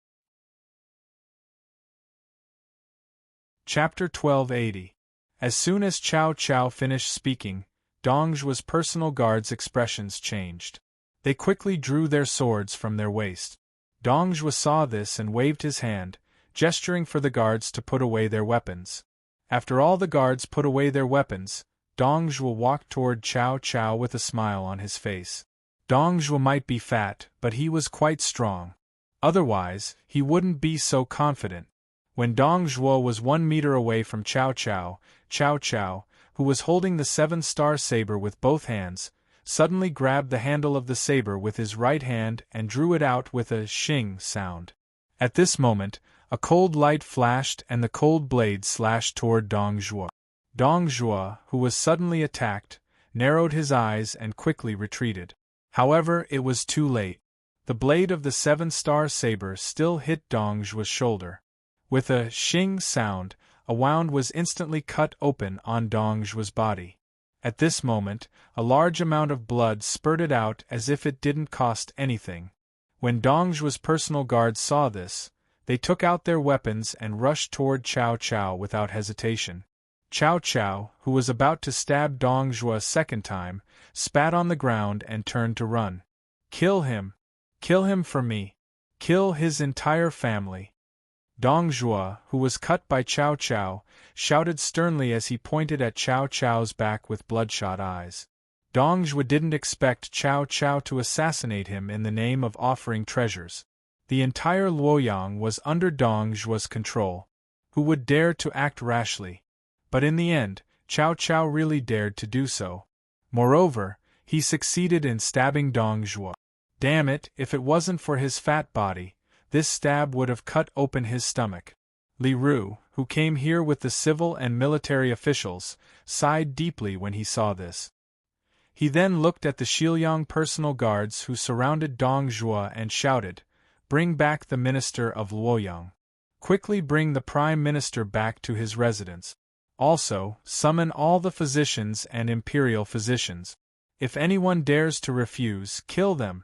Chapter 1280. As soon as Cao Cao finished speaking, Dong Zhuo's personal guards' expressions changed. They quickly drew their swords from their waist. Dong Zhuo saw this and waved his hand, gesturing for the guards to put away their weapons. After all the guards put away their weapons, Dong Zhuo walked toward Cao Cao with a smile on his face. Dong Zhuo might be fat, but he was quite strong. Otherwise, he wouldn't be so confident. When Dong Zhuo was 1 meter away from Cao Cao, Cao Cao, who was holding the 7-star saber with both hands, suddenly grabbed the handle of the saber with his right hand and drew it out with a shing sound. At this moment, a cold light flashed and the cold blade slashed toward Dong Zhuo. Dong Zhuo, who was suddenly attacked, narrowed his eyes and quickly retreated. However, it was too late. The blade of the 7-star saber still hit Dong Zhuo's shoulder. With a shing sound, a wound was instantly cut open on Dong Zhuo's body. At this moment, a large amount of blood spurted out as if it didn't cost anything. When Dong Zhuo's personal guards saw this, they took out their weapons and rushed toward Cao Cao without hesitation. Cao Cao, who was about to stab Dong Zhuo a second time, spat on the ground and turned to run. "Kill him! Kill him for me! Kill his entire family!" Dong Zhuo, who was cut by Cao Cao, shouted sternly as he pointed at Cao Cao's back with bloodshot eyes. Dong Zhuo didn't expect Cao Cao to assassinate him in the name of offering treasures. The entire Luoyang was under Dong Zhuo's control. Who would dare to act rashly? But in the end, Cao Cao really dared to do so. Moreover, he succeeded in stabbing Dong Zhuo. Damn it, if it wasn't for his fat body, this stab would have cut open his stomach. Li Ru, who came here with the civil and military officials, sighed deeply when he saw this. He then looked at the Shiliang personal guards who surrounded Dong Zhuo and shouted, "Bring back the minister of Luoyang. Quickly bring the prime minister back to his residence. Also, summon all the physicians and imperial physicians. If anyone dares to refuse, kill them."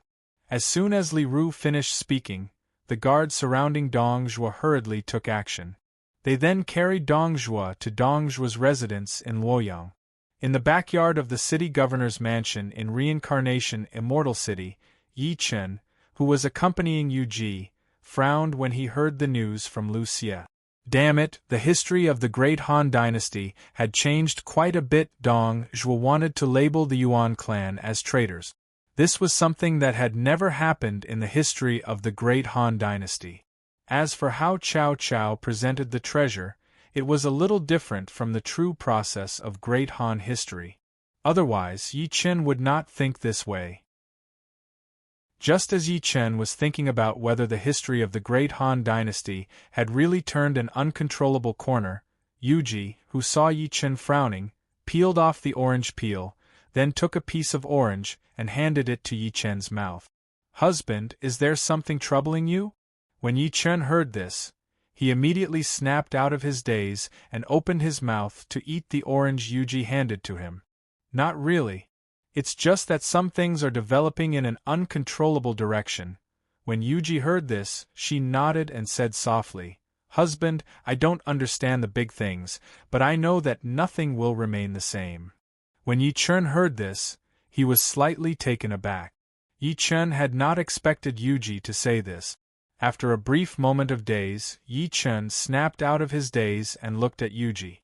As soon as Li Ru finished speaking, the guards surrounding Dong Zhuo hurriedly took action. They then carried Dong Zhuo to Dong Zhuo's residence in Luoyang. In the backyard of the city governor's mansion in Reincarnation Immortal City, Yi Chen, who was accompanying Yu Ji, frowned when he heard the news from Lu Xie. Damn it, the history of the Great Han Dynasty had changed quite a bit. Dong Zhuo wanted to label the Yuan clan as traitors. This was something that had never happened in the history of the Great Han Dynasty. As for how Cao Cao presented the treasure, it was a little different from the true process of Great Han history. Otherwise, Yi Chen would not think this way. Just as Yi Chen was thinking about whether the history of the Great Han Dynasty had really turned an uncontrollable corner, Yu Ji, who saw Yi Chen frowning, peeled off the orange peel, then took a piece of orange and handed it to Yi Chen's mouth. "Husband, is there something troubling you?" When Yi Chen heard this, he immediately snapped out of his daze and opened his mouth to eat the orange Yu Ji handed to him. "Not really. It's just that some things are developing in an uncontrollable direction." When Yu Ji heard this, she nodded and said softly, "Husband, I don't understand the big things, but I know that nothing will remain the same." When Yi Chen heard this, he was slightly taken aback. Yi Chen had not expected Yu Ji to say this. After a brief moment of daze, Yi Chen snapped out of his daze and looked at Yu Ji.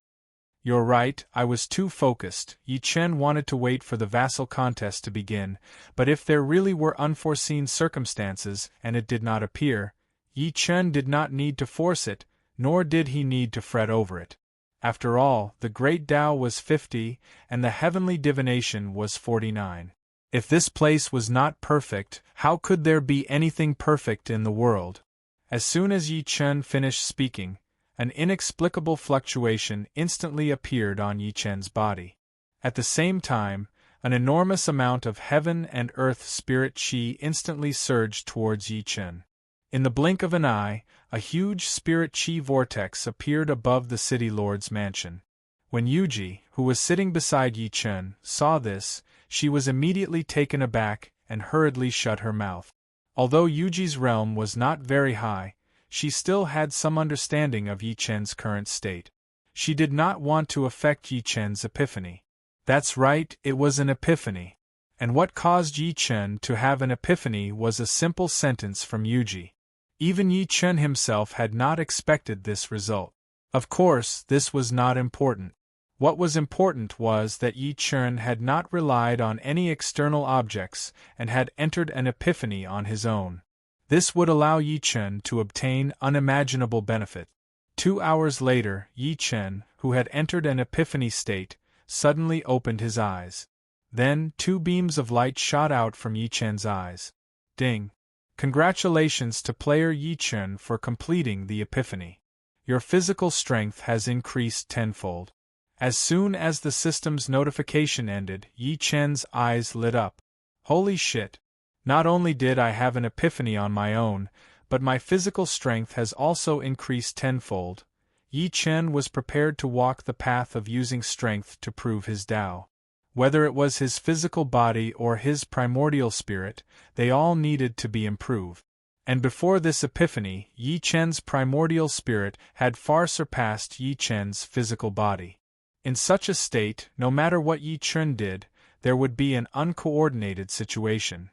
"You're right, I was too focused." Yi Chen wanted to wait for the vassal contest to begin, but if there really were unforeseen circumstances and it did not appear, Yi Chen did not need to force it, nor did he need to fret over it. After all, the great Tao was 50, and the heavenly divination was 49. If this place was not perfect, how could there be anything perfect in the world? As soon as Yi Chen finished speaking, an inexplicable fluctuation instantly appeared on Yi Chen's body. At the same time, An enormous amount of heaven and earth spirit chi instantly surged towards Yi Chen. In the blink of an eye, a huge spirit chi vortex appeared above the city lord's mansion. When Yuji, who was sitting beside Yi Chen, saw this, she was immediately taken aback and hurriedly shut her mouth. Although Yuji's realm was not very high, she still had some understanding of Yi Chen's current state. She did not want to affect Yi Chen's epiphany. That's right, it was an epiphany. And what caused Yi Chen to have an epiphany was a simple sentence from Yuji. Even Yi Chen himself had not expected this result. Of course, this was not important. What was important was that Yi Chen had not relied on any external objects and had entered an epiphany on his own. This would allow Yi Chen to obtain unimaginable benefit. 2 hours later, Yi Chen, who had entered an epiphany state, suddenly opened his eyes. Then 2 beams of light shot out from Yi Chen's eyes. Ding! Congratulations to player Yi Chen for completing the epiphany. Your physical strength has increased tenfold. As soon as the system's notification ended, Yi Chen's eyes lit up. Holy shit! Not only did I have an epiphany on my own, but my physical strength has also increased tenfold. Yi Chen was prepared to walk the path of using strength to prove his Tao. Whether it was his physical body or his primordial spirit, they all needed to be improved. And before this epiphany, Yi Chen's primordial spirit had far surpassed Yi Chen's physical body. In such a state, no matter what Yi Chen did, there would be an uncoordinated situation.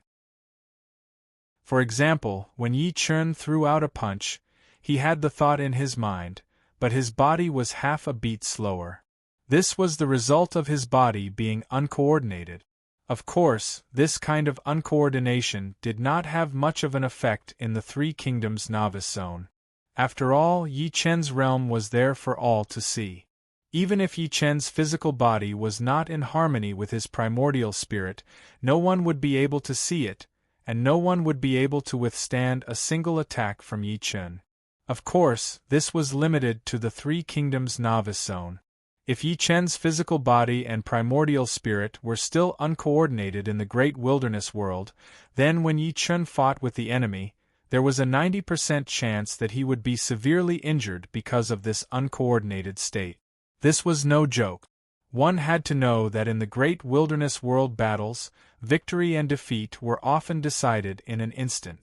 For example, when Yi Chen threw out a punch, he had the thought in his mind, but his body was half a beat slower. This was the result of his body being uncoordinated. Of course, this kind of uncoordination did not have much of an effect in the Three Kingdoms novice zone. After all, Yi Chen's realm was there for all to see. Even if Yi Chen's physical body was not in harmony with his primordial spirit, no one would be able to see it, and no one would be able to withstand a single attack from Yi Chen. Of course, this was limited to the Three Kingdoms novice zone. If Yi Chen's physical body and primordial spirit were still uncoordinated in the great wilderness world, then when Yi Chen fought with the enemy, there was a 90% chance that he would be severely injured because of this uncoordinated state. This was no joke. One had to know that in the great wilderness world battles, victory and defeat were often decided in an instant.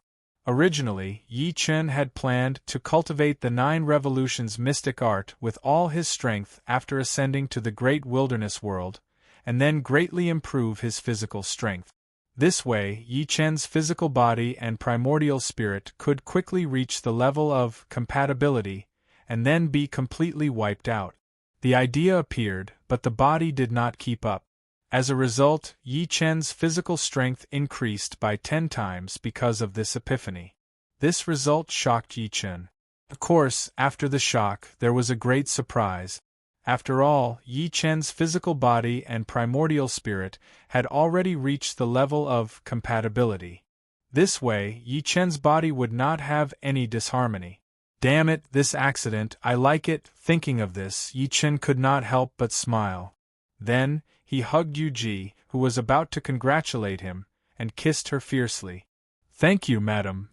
Originally, Yi Chen had planned to cultivate the 9 revolutions mystic art with all his strength after ascending to the great wilderness world, and then greatly improve his physical strength. This way, Yi Chen's physical body and primordial spirit could quickly reach the level of compatibility, and then be completely wiped out. The idea appeared, but the body did not keep up. As a result, Yi Chen's physical strength increased by 10 times because of this epiphany. This result shocked Yi Chen. Of course, after the shock, there was a great surprise. After all, Yi Chen's physical body and primordial spirit had already reached the level of compatibility. This way, Yi Chen's body would not have any disharmony. Damn it, this accident, I like it. Thinking of this, Yi Chen could not help but smile. Then, he hugged Yuji, who was about to congratulate him, and kissed her fiercely. Thank you, madam.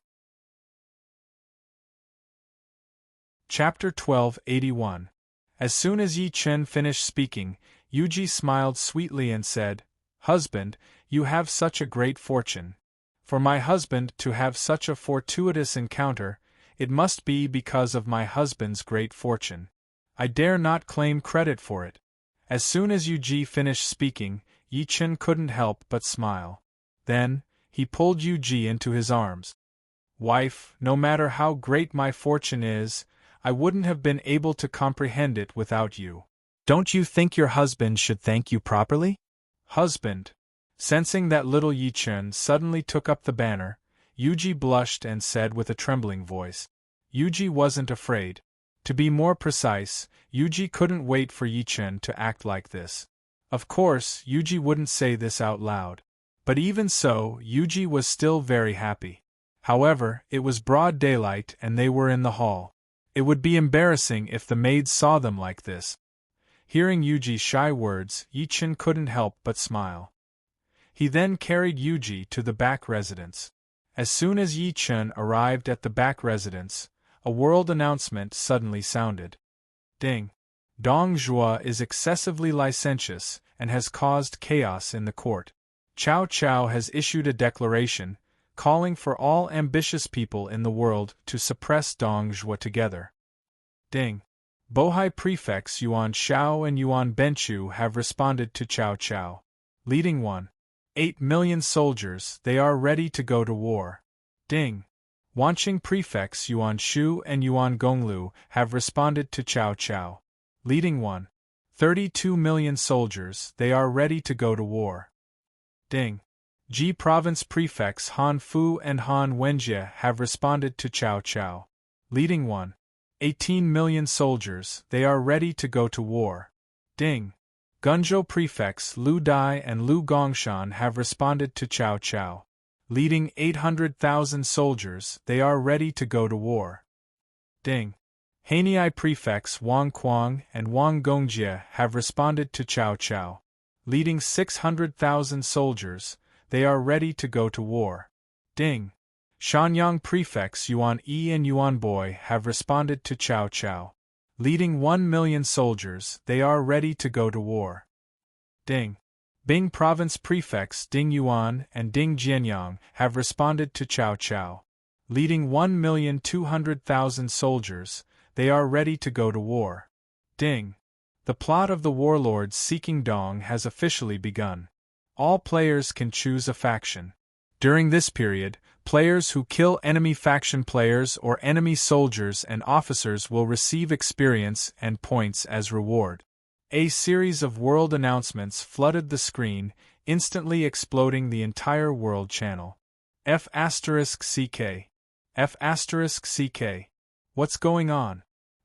Chapter 1281. As soon as Yi Chen finished speaking, Yuji smiled sweetly and said, "Husband, you have such a great fortune. For my husband to have such a fortuitous encounter, it must be because of my husband's great fortune. I dare not claim credit for it." As soon as Yuji finished speaking, Yi Chen couldn't help but smile. Then, he pulled Yuji into his arms. "Wife, no matter how great my fortune is, I wouldn't have been able to comprehend it without you. Don't you think your husband should thank you properly?" "Husband." Sensing that little Yi Chen suddenly took up the banner, Yuji blushed and said with a trembling voice. Yuji wasn't afraid. To be more precise, Yuji couldn't wait for Yi Chen to act like this. Of course, Yuji wouldn't say this out loud. But even so, Yuji was still very happy. However, it was broad daylight and they were in the hall. It would be embarrassing if the maids saw them like this. Hearing Yuji's shy words, Yi Chen couldn't help but smile. He then carried Yuji to the back residence. As soon as Yi Chen arrived at the back residence, a world announcement suddenly sounded. Ding! Dong Zhuo is excessively licentious and has caused chaos in the court. Cao Cao has issued a declaration, calling for all ambitious people in the world to suppress Dong Zhuo together. Ding! Bohai prefects Yuan Shao and Yuan Benchu have responded to Cao Cao. Leading 1.8 million soldiers, they are ready to go to war. Ding! Wanqing prefects Yuan Shu and Yuan Gonglu have responded to Cao Cao. Leading 1.32 million soldiers, they are ready to go to war. Ding! Ji province prefects Han Fu and Han Wenjie have responded to Cao Cao. Leading 1.18 million soldiers, they are ready to go to war. Ding! Gunzhou prefects Lu Dai and Lu Gongshan have responded to Cao Cao. Leading 800,000 soldiers, they are ready to go to war. Ding! Haniai prefects Wang Kuang and Wang Gongjie have responded to Cao Cao. Leading 600,000 soldiers, they are ready to go to war. Ding! Shanyang prefects Yuan Yi and Yuan Boi have responded to Cao Cao. Leading 1 million soldiers, they are ready to go to war. Ding! Bing province prefects Ding Yuan and Ding Jianyang have responded to Cao Cao. Leading 1,200,000 soldiers, they are ready to go to war. Ding! The plot of the warlords seeking Dong has officially begun. All players can choose a faction. During this period, players who kill enemy faction players or enemy soldiers and officers will receive experience and points as reward. A series of world announcements flooded the screen, instantly exploding the entire world channel. F***CK. F***CK. What's going on?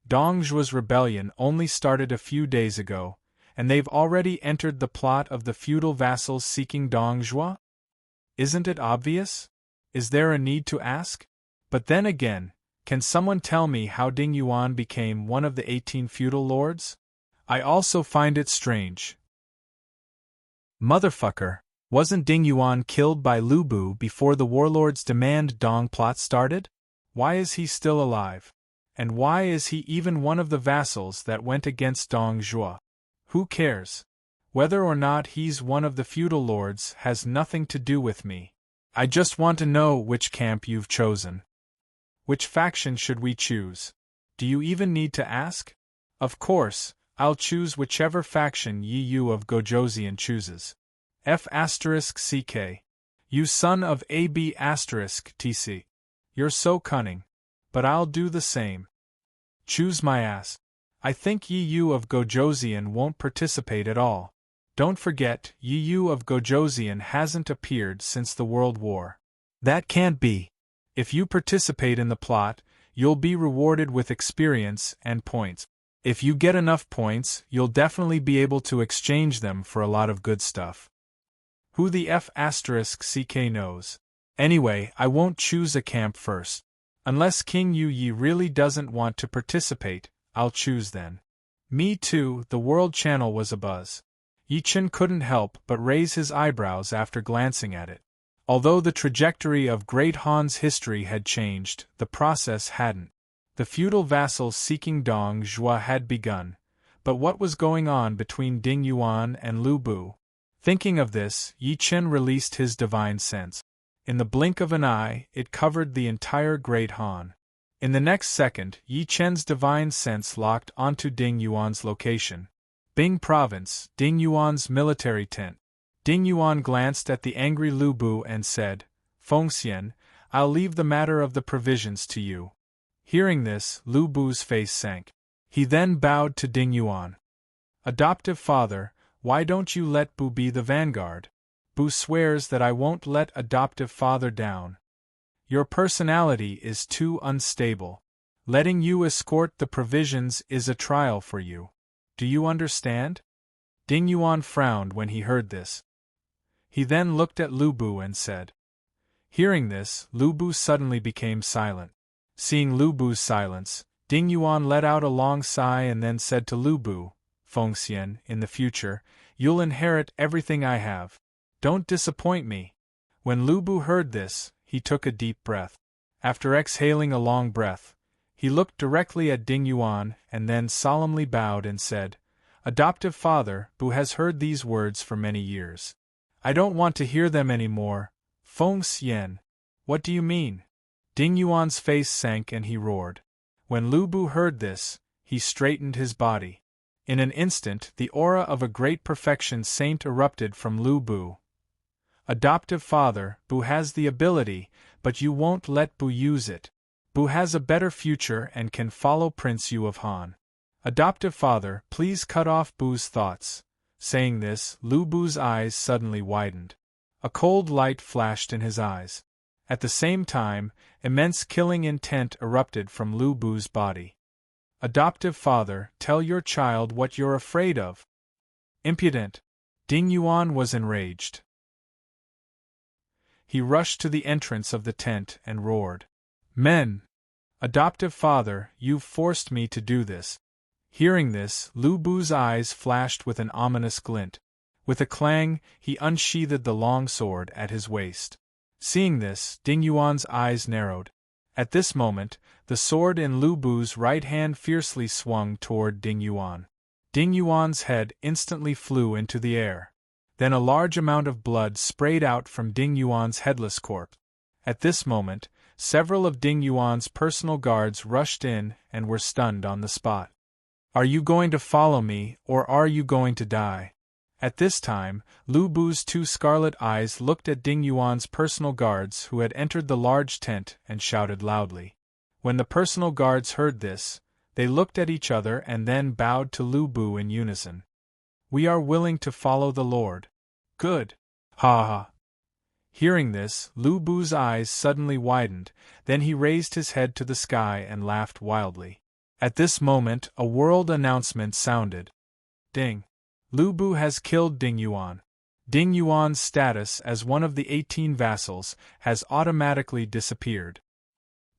Dong Zhuo's rebellion only started a few days ago, and they've already entered the plot of the feudal vassals seeking Dong Zhuo? Isn't it obvious? Is there a need to ask? But then again, can someone tell me how Ding Yuan became one of the 18 feudal lords? I also find it strange. Motherfucker, wasn't Ding Yuan killed by Lu Bu before the warlords' demand Dong plot started? Why is he still alive? And why is he even one of the vassals that went against Dong Zhuo? Who cares? Whether or not he's one of the feudal lords has nothing to do with me. I just want to know which camp you've chosen. Which faction should we choose? Do you even need to ask? Of course, I'll choose whichever faction Yi Yu of Gojoseon chooses. F***CK. You son of AB**TC. You're so cunning. But I'll do the same. Choose my ass. I think Yi Yu of Gojoseon won't participate at all. Don't forget, Yi Yu of Gojoseon hasn't appeared since the World War. That can't be. If you participate in the plot, you'll be rewarded with experience and points. If you get enough points, you'll definitely be able to exchange them for a lot of good stuff. Who the F***CK knows? Anyway, I won't choose a camp first. Unless King Yu Yi really doesn't want to participate, I'll choose then. Me too, the world channel was abuzz. Yi Chen couldn't help but raise his eyebrows after glancing at it. Although the trajectory of Great Han's history had changed, the process hadn't. The feudal vassals seeking Dong Zhuo had begun, but what was going on between Ding Yuan and Lu Bu? Thinking of this, Yi Chen released his divine sense. In the blink of an eye, it covered the entire Great Han. In the next second, Yi Chen's divine sense locked onto Ding Yuan's location. Bing Province, Ding Yuan's military tent. Ding Yuan glanced at the angry Lu Bu and said, "Fengxian, I'll leave the matter of the provisions to you." Hearing this, Lu Bu's face sank. He then bowed to Ding Yuan. "Adoptive father, why don't you let Bu be the vanguard? Bu swears that I won't let adoptive father down. Your personality is too unstable. Letting you escort the provisions is a trial for you. Do you understand?" Ding Yuan frowned when he heard this. He then looked at Lu Bu and said. Hearing this, Lu Bu suddenly became silent. Seeing Lu Bu's silence, Ding Yuan let out a long sigh and then said to Lu Bu, "Fengxian, in the future, you'll inherit everything I have. Don't disappoint me. When Lu Bu heard this, he took a deep breath. After exhaling a long breath, he looked directly at Ding Yuan and then solemnly bowed and said, Adoptive father, Bu has heard these words for many years. I don't want to hear them anymore. Feng Xian. What do you mean? Ding Yuan's face sank and he roared. When Lu Bu heard this, he straightened his body. In an instant, the aura of a great perfection saint erupted from Lu Bu. Adoptive father, Bu has the ability, but you won't let Bu use it. Bu has a better future and can follow Prince Yu of Han. Adoptive father, please cut off Bu's thoughts. Saying this, Lu Bu's eyes suddenly widened. A cold light flashed in his eyes. At the same time, immense killing intent erupted from Lu Bu's body. Adoptive father, tell your child what you're afraid of. Impudent! Ding Yuan was enraged. He rushed to the entrance of the tent and roared. Men! Adoptive father, you've forced me to do this. Hearing this, Lu Bu's eyes flashed with an ominous glint. With a clang, he unsheathed the long sword at his waist. Seeing this, Ding Yuan's eyes narrowed. At this moment, the sword in Lu Bu's right hand fiercely swung toward Ding Yuan. Ding Yuan's head instantly flew into the air. Then a large amount of blood sprayed out from Ding Yuan's headless corpse. At this moment, several of Ding Yuan's personal guards rushed in and were stunned on the spot. Are you going to follow me, or are you going to die? At this time, Lu Bu's two scarlet eyes looked at Ding Yuan's personal guards who had entered the large tent and shouted loudly. When the personal guards heard this, they looked at each other and then bowed to Lu Bu in unison. We are willing to follow the Lord. Good. Ha ha. Hearing this, Lu Bu's eyes suddenly widened, then he raised his head to the sky and laughed wildly. At this moment, a world announcement sounded. Ding. Lu Bu has killed Ding Yuan. Ding Yuan's status as one of the 18 vassals has automatically disappeared.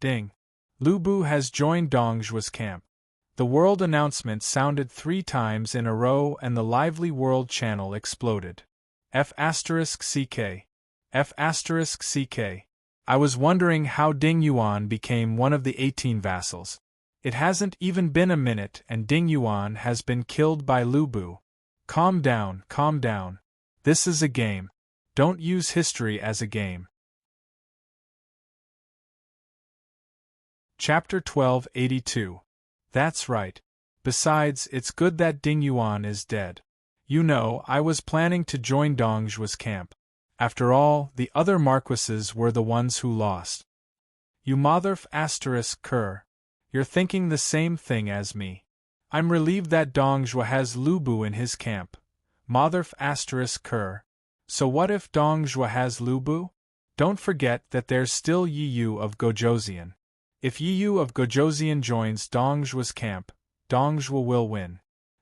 Ding. Lu Bu has joined Dongzhuo's camp. The world announcement sounded 3 times in a row and the lively world channel exploded. F***CK. F***CK. I was wondering how Ding Yuan became one of the 18 vassals. It hasn't even been a minute and Ding Yuan has been killed by Lu Bu. Calm down, calm down. This is a game. Don't use history as a game. Chapter 1282. That's right. Besides, it's good that Ding Yuan is dead. You know, I was planning to join Dongzhuo's camp. After all, the other marquises were the ones who lost. You mother*****. You're thinking the same thing as me. I'm relieved that Dongzhuo has Lu Bu in his camp. Mother*****. So what if Dongzhuo has Lu Bu? Don't forget that there's still Yi Yu of Gojoseon. If Yi Yu of Gojoseon joins Dongzhuo's camp, Dongzhuo will win.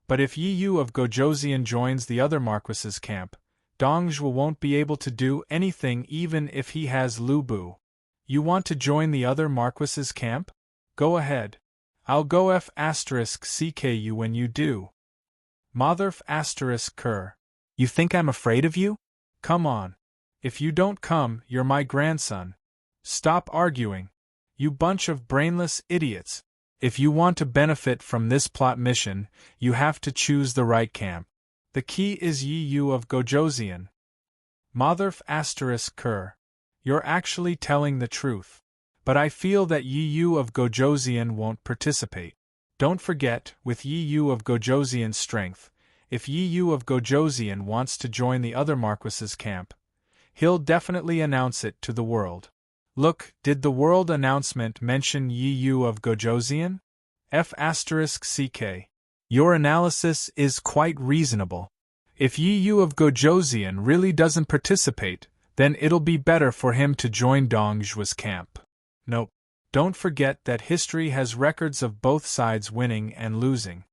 But if Yi Yu of Gojoseon joins the other marquises' camp, Dongzhuo won't be able to do anything even if he has Lu Bu. You want to join the other marquises' camp? Go ahead. I'll go F***CK you when you do. Mother****. You think I'm afraid of you? Come on. If you don't come, you're my grandson. Stop arguing. You bunch of brainless idiots. If you want to benefit from this plot mission, you have to choose the right camp. The key is Yi Yu of Gojoseon. Mother****. You're actually telling the truth. But I feel that Yi Yu of Gojoseon won't participate. Don't forget, with Yi Yu of Gojoseon's strength, if Yi Yu of Gojoseon wants to join the other marquises' camp, he'll definitely announce it to the world. Look, did the world announcement mention Yi Yu of Gojoseon? F***CK. Your analysis is quite reasonable. If Yi Yu of Gojoseon really doesn't participate, then it'll be better for him to join Dongzhuo's camp. Nope. Don't forget that history has records of both sides winning and losing.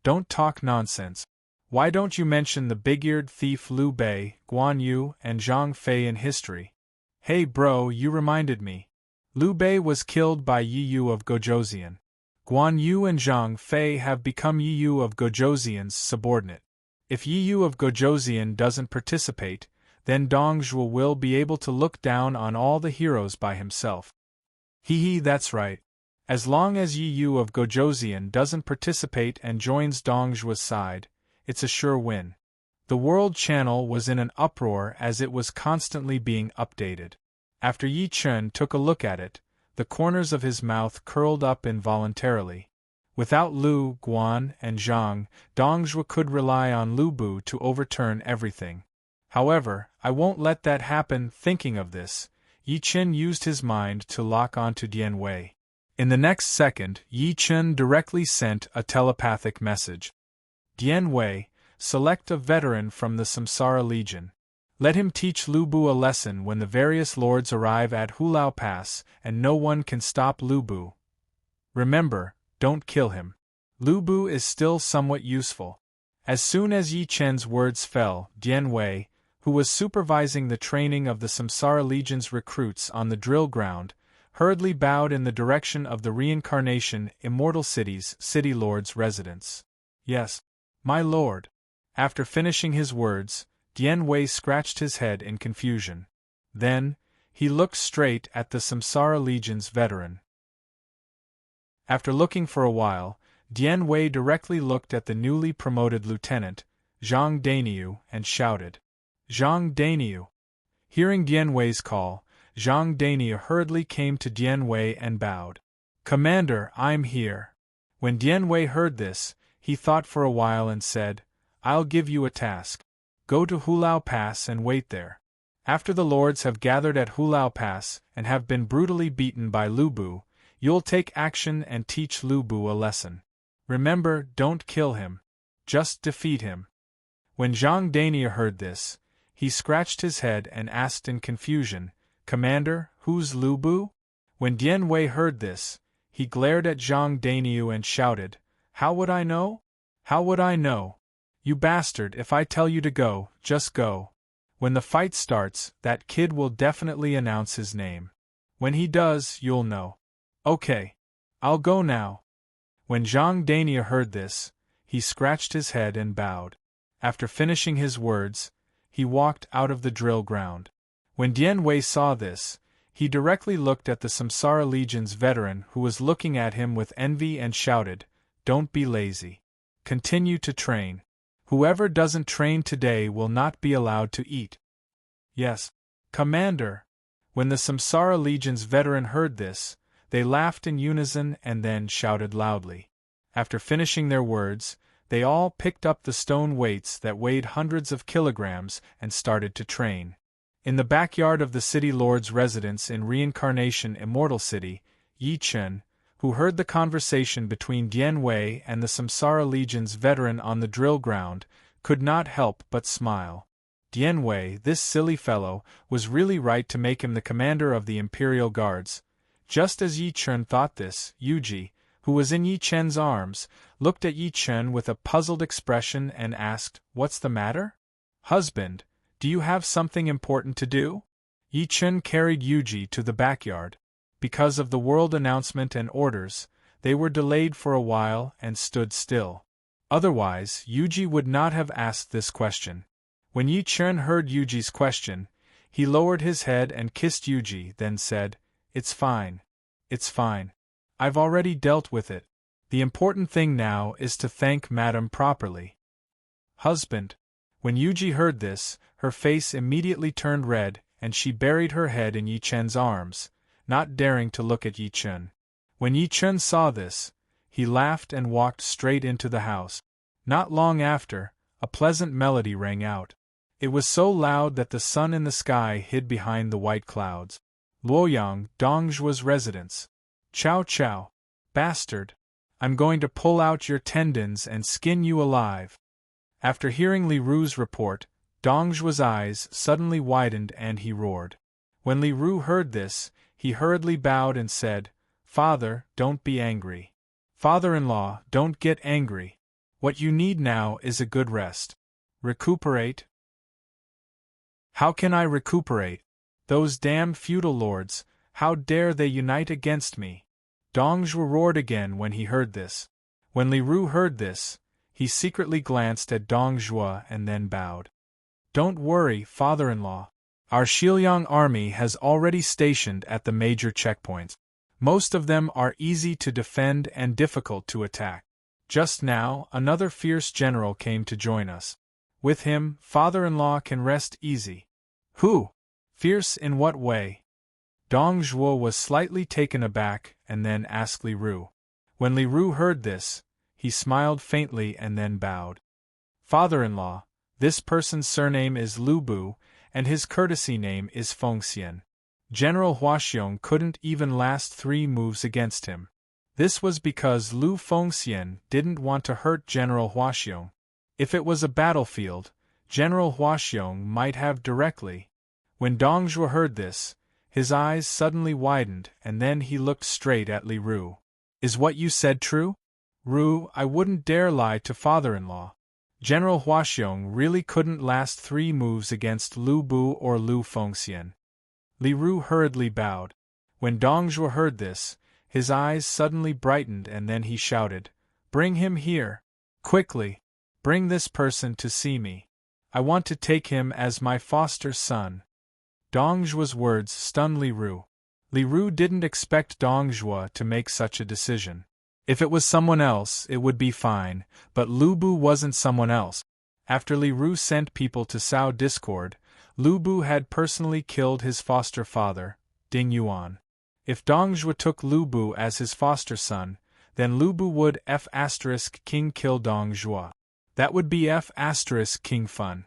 Don't talk nonsense. Why don't you mention the big-eared thief Liu Bei, Guan Yu, and Zhang Fei in history? Hey bro, you reminded me. Liu Bei was killed by Yi Yu of Gojoseon. Guan Yu and Zhang Fei have become Yi Yu of Gojoseon's subordinate. If Yi Yu of Gojoseon doesn't participate, then Dong Zhuo will be able to look down on all the heroes by himself. Hee, that's right. As long as Yi Yu of Gojoseon doesn't participate and joins Dong Zhuo's side, it's a sure win. The World Channel was in an uproar as it was constantly being updated. After Yi Chen took a look at it, the corners of his mouth curled up involuntarily. Without Lu, Guan, and Zhang, Dong Zhuo could rely on Lu Bu to overturn everything. However, I won't let that happen. Thinking of this, Yi Chen used his mind to lock onto Dian Wei. In the next second, Yi Chen directly sent a telepathic message. Dian Wei, select a veteran from the Samsara Legion. Let him teach Lu Bu a lesson when the various lords arrive at Hulao Pass, and no one can stop Lu Bu. Remember, don't kill him. Lu Bu is still somewhat useful. As soon as Yi Chen's words fell, Dian Wei, who was supervising the training of the Samsara Legion's recruits on the drill ground, hurriedly bowed in the direction of the Reincarnation Immortal City's City Lord's residence. Yes, my lord. After finishing his words, Dian Wei scratched his head in confusion. Then, he looked straight at the Samsara Legion's veteran. After looking for a while, Dian Wei directly looked at the newly promoted lieutenant, Zhang Dainiu, and shouted, "Zhang Dainiu!" Hearing Dian Wei's call, Zhang Dainiu hurriedly came to Dian Wei and bowed. "Commander, I'm here." When Dian Wei heard this, he thought for a while and said, "I'll give you a task. Go to Hulao Pass and wait there. After the lords have gathered at Hulao Pass and have been brutally beaten by Lu Bu, you'll take action and teach Lu Bu a lesson. Remember, don't kill him. Just defeat him." When Zhang Dainiu heard this, he scratched his head and asked in confusion, "Commander, who's Lu Bu?" When Dian Wei heard this, he glared at Zhang Dainiu and shouted, "How would I know? How would I know? You bastard, if I tell you to go, just go. When the fight starts, that kid will definitely announce his name. When he does, you'll know. Okay. I'll go now." When Zhang Dainiu heard this, he scratched his head and bowed. After finishing his words, he walked out of the drill ground. When Dian Wei saw this, he directly looked at the Samsara Legion's veteran who was looking at him with envy and shouted, "Don't be lazy. Continue to train. Whoever doesn't train today will not be allowed to eat." "Yes, Commander." When the Samsara Legion's veteran heard this, they laughed in unison and then shouted loudly. After finishing their words, they all picked up the stone weights that weighed hundreds of kilograms and started to train. In the backyard of the City Lord's residence in Reincarnation Immortal City, Yi Chen, who heard the conversation between Dian Wei and the Samsara Legion's veteran on the drill ground, could not help but smile. Dian Wei, this silly fellow, was really right to make him the commander of the Imperial Guards. Just as Yi Chen thought this, Yuji, who was in Yi Chen's arms, looked at Yi Chen with a puzzled expression and asked, "What's the matter? Husband, do you have something important to do?" Yi Chen carried Yuji to the backyard. Because of the world announcement and orders, they were delayed for a while and stood still. Otherwise, Yuji would not have asked this question. When Yi Chen heard Yuji's question, he lowered his head and kissed Yuji, then said, "It's fine. It's fine. I've already dealt with it. The important thing now is to thank Madam properly." "Husband." When Yuji heard this, her face immediately turned red, and she buried her head in Yi Chen's arms, not daring to look at Yi Chen. When Yi Chen saw this, he laughed and walked straight into the house. Not long after, a pleasant melody rang out. It was so loud that the sun in the sky hid behind the white clouds. Luoyang, Dong Zhuo's residence. "Chow chow. Bastard. I'm going to pull out your tendons and skin you alive." After hearing Li Ru's report, Dong Zhuo's eyes suddenly widened and he roared. When Li Ru heard this, he hurriedly bowed and said, "Father, don't be angry. Father-in-law, don't get angry. What you need now is a good rest. Recuperate." "How can I recuperate? Those damn feudal lords, how dare they unite against me?" Dong Zhuo roared again when he heard this. When Li Ru heard this, he secretly glanced at Dong Zhuo and then bowed. Don't worry, father-in-law. Our Xiliang army has already stationed at the major checkpoints. Most of them are easy to defend and difficult to attack. Just now, another fierce general came to join us. With him, father-in-law can rest easy. Who? Fierce in what way? Dong Zhuo was slightly taken aback and then asked Li Ru. When Li Ru heard this, he smiled faintly and then bowed. Father-in-law, this person's surname is Lu Bu, and his courtesy name is Fengxian. General Huaxiong couldn't even last 3 moves against him. This was because Lu Fengxian didn't want to hurt General Huaxiong. If it was a battlefield, General Huaxiong might have directly. When Dong Zhuo heard this, his eyes suddenly widened and then he looked straight at Li Ru. Is what you said true? Ru, I wouldn't dare lie to father-in-law. General Huaxiong really couldn't last 3 moves against Lu Bu or Lu Fengxian. Li Ru hurriedly bowed. When Dong Zhuo heard this, his eyes suddenly brightened and then he shouted, "Bring him here! Quickly! Bring this person to see me. I want to take him as my foster son." Dong Zhuo's words stunned Li Ru. Li Ru didn't expect Dong Zhuo to make such a decision. If it was someone else, it would be fine, but Lu Bu wasn't someone else. After Li Ru sent people to sow discord, Lu Bu had personally killed his foster father, Ding Yuan. If Dong Zhuo took Lu Bu as his foster son, then Lu Bu would F*King kill Dong Zhuo. That would be F*King fun.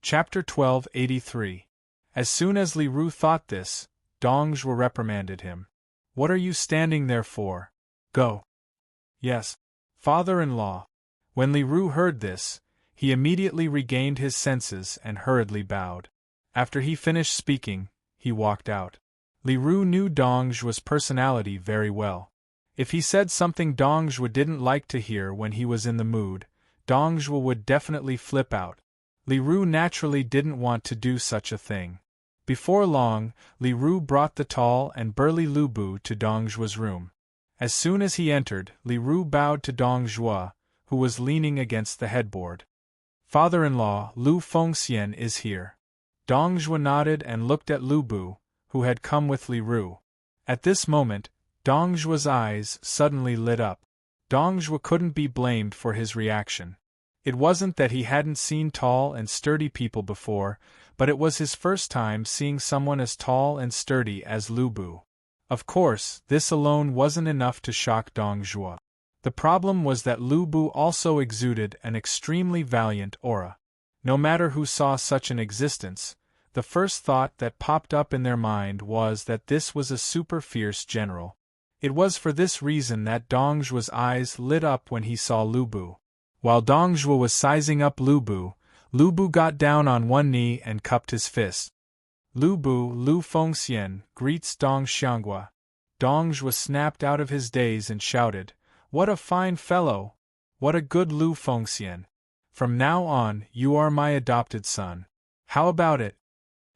Chapter 1283. As soon as Li Ru thought this, Dong Zhuo reprimanded him. What are you standing there for? Go. Yes, father-in-law. When Li Ru heard this, he immediately regained his senses and hurriedly bowed. After he finished speaking, he walked out. Li Ru knew Dong Zhuo's personality very well. If he said something Dong Zhuo didn't like to hear when he was in the mood, Dong Zhuo would definitely flip out. Li Ru naturally didn't want to do such a thing. Before long, Li Ru brought the tall and burly Lu Bu to Dong Zhuo's room. As soon as he entered, Li Ru bowed to Dong Zhuo, who was leaning against the headboard. Father-in-law, Lu Fengxian is here. Dong Zhuo nodded and looked at Lu Bu, who had come with Li Ru. At this moment, Dong Zhuo's eyes suddenly lit up. Dong Zhuo couldn't be blamed for his reaction. It wasn't that he hadn't seen tall and sturdy people before, but it was his first time seeing someone as tall and sturdy as Lu Bu. Of course, this alone wasn't enough to shock Dong Zhuo. The problem was that Lu Bu also exuded an extremely valiant aura. No matter who saw such an existence, the first thought that popped up in their mind was that this was a super fierce general. It was for this reason that Dong Zhuo's eyes lit up when he saw Lu Bu. While Dong Zhuo was sizing up Lu Bu got down on one knee and cupped his fist. Lu Fengxian, greets Dong Xianghua. Dong Zhuo snapped out of his daze and shouted, "What a fine fellow! What a good Lu Fengxian! From now on, you are my adopted son. How about it?"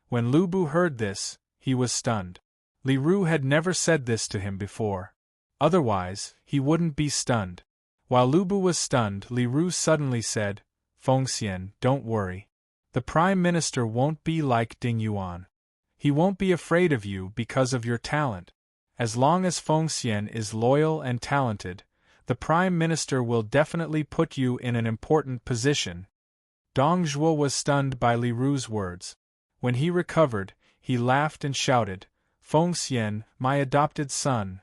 When Lu Bu heard this, he was stunned. Li Ru had never said this to him before. Otherwise, he wouldn't be stunned. While Lu Bu was stunned, Li Ru suddenly said, "Fengxian, don't worry. The Prime Minister won't be like Ding Yuan. He won't be afraid of you because of your talent. As long as Fengxian is loyal and talented, the Prime Minister will definitely put you in an important position." Dong Zhuo was stunned by Li Ru's words. When he recovered, he laughed and shouted, "Fengxian, my adopted son.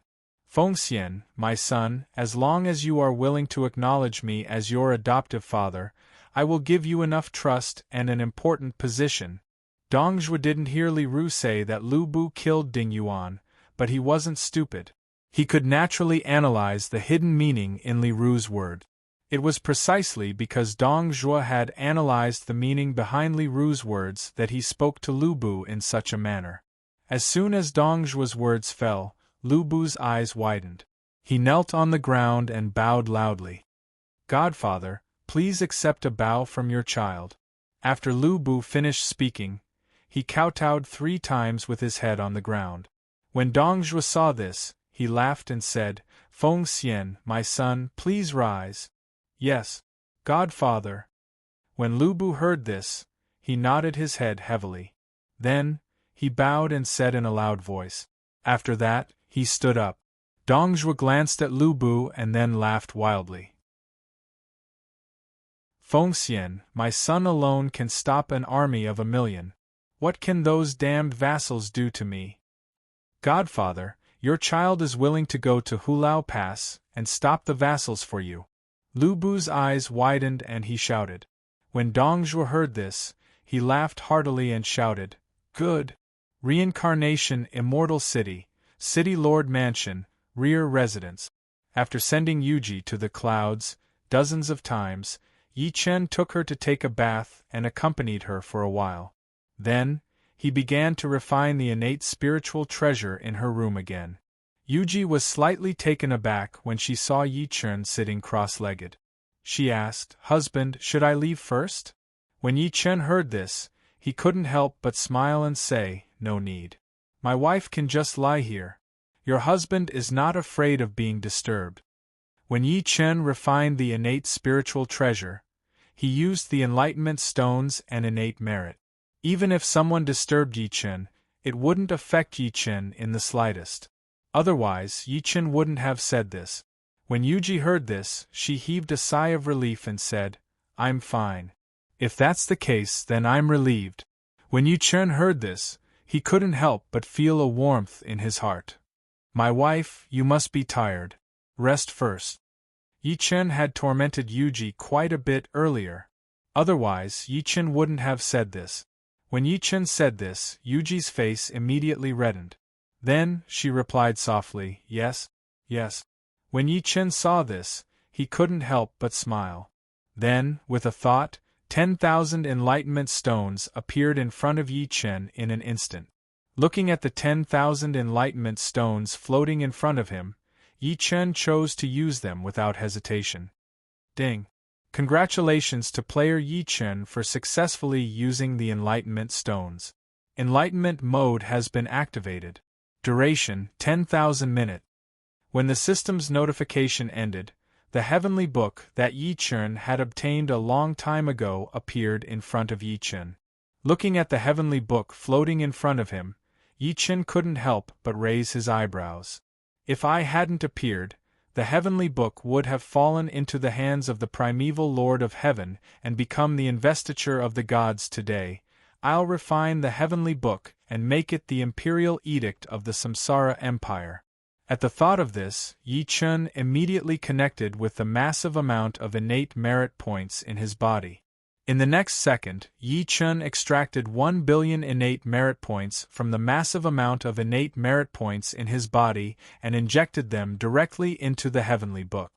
Fengxian, my son, as long as you are willing to acknowledge me as your adoptive father, I will give you enough trust and an important position." Dong Zhuo didn't hear Li Ru say that Lu Bu killed Ding Yuan, but he wasn't stupid. He could naturally analyze the hidden meaning in Li Ru's word. It was precisely because Dong Zhuo had analyzed the meaning behind Li Ru's words that he spoke to Lu Bu in such a manner. As soon as Dong Zhuo's words fell, Lu Bu's eyes widened. He knelt on the ground and bowed loudly. "Godfather, please accept a bow from your child." After Lu Bu finished speaking, he kowtowed 3 times with his head on the ground. When Dong Zhuo saw this, he laughed and said, "Fengxian, my son, please rise." "Yes, Godfather. When Lu Bu heard this, he nodded his head heavily. Then, he bowed and said in a loud voice. After that, he stood up. Dongzhuo glanced at Lu Bu and then laughed wildly. Fengxian, my son alone can stop an army of 1,000,000. What can those damned vassals do to me? Godfather, your child is willing to go to Hulao Pass and stop the vassals for you. Lu Bu's eyes widened and he shouted. When Dongzhuo heard this, he laughed heartily and shouted, Good! Reincarnation, Immortal City, City Lord Mansion, Rear Residence. After sending Yuji to the clouds dozens of times, Yi Chen took her to take a bath and accompanied her for a while. Then, he began to refine the innate spiritual treasure in her room again. Yuji was slightly taken aback when she saw Yi Chen sitting cross-legged. She asked, Husband, should I leave first? When Yi Chen heard this, he couldn't help but smile and say, No need. My wife can just lie here. Your husband is not afraid of being disturbed. When Yi Chen refined the innate spiritual treasure, he used the enlightenment stones and innate merit. Even if someone disturbed Yi Chen, it wouldn't affect Yi Chen in the slightest. Otherwise, Yi Chen wouldn't have said this. When Yuji heard this, she heaved a sigh of relief and said, I'm fine. If that's the case, then I'm relieved. When Yi Chen heard this, he couldn't help but feel a warmth in his heart. My wife, you must be tired. Rest first. Yi Chen had tormented Yuji quite a bit earlier. Otherwise, Yi Chen wouldn't have said this. When Yi Chen said this, Yuji's face immediately reddened. Then, she replied softly, Yes, yes. When Yi Chen saw this, he couldn't help but smile. Then, with a thought, 10,000 enlightenment stones appeared in front of Yi Chen in an instant. Looking at the 10,000 enlightenment stones floating in front of him, Yi Chen chose to use them without hesitation. Ding! Congratulations to player Yi Chen for successfully using the enlightenment stones. Enlightenment mode has been activated. Duration, 10,000 minutes. When the system's notification ended, the heavenly book that Yi Chen had obtained a long time ago appeared in front of Yi Chen. Looking at the heavenly book floating in front of him, Yi Chen couldn't help but raise his eyebrows. If I hadn't appeared, the heavenly book would have fallen into the hands of the primeval Lord of Heaven and become the investiture of the gods today. I'll refine the heavenly book and make it the imperial edict of the Samsara Empire. At the thought of this, Yi Chen immediately connected with the massive amount of innate merit points in his body. In the next second, Yi Chen extracted 1 billion innate merit points from the massive amount of innate merit points in his body and injected them directly into the heavenly book.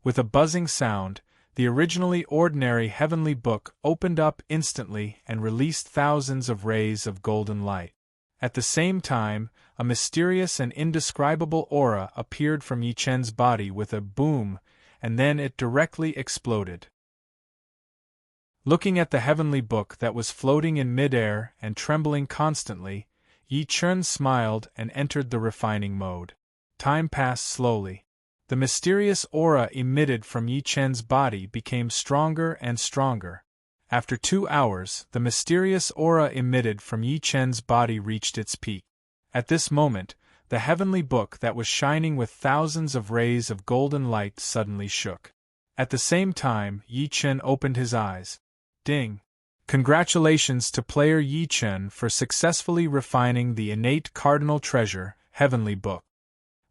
With a buzzing sound, the originally ordinary heavenly book opened up instantly and released thousands of rays of golden light. At the same time, a mysterious and indescribable aura appeared from Yi Chen's body with a boom, and then it directly exploded. Looking at the heavenly book that was floating in midair and trembling constantly, Yi Chen smiled and entered the refining mode. Time passed slowly. The mysterious aura emitted from Yi Chen's body became stronger and stronger. After 2 hours, the mysterious aura emitted from Yi Chen's body reached its peak. At this moment, the heavenly book that was shining with thousands of rays of golden light suddenly shook. At the same time, Yi Chen opened his eyes. Ding! Congratulations to player Yi Chen for successfully refining the innate cardinal treasure, heavenly book.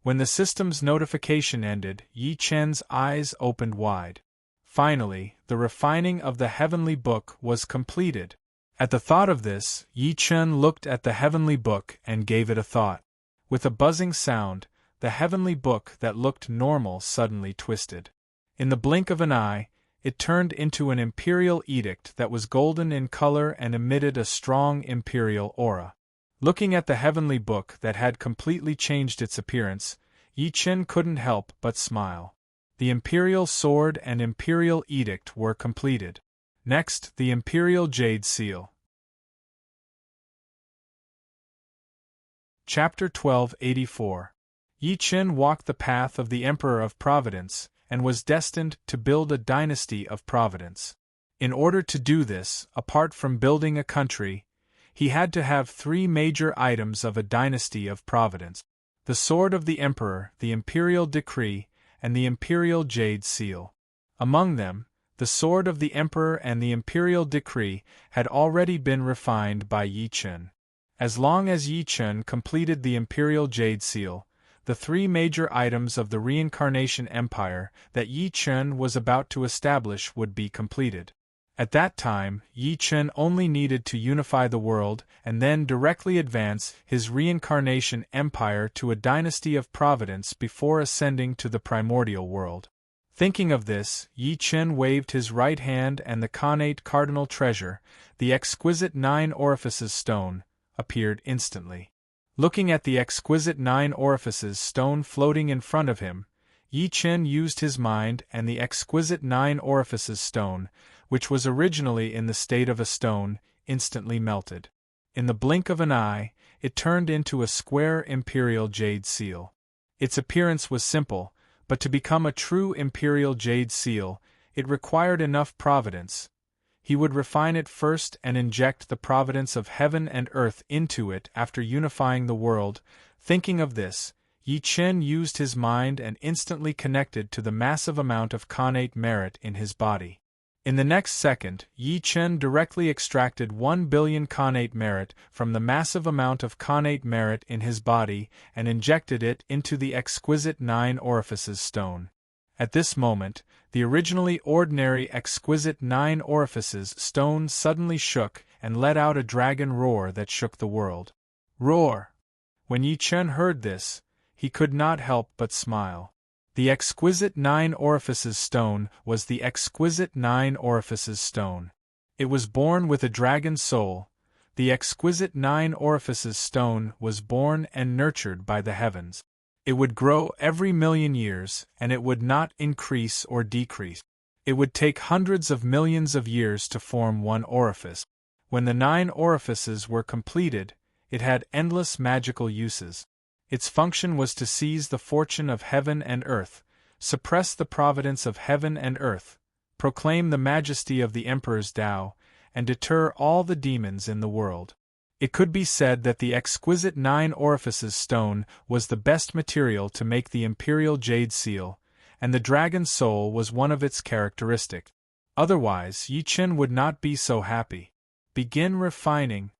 When the system's notification ended, Yi Chen's eyes opened wide. Finally, the refining of the heavenly book was completed. At the thought of this, Yi Chen looked at the heavenly book and gave it a thought. With a buzzing sound, the heavenly book that looked normal suddenly twisted. In the blink of an eye, it turned into an imperial edict that was golden in color and emitted a strong imperial aura. Looking at the heavenly book that had completely changed its appearance, Yi Chen couldn't help but smile. The imperial sword and imperial edict were completed. Next, the imperial jade seal. Chapter 1284. Yi Chen walked the path of the Emperor of Providence, and was destined to build a dynasty of providence. In order to do this, apart from building a country, he had to have three major items of a dynasty of providence: the sword of the emperor, the imperial decree, and the imperial jade seal. Among them, the sword of the emperor and the imperial decree had already been refined by Yi Chen. As long as Yi Chen completed the imperial jade seal, the three major items of the reincarnation empire that Yi Chen was about to establish would be completed. At that time, Yi Chen only needed to unify the world and then directly advance his reincarnation empire to a dynasty of providence before ascending to the primordial world. Thinking of this, Yi Chen waved his right hand and the connate cardinal treasure, the exquisite 9 orifices stone, appeared instantly. Looking at the exquisite 9 orifices stone floating in front of him, Yi Chen used his mind and the exquisite 9 orifices stone, which was originally in the state of a stone, instantly melted. In the blink of an eye, it turned into a square imperial jade seal. Its appearance was simple, but to become a true imperial jade seal, it required enough providence. He would refine it first and inject the providence of heaven and earth into it after unifying the world. Thinking of this, Yi Chen used his mind and instantly connected to the massive amount of connate merit in his body. In the next second, Yi Chen directly extracted 1 billion connate merit from the massive amount of connate merit in his body and injected it into the exquisite 9 orifices stone. At this moment, the originally ordinary exquisite 9 orifices stone suddenly shook and let out a dragon roar that shook the world. Roar! When Yi Chen heard this, he could not help but smile. The exquisite 9 orifices stone was the exquisite 9 orifices stone. It was born with a dragon's soul. The exquisite 9 orifices stone was born and nurtured by the heavens. It would grow every million years, and it would not increase or decrease. It would take hundreds of millions of years to form one orifice. When the 9 orifices were completed, it had endless magical uses. Its function was to seize the fortune of heaven and earth, suppress the providence of heaven and earth, proclaim the majesty of the emperor's Tao, and deter all the demons in the world. It could be said that the exquisite 9 orifices stone was the best material to make the imperial jade seal, and the dragon's soul was one of its characteristics. Otherwise, Yi Chen would not be so happy. Begin refining.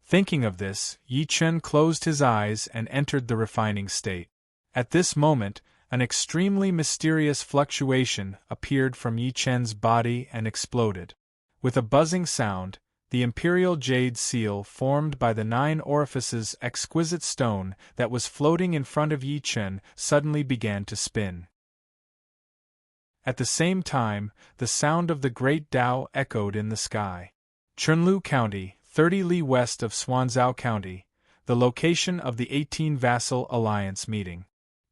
Thinking of this, Yi Chen closed his eyes and entered the refining state. At this moment, an extremely mysterious fluctuation appeared from Yi Chen's body and exploded. With a buzzing sound, the imperial jade seal formed by the 9 orifices exquisite stone that was floating in front of Yi Chen suddenly began to spin. At the same time, the sound of the great Tao echoed in the sky. Chunlu County, 30 li west of Xuanzhou County, the location of the 18 Vassal Alliance meeting.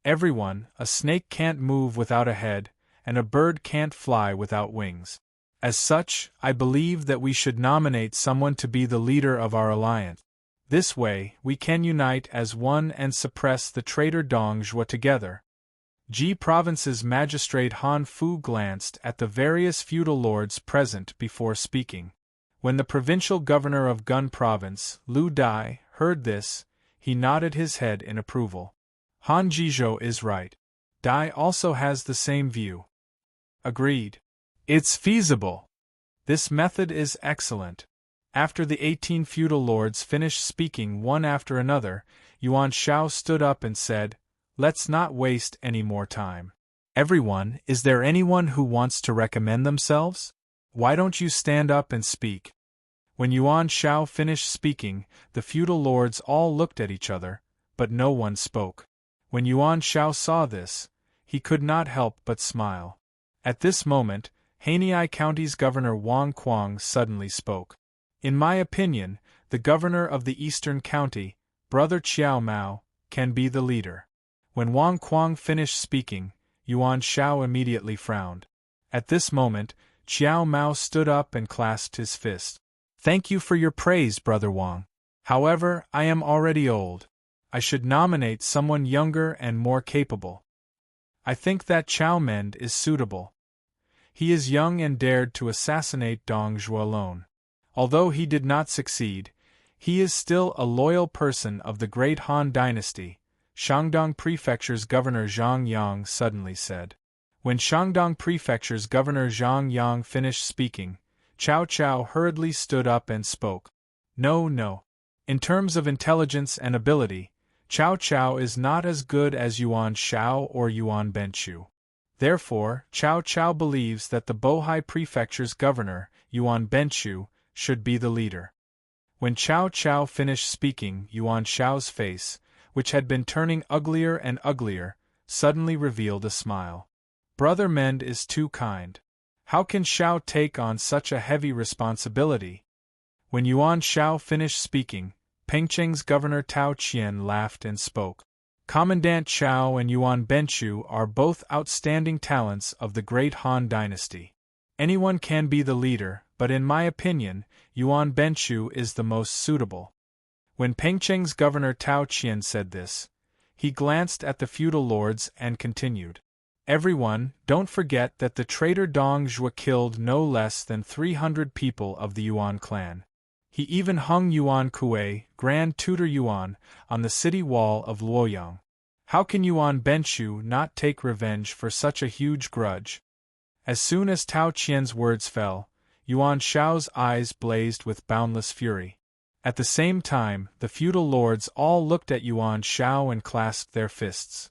Everyone, a snake can't move without a head, and a bird can't fly without wings. As such, I believe that we should nominate someone to be the leader of our alliance. This way, we can unite as one and suppress the traitor Dong Zhuo together. Ji Province's magistrate Han Fu glanced at the various feudal lords present before speaking. When the provincial governor of Gun Province, Lu Dai, heard this, he nodded his head in approval. Han Jizhou is right. Dai also has the same view. Agreed. It's feasible. This method is excellent. After the 18 feudal lords finished speaking one after another, Yuan Shao stood up and said, "Let's not waste any more time. Everyone, is there anyone who wants to recommend themselves? Why don't you stand up and speak?" When Yuan Shao finished speaking, the feudal lords all looked at each other, but no one spoke. When Yuan Shao saw this, he could not help but smile. At this moment, Haniai County's governor Wang Kuang suddenly spoke. "In my opinion, the governor of the eastern county, Brother Qiao Mao, can be the leader." When Wang Kuang finished speaking, Yuan Shao immediately frowned. At this moment, Qiao Mao stood up and clasped his fist. "Thank you for your praise, Brother Wang. However, I am already old. I should nominate someone younger and more capable." I think that Chao Mend is suitable. He is young and dared to assassinate Dong Zhuo alone. Although he did not succeed, he is still a loyal person of the great Han dynasty, Shandong Prefecture's Governor Zhang Yang suddenly said. When Shandong Prefecture's Governor Zhang Yang finished speaking, Cao Cao hurriedly stood up and spoke. No. In terms of intelligence and ability, Cao Cao is not as good as Yuan Shao or Yuan Benchu. Therefore, Cao Cao believes that the Bohai Prefecture's governor, Yuan Benchu, should be the leader. When Cao Cao finished speaking, Yuan Shao's face, which had been turning uglier and uglier, suddenly revealed a smile. Brother Mend is too kind. How can Shao take on such a heavy responsibility? When Yuan Shao finished speaking, Pengcheng's governor Tao Qian laughed and spoke. Commandant Chao and Yuan Benchu are both outstanding talents of the great Han dynasty. Anyone can be the leader, but in my opinion, Yuan Benchu is the most suitable. When Pengcheng's governor Tao Qian said this, he glanced at the feudal lords and continued. Everyone, don't forget that the traitor Dong Zhuo killed no less than 300 people of the Yuan clan. He even hung Yuan Kuei, Grand Tutor Yuan, on the city wall of Luoyang. How can Yuan Benchu not take revenge for such a huge grudge? As soon as Tao Qian's words fell, Yuan Shao's eyes blazed with boundless fury. At the same time, the feudal lords all looked at Yuan Shao and clasped their fists.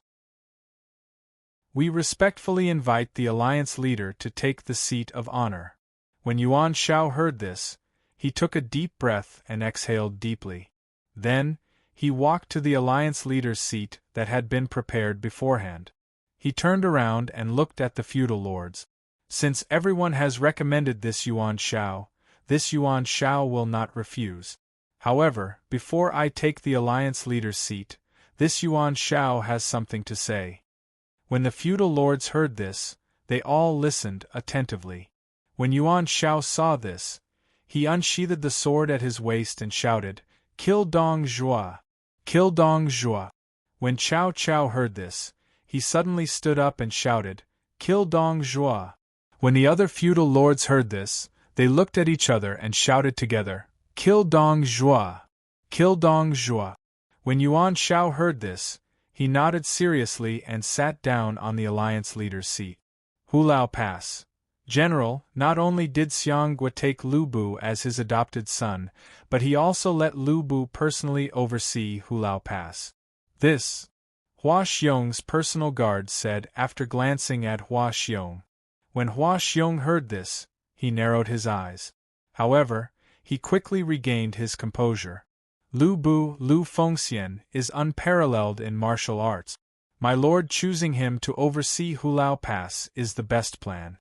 We respectfully invite the alliance leader to take the seat of honor. When Yuan Shao heard this, he took a deep breath and exhaled deeply. Then, he walked to the alliance leader's seat that had been prepared beforehand. He turned around and looked at the feudal lords. Since everyone has recommended this Yuan Shao will not refuse. However, before I take the alliance leader's seat, this Yuan Shao has something to say. When the feudal lords heard this, they all listened attentively. When Yuan Shao saw this, he unsheathed the sword at his waist and shouted, "Kill Dong Zhuo! Kill Dong Zhuo!" When Cao Cao heard this, he suddenly stood up and shouted, "Kill Dong Zhuo!" When the other feudal lords heard this, they looked at each other and shouted together, "Kill Dong Zhuo! Kill Dong Zhuo!" When Yuan Shao heard this, he nodded seriously and sat down on the alliance leader's seat. Hulao Pass. General, not only did Xiang Gui take Lu Bu as his adopted son, but he also let Lu Bu personally oversee Hulao Pass. This, Hua Xiong's personal guard said after glancing at Hua Xiong. When Hua Xiong heard this, he narrowed his eyes. However, he quickly regained his composure. Lu Bu, Lu Fengxian, is unparalleled in martial arts. My lord choosing him to oversee Hulao Pass is the best plan.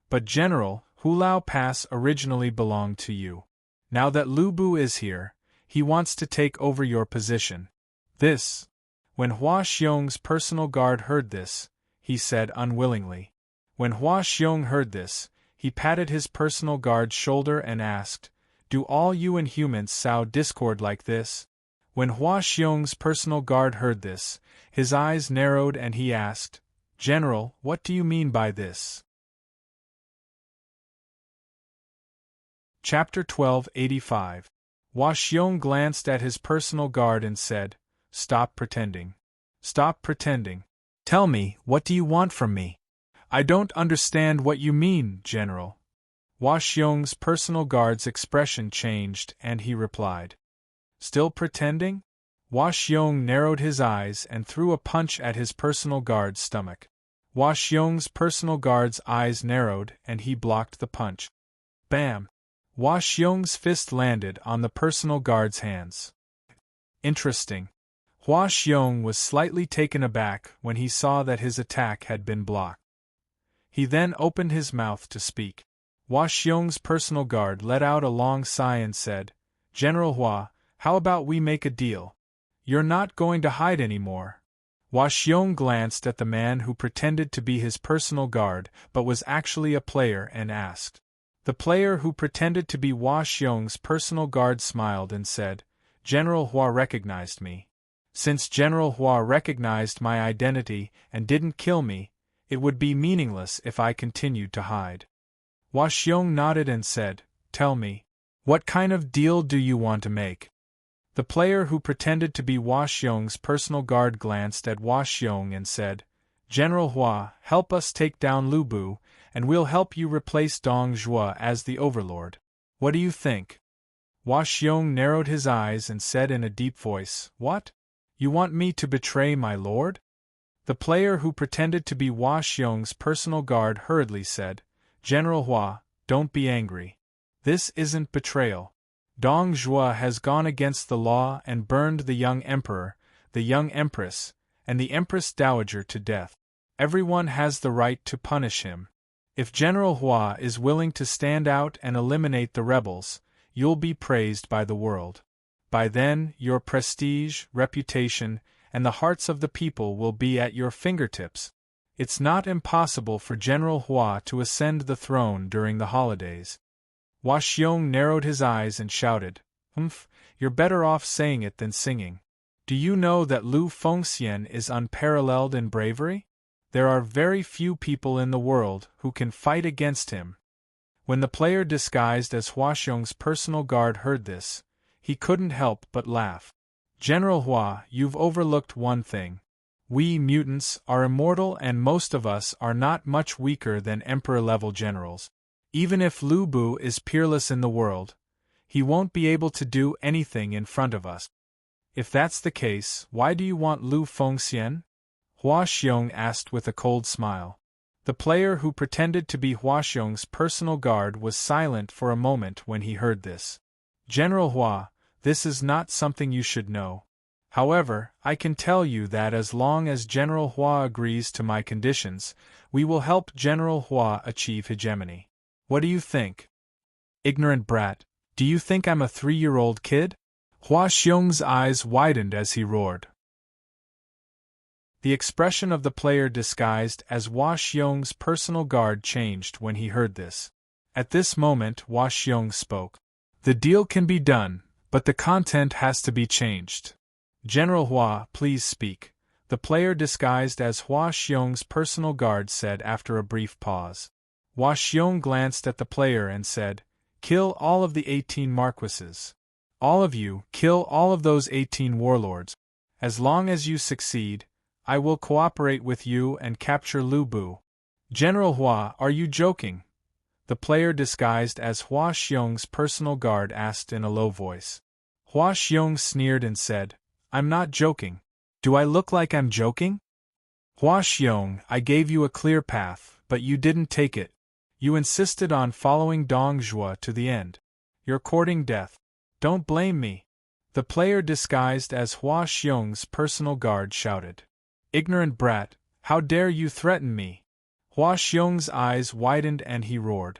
But General, Hulao Pass originally belonged to you. Now that Lu Bu is here, he wants to take over your position. This. When Hua Xiong's personal guard heard this, he said unwillingly. When Hua Xiong heard this, he patted his personal guard's shoulder and asked, "Do all you Inhumans sow discord like this?" When Hua Xiong's personal guard heard this, his eyes narrowed and he asked, "General, what do you mean by this?" Chapter 1285. Hua Xiong glanced at his personal guard and said, "Stop pretending. Stop pretending. Tell me, what do you want from me?" "I don't understand what you mean, General." Hua Xiong's personal guard's expression changed and he replied, "Still pretending?" Hua Xiong narrowed his eyes and threw a punch at his personal guard's stomach. Hua Xiong's personal guard's eyes narrowed and he blocked the punch. Bam! Hua Xiong's fist landed on the personal guard's hands. Interesting. Hua Xiong was slightly taken aback when he saw that his attack had been blocked. He then opened his mouth to speak. Hua Xiong's personal guard let out a long sigh and said, "General Hua, how about we make a deal? You're not going to hide anymore." Hua Xiong glanced at the man who pretended to be his personal guard but was actually a player and asked. The player who pretended to be Hua Xiong's personal guard smiled and said, "General Hua recognized me. Since General Hua recognized my identity and didn't kill me, it would be meaningless if I continued to hide. Hua Xiong nodded and said, "Tell me, what kind of deal do you want to make?" The player who pretended to be Hua Xiong's personal guard glanced at Hua Xiong and said, "General Hua, help us take down Lu Bu, and we'll help you replace Dong Zhuo as the overlord. What do you think?" Hua Xiong narrowed his eyes and said in a deep voice, "What? You want me to betray my lord?" The player who pretended to be Hua Xiong's personal guard hurriedly said, "General Hua, don't be angry. This isn't betrayal. Dong Zhuo has gone against the law and burned the young emperor, the young empress, and the empress dowager to death. Everyone has the right to punish him. If General Hua is willing to stand out and eliminate the rebels, you'll be praised by the world. By then, your prestige, reputation, and the hearts of the people will be at your fingertips. It's not impossible for General Hua to ascend the throne during the holidays." Hua Xiong narrowed his eyes and shouted, You're better off saying it than singing. Do you know that Lu Fengxian is unparalleled in bravery? There are very few people in the world who can fight against him." When the player disguised as Hua Xiong's personal guard heard this, he couldn't help but laugh. "General Hua, you've overlooked one thing. We mutants are immortal and most of us are not much weaker than emperor-level generals. Even if Lu Bu is peerless in the world, he won't be able to do anything in front of us. If that's the case, why do you want Lu Fengxian?" Hua Xiong asked with a cold smile. The player who pretended to be Hua Xiong's personal guard was silent for a moment when he heard this. "General Hua, this is not something you should know. However, I can tell you that as long as General Hua agrees to my conditions, we will help General Hua achieve hegemony. What do you think?" "Ignorant brat, do you think I'm a 3-year-old kid?" Hua Xiong's eyes widened as he roared. The expression of the player disguised as Hua Xiong's personal guard changed when he heard this. At this moment Hua Xiong spoke. "The deal can be done, but the content has to be changed. General Hua, please speak," the player disguised as Hua Xiong's personal guard said after a brief pause. Hua Xiong glanced at the player and said, "Kill all of the 18 marquises. All of you, kill all of those 18 warlords. As long as you succeed, I will cooperate with you and capture Lu Bu." "General Hua, are you joking?" the player disguised as Hua Xiong's personal guard asked in a low voice. Hua Xiong sneered and said, "I'm not joking. Do I look like I'm joking?" "Hua Xiong, I gave you a clear path, but you didn't take it. You insisted on following Dong Zhuo to the end. You're courting death. Don't blame me," the player disguised as Hua Xiong's personal guard shouted. "Ignorant brat, how dare you threaten me?" Hua Xiong's eyes widened and he roared.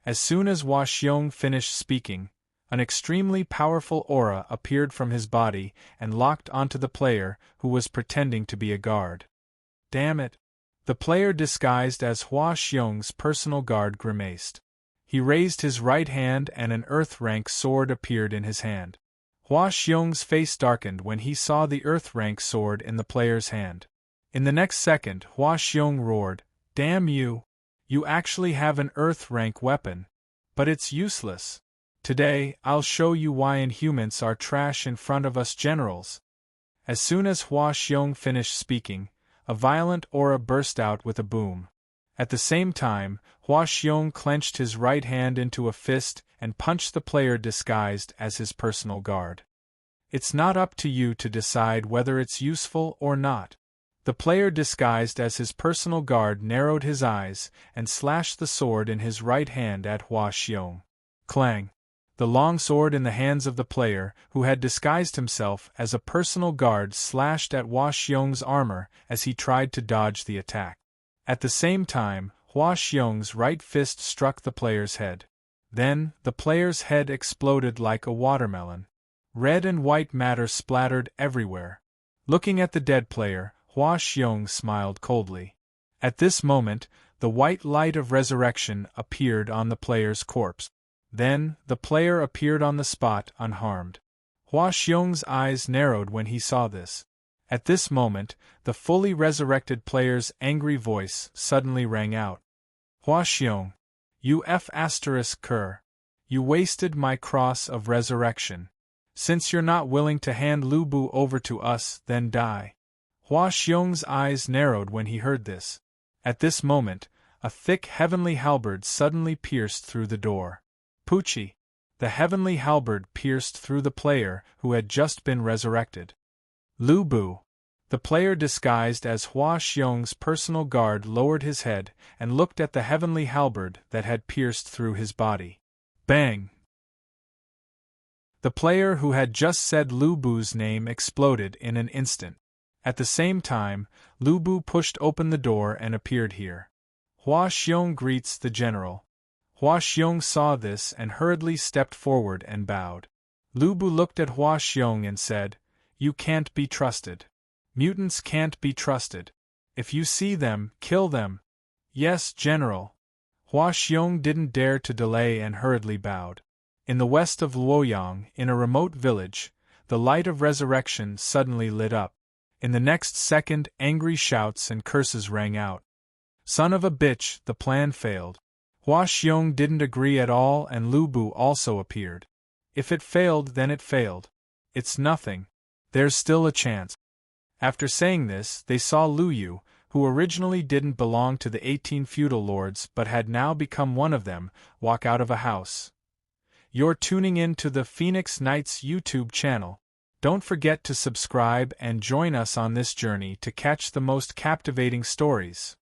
As soon as Hua Xiong finished speaking, an extremely powerful aura appeared from his body and locked onto the player who was pretending to be a guard. "Damn it!" the player disguised as Hua Xiong's personal guard grimaced. He raised his right hand and an earth-rank sword appeared in his hand. Hua Xiong's face darkened when he saw the earth-rank sword in the player's hand. In the next second, Hua Xiong roared, "Damn you! You actually have an earth-rank weapon. But it's useless. Today, I'll show you why Inhumans are trash in front of us generals." As soon as Hua Xiong finished speaking, a violent aura burst out with a boom. At the same time, Hua Xiong clenched his right hand into a fist and punched the player disguised as his personal guard. "It's not up to you to decide whether it's useful or not." The player disguised as his personal guard narrowed his eyes and slashed the sword in his right hand at Hua Xiong. Clang! The long sword in the hands of the player, who had disguised himself as a personal guard, slashed at Hua Xiong's armor as he tried to dodge the attack. At the same time, Hua Xiong's right fist struck the player's head. Then, the player's head exploded like a watermelon. Red and white matter splattered everywhere. Looking at the dead player, Hua Xiong smiled coldly. At this moment, the white light of resurrection appeared on the player's corpse. Then, the player appeared on the spot unharmed. Hua Xiong's eyes narrowed when he saw this. At this moment, the fully resurrected player's angry voice suddenly rang out. Hua Xiong, you F***er, you wasted my cross of resurrection. Since you're not willing to hand Lu Bu over to us, then die. Hua Xiong's eyes narrowed when he heard this. At this moment, a thick heavenly halberd suddenly pierced through the door. Pucci! The heavenly halberd pierced through the player who had just been resurrected. Lu Bu! The player disguised as Hua Xiong's personal guard lowered his head and looked at the heavenly halberd that had pierced through his body. Bang! The player who had just said Lu Bu's name exploded in an instant. At the same time, Lu Bu pushed open the door and appeared here. Hua Xiong greets the general. Hua Xiong saw this and hurriedly stepped forward and bowed. Lu Bu looked at Hua Xiong and said, "You can't be trusted. Mutants can't be trusted. If you see them, kill them." "Yes, General." Hua Xiong didn't dare to delay and hurriedly bowed. In the west of Luoyang, in a remote village, the light of resurrection suddenly lit up. In the next second, angry shouts and curses rang out. Son of a bitch, the plan failed. Hua Xiong didn't agree at all and Lu Bu also appeared. If it failed, then it failed. It's nothing. There's still a chance. After saying this, they saw Lu Yu, who originally didn't belong to the 18 feudal lords but had now become one of them, walk out of a house. You're tuning in to the Phoenix Knights YouTube channel. Don't forget to subscribe and join us on this journey to catch the most captivating stories.